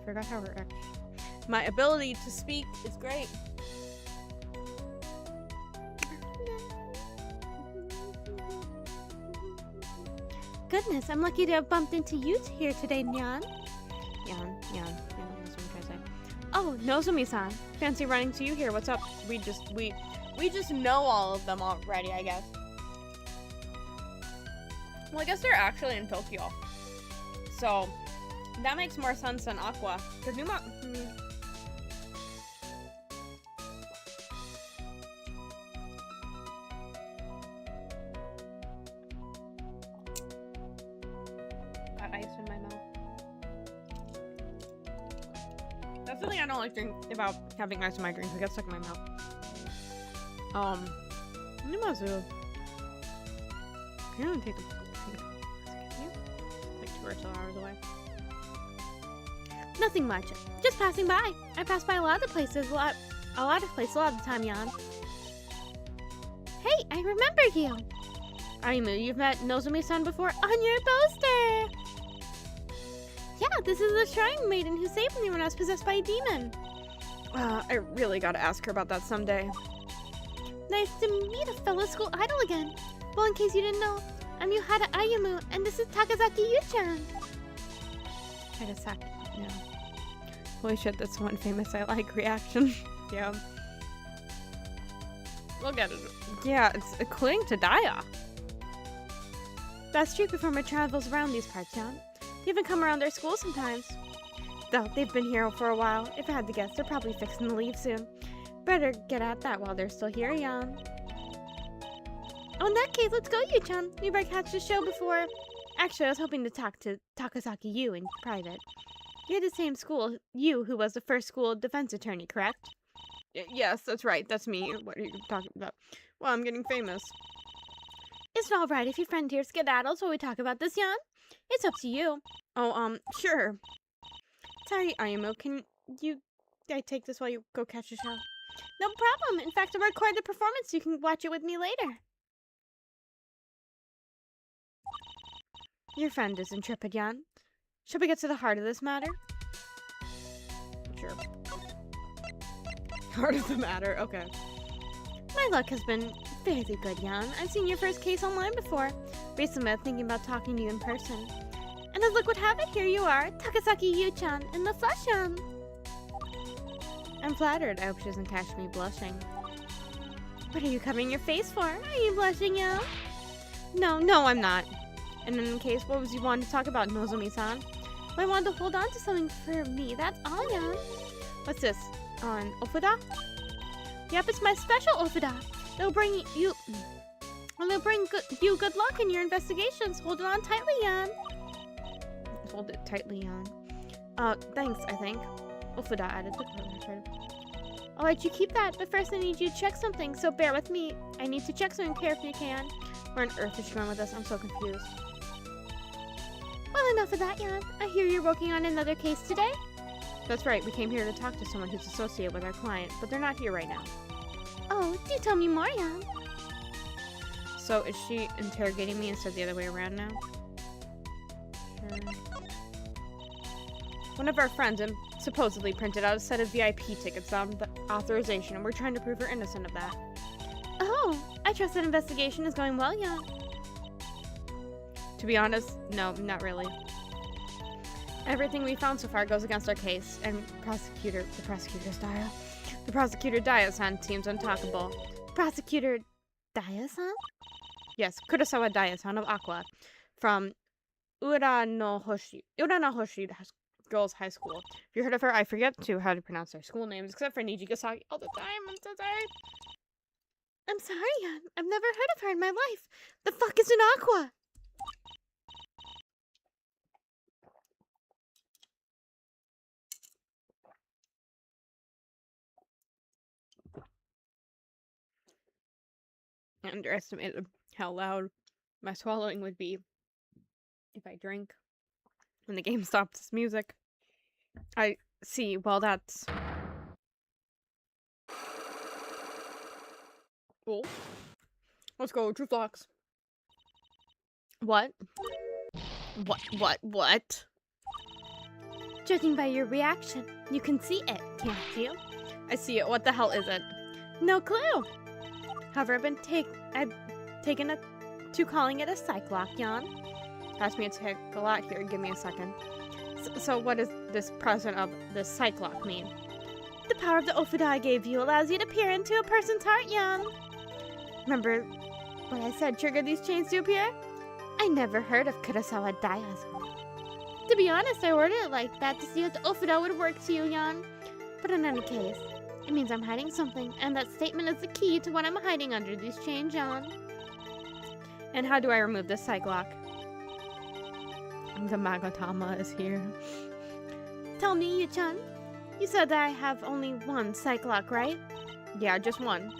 Speaker 1: I forgot how her my ability to speak is great.
Speaker 2: Goodness, I'm lucky to have bumped into you here today, Nyan.
Speaker 1: Yan, that's what I'm trying to say.
Speaker 2: Oh,
Speaker 1: Nozomi-san. Fancy running to you here. What's up? We just know all of them already, I guess. Well, I guess they're actually in Tokyo. So, that makes more sense than Aqua. Because Numa... Got ice in my mouth. That's the thing I don't like about having ice in my drinks. It gets stuck in my mouth. Numazu. Can you take a... Like 2 or so hours away.
Speaker 2: Nothing much. Just passing by. I pass by a lot of places a lot of the time, Yan. Hey, I remember you.
Speaker 1: Aimu, you've met Nozomi-san before?
Speaker 2: On your poster! Yeah, this is the shrine maiden who saved me when I was possessed by a demon.
Speaker 1: I really gotta ask her about that someday.
Speaker 2: Nice to meet a fellow school idol again. Well, in case you didn't know, I'm Yuhara Ayumu, and this is Takazaki Yu-chan.
Speaker 1: Takazaki, yeah. Holy shit, that's one famous I like reaction. Yeah. Look at it. Yeah, it's according to Daya.
Speaker 2: That street performer travels around these parts, Yan. They even come around our school sometimes. Though they've been here for a while. If I had to guess, they're probably fixing to leave soon. Better get at that while they're still here, Yan. Oh, in that case, let's go, Yu-chan. We better catch the show before... Actually, I was hoping to talk to Takazaki Yu in private. You're the same school, you who was the first school defense attorney, correct?
Speaker 1: Yes, that's right. That's me. What are you talking about? Well, I'm getting famous.
Speaker 2: Is it alright if your friend here skedaddles while we talk about this, Yan? It's up to you.
Speaker 1: Oh, sure. Sorry, Ayumu, can I take this while you go catch a show?
Speaker 2: No problem. In fact, I'll record the performance so you can watch it with me later.
Speaker 1: Your friend is intrepid, Yan. Shall we get to the heart of this matter? Sure. Heart of the matter, okay.
Speaker 2: My luck has been fairly good, Yan. I've seen your first case online before. Recently, I'm thinking about talking to you in person. And as luck would have it, here you are, Takazaki Yu-chan, in the flesh, Yan.
Speaker 1: I'm flattered. I hope she doesn't catch me blushing.
Speaker 2: What are you covering your face for? Are you blushing, Yan?
Speaker 1: No, I'm not. And in any case, what was you wanting to talk about, Nozomi-san?
Speaker 2: I wanted to hold on to something for me, that's all, Yan.
Speaker 1: What's this? On Ofuda?
Speaker 2: Yep, it's my special Ofuda. It'll bring you good luck in your investigations. Hold it on tightly, Yan.
Speaker 1: Hold it tightly, Yan. Thanks, I think. Ofuda added to the record.
Speaker 2: I'll let you keep that, but first I need you to check something, so bear with me. I need to check something here if you can.
Speaker 1: Where on earth is she going with us? I'm so confused.
Speaker 2: Well, enough of that, Yan. I hear you're working on another case today?
Speaker 1: That's right, we came here to talk to someone who's associated with our client, but they're not here right now.
Speaker 2: Oh, do tell me more, Yan.
Speaker 1: So, is she interrogating me instead of the other way around now? Sure. One of our friends supposedly printed out a set of VIP tickets on the authorization, and we're trying to prove her innocent of that.
Speaker 2: Oh, I trust that investigation is going well, Yan.
Speaker 1: To be honest, no, not really. Everything we found so far goes against our case, and the prosecutor Daya-san seems untalkable.
Speaker 2: Prosecutor Daya-san?
Speaker 1: Yes, Kurosawa Daya-san of Aqua, from Uranohoshi Girls High School. If you heard of her, I forget how to pronounce their school names, except for Nijigasaki all the time. I'm so sorry.
Speaker 2: I'm sorry, Yan. I've never heard of her in my life. The fuck is an Aqua?
Speaker 1: underestimated how loud my swallowing would be if I drink when the game stops its music. I see, well, that's... Cool. Let's go, True Flocks. What? What?
Speaker 2: Judging by your reaction, you can see it, can't you?
Speaker 1: I see it. What the hell is it?
Speaker 2: No clue. However, I've taken to calling it a cyclock, Jan.
Speaker 1: Pass me a tick a lot here. Give me a second. So what does this present of the cyclock mean?
Speaker 2: The power of the Ofuda I gave you allows you to peer into a person's heart, Jan. Remember what I said triggered these chains to appear? I never heard of Kurosawa Daiya's. To be honest, I worded it like that to see if the Ofuda would work to you, Jan. But in any case, it means I'm hiding something, and that statement is the key to what I'm hiding under these chains, Jan.
Speaker 1: And how do I remove this cyclock? The Magatama is here.
Speaker 2: Tell me, Yu-chan. You said that I have only one cyclock, right?
Speaker 1: Yeah, just one.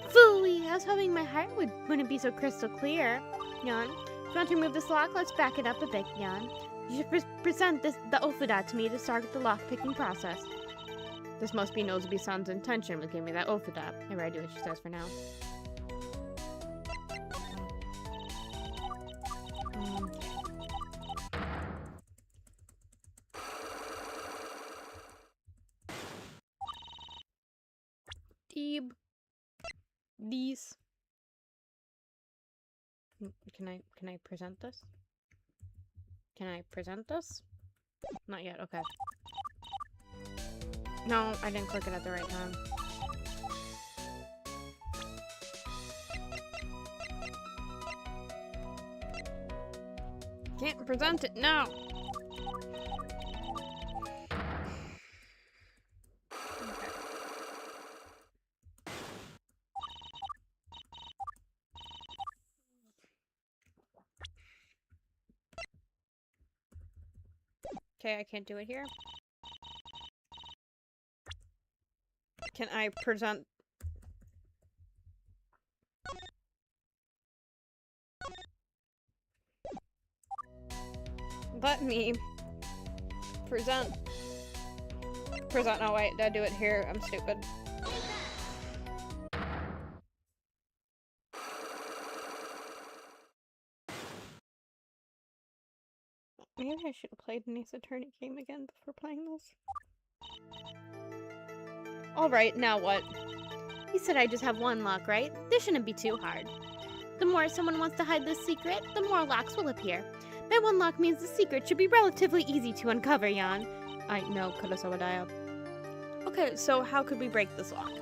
Speaker 2: Phooey! I was hoping my heart wouldn't be so crystal clear, Jan. If you want to remove this lock, let's back it up a bit, Jan. You should present the Ofuda to me to start the lock-picking process.
Speaker 1: This must be Nozobi-san's intention with giving me that Ofuda. Maybe I do what she says for now. These. Can I present this? Can I present this? Not yet, okay. No, I didn't click it at the right time. Can't present it now. Okay, I can't do it here. Can I present? Let me present. No, wait, did I do it here? I'm stupid. Maybe I should have played an Ace Attorney game again before playing this. Alright, now what?
Speaker 2: You said I just have one lock, right? This shouldn't be too hard. The more someone wants to hide this secret, the more locks will appear. My one lock means the secret should be relatively easy to uncover, Jan.
Speaker 1: I know, Kurosawa Daiya. Okay, so how could we break this lock?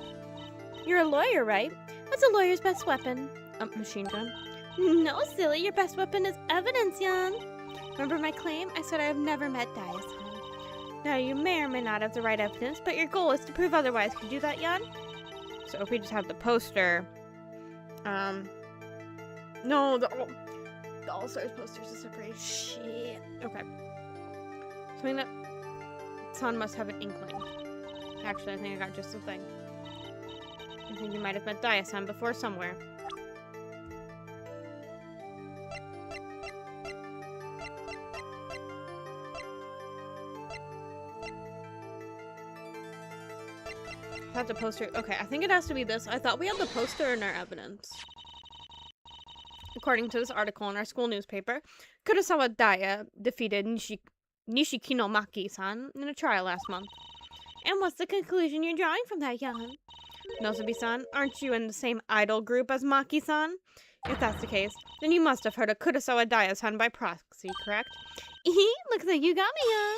Speaker 2: You're a lawyer, right? What's a lawyer's best weapon?
Speaker 1: A machine gun?
Speaker 2: No, silly. Your best weapon is evidence, Jan. Remember my claim? I said I have never met Daiya-san. Now, you may or may not have the right evidence, but your goal is to prove otherwise. Could you do that, Jan?
Speaker 1: So if we just have the poster... No, the All-Stars posters are separate. Shit. Okay. So I mean that... Son must have an inkling. Actually, I think I got just the thing. I think you might have met Daiya-san before somewhere. Have the poster. Okay, I think it has to be this. I thought we had the poster in our evidence. According to this article in our school newspaper, Kurosawa Daiya defeated Nishikino Maki-san in a trial last month.
Speaker 2: And what's the conclusion you're drawing from that, Jan?
Speaker 1: Nozobi-san, aren't you in the same idol group as Maki-san? If that's the case, then you must have heard of Kurosawa Daiya-san by proxy, correct?
Speaker 2: Looks like you got me, Jan.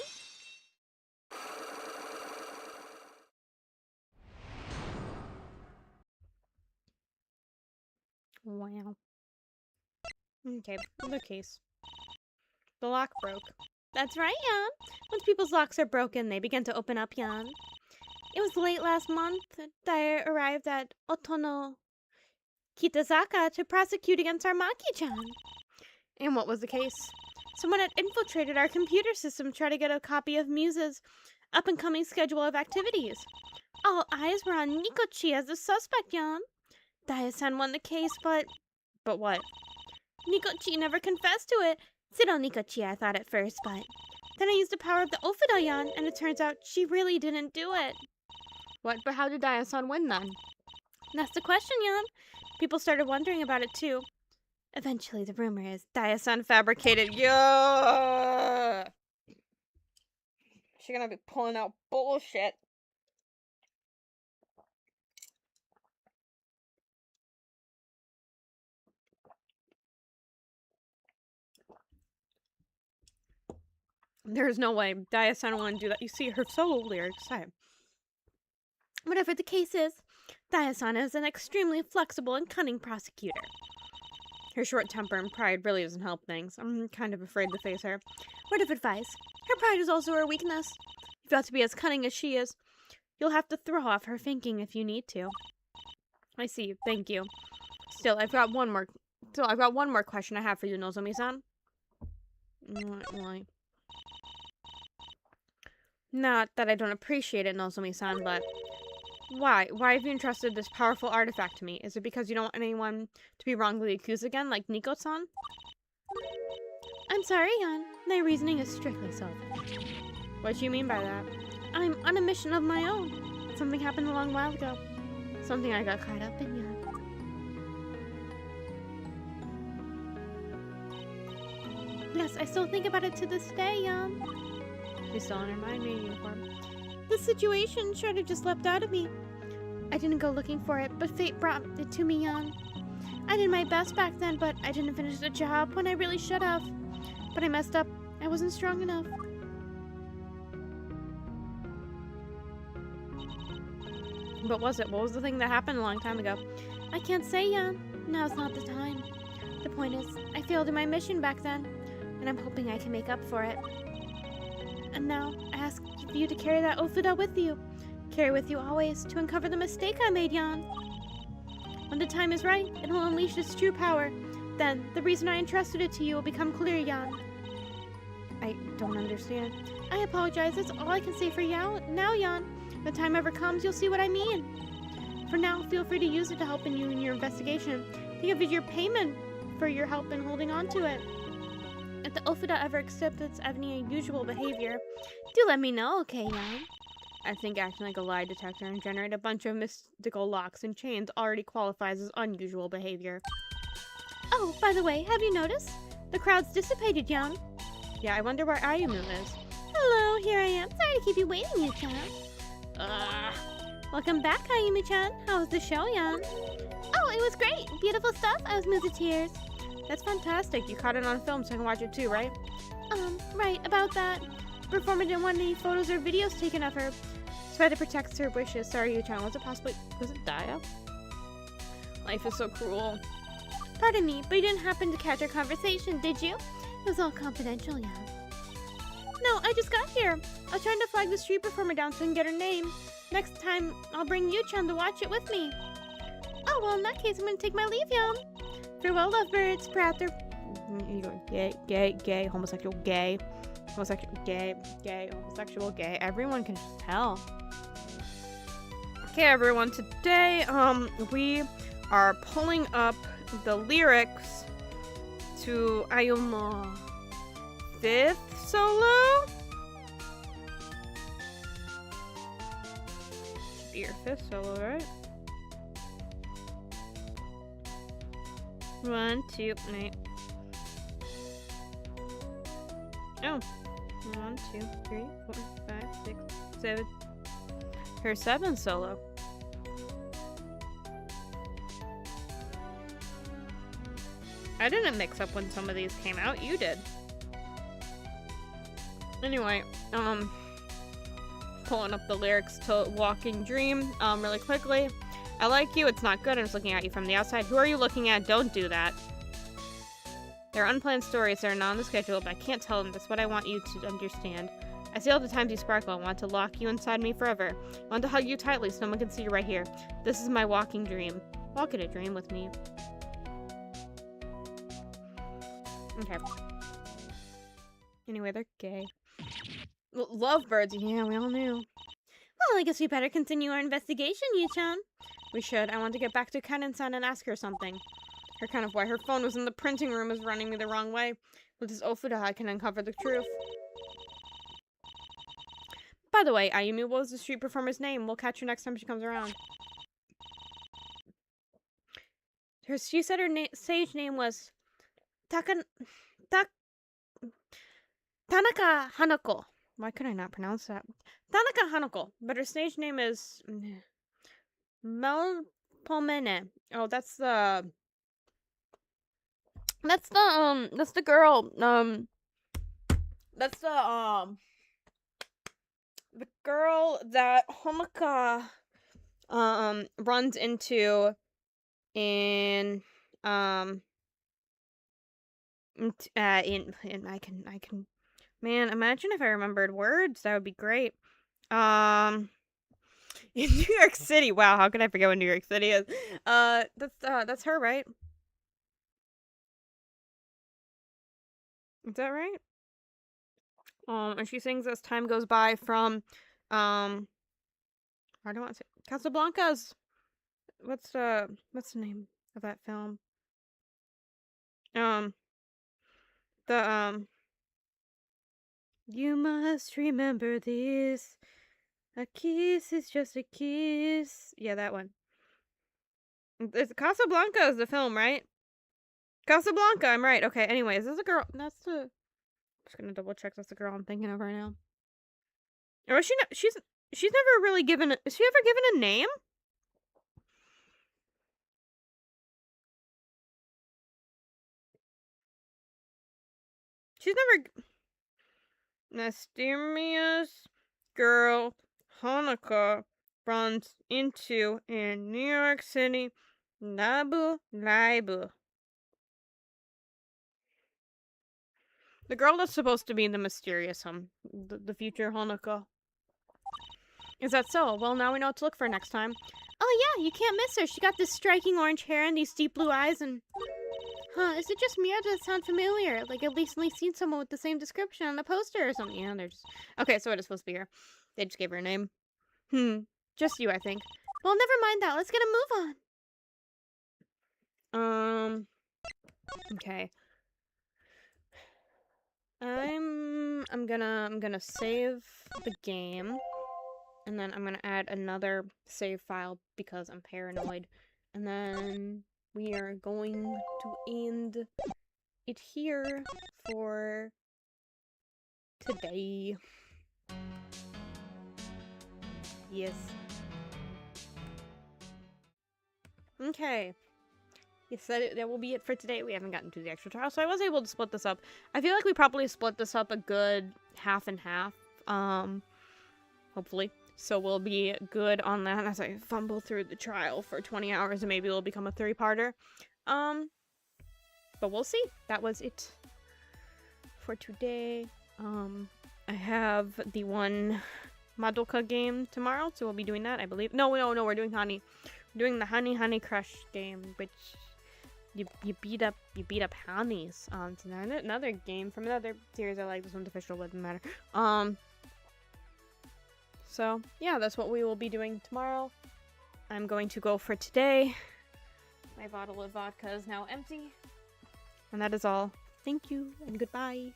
Speaker 1: Wow. Okay, the case. The lock broke.
Speaker 2: That's right, Jan. Once people's locks are broken, they begin to open up, Jan. It was late last month that Daiya arrived at Otono Kitazaka to prosecute against our Maki-chan.
Speaker 1: And what was the case?
Speaker 2: Someone had infiltrated our computer system to try to get a copy of Muse's up-and-coming schedule of activities. All eyes were on Nikochi as the suspect, Jan. Daya-san won the case, but
Speaker 1: what?
Speaker 2: Nikochi never confessed to it. Sido Nikochi, I thought at first, but then I used the power of the Ofudo-yan, and it turns out she really didn't do it.
Speaker 1: What? But how did Daya-san win then?
Speaker 2: That's the question, Yan. People started wondering about it too. Eventually, the rumor is
Speaker 1: Daya-san fabricated. Yeah. She's gonna be pulling out bullshit. There's no way. Daya-san will want to do that. You see her solo lyrics.
Speaker 2: Whatever the case is, Daya-san is an extremely flexible and cunning prosecutor.
Speaker 1: Her short temper and pride really doesn't help things. I'm kind of afraid to face her.
Speaker 2: Word of advice, her pride is also her weakness. You've got to be as cunning as she is. You'll have to throw off her thinking if you need to.
Speaker 1: I see. Thank you. Still, I've got one more question I have for you, Nozomi-san. Why? Not that I don't appreciate it, Nozomi-san, but why? Why have you entrusted this powerful artifact to me? Is it because you don't want anyone to be wrongly accused again, like Nico-san?
Speaker 2: I'm sorry, Yan. My reasoning is strictly selfish.
Speaker 1: What do you mean by that?
Speaker 2: I'm on a mission of my own. Something happened a long while ago. Something I got caught up in, Yan. Yes, I still think about it to this day, Yan.
Speaker 1: She's still in her mind in uniform.
Speaker 2: The situation should have just leapt out of me. I didn't go looking for it, but fate brought it to me, Yan. I did my best back then, but I didn't finish the job when I really should have. But I messed up. I wasn't strong enough.
Speaker 1: What was it? What was the thing that happened a long time ago?
Speaker 2: I can't say, Yan. Now's not the time. The point is, I failed in my mission back then, and I'm hoping I can make up for it. And now, I ask you to carry that Ofuda with you. Carry with you always to uncover the mistake I made, Yan. When the time is right, it will unleash its true power. Then, the reason I entrusted it to you will become clear, Yan.
Speaker 1: I don't understand.
Speaker 2: I apologize, that's all I can say for now, Yan. When the time ever comes, you'll see what I mean. For now, feel free to use it to help you in your investigation. Think of it as your payment for your help in holding on to it. If the Ofuda ever exhibits any unusual behavior, do let me know, okay, Yan?
Speaker 1: I think acting like a lie detector and generate a bunch of mystical locks and chains already qualifies as unusual behavior.
Speaker 2: Oh, by the way, have you noticed? The crowd's dissipated, Yan.
Speaker 1: Yeah, I wonder where Ayumu is.
Speaker 2: Hello, here I am. Sorry to keep you waiting, Yu-chan. Welcome back, Ayumi-chan. How was the show, Yan? Oh, it was great. Beautiful stuff. I was moved to tears.
Speaker 1: That's fantastic. You caught it on film so I can watch it too, right?
Speaker 2: Right, about that. The performer didn't want any photos or videos taken of her, so I had to protect her wishes. Sorry, Yu-chan. Was it Daya?
Speaker 1: Life is so cruel.
Speaker 2: Pardon me, but you didn't happen to catch our conversation, did you? It was all confidential, Yan. No, I just got here. I was trying to flag the street performer down so I can get her name. Next time, I'll bring Yu-chan to watch it with me. Oh, well, in that case, I'm gonna take my leave, Yan. Farewell, lovebirds. Perhaps they're...
Speaker 1: You go gay, homosexual, gay, homosexual, gay, homosexual, gay. Everyone can just tell. Okay, everyone. Today, we are pulling up the lyrics to Ayumu 5th solo? Should be your 5th solo, right? 1, 2, 8. Oh. 1, 2, 3, 4, 5, 6, 7. Her 7th solo. I didn't mix up when some of these came out. You did. Anyway, pulling up the lyrics to Walking Dream, really quickly. I like you, it's not good, I'm just looking at you from the outside. Who are you looking at? Don't do that. There are unplanned stories that are not on the schedule, but I can't tell them. That's what I want you to understand. I see all the times you sparkle. I want to lock you inside me forever. I want to hug you tightly so no one can see you right here. This is my walking dream. Walk in a dream with me. Okay. Anyway, they're gay. Lovebirds, yeah, we all knew.
Speaker 2: Well, I guess we better continue our investigation, Yu-chan.
Speaker 1: We should. I want to get back to Ken-san and ask her something. Her kind of why her phone was in the printing room is running me the wrong way. With this Ofuda, I can uncover the truth. By the way, Ayumi, what was the street performer's name? We'll catch her next time she comes around. She said her stage name was Tanaka Hanako. Why could I not pronounce that? Tanaka Hanako. But her stage name is Melpomene. Oh, that's the girl. That's the girl that Honoka runs into in I can man, imagine if I remembered words. That would be great. In New York City. Wow, how can I forget what New York City is? That's her, right? Is that right? And she sings as time goes by from I don't want to say Casablanca's. What's the name of that film? You must remember this. A kiss is just a kiss. Yeah, that one. It's Casablanca is the film, right? Casablanca, I'm right. Okay, anyways, this is a girl. That's the. I'm just gonna double check that's the girl I'm thinking of right now. Or is she not? She's never really given. Is she ever given a name? She's never. Mysterious girl Hanukkah runs into in New York City. Nabu Laibu. The girl that's supposed to be the mysterious the future Hanukkah. Is that so? Well, now we know what to look for next time.
Speaker 2: Oh yeah, you can't miss her. She got this striking orange hair and these deep blue eyes and... Huh, is it just me or does it sound familiar? Like I've recently seen someone with the same description on the poster or something.
Speaker 1: Yeah, they're just... Okay, so it is supposed to be her. They just gave her a name. Just you, I think.
Speaker 2: Well, never mind that. Let's get a move
Speaker 1: on. Okay. I'm gonna save the game. And then I'm gonna add another save file because I'm paranoid. And then we are going to end it here for today. Yes. Okay. Yes, that will be it for today. We haven't gotten to the extra trial, so I was able to split this up. I feel like we probably split this up a good half and half. Hopefully. So we'll be good on that as I fumble through the trial for 20 hours and maybe it'll become a 3-parter. But we'll see. That was it for today. I have the one Madoka game tomorrow, so we'll be doing that, I believe. No, we're doing Honey. We're doing the Honey Crush game, which you beat up honeys. It's another game from another series I like. This one's official, but it doesn't matter. So, yeah, that's what we will be doing tomorrow. I'm going to go for today. My bottle of vodka is now empty. And that is all. Thank you, and goodbye.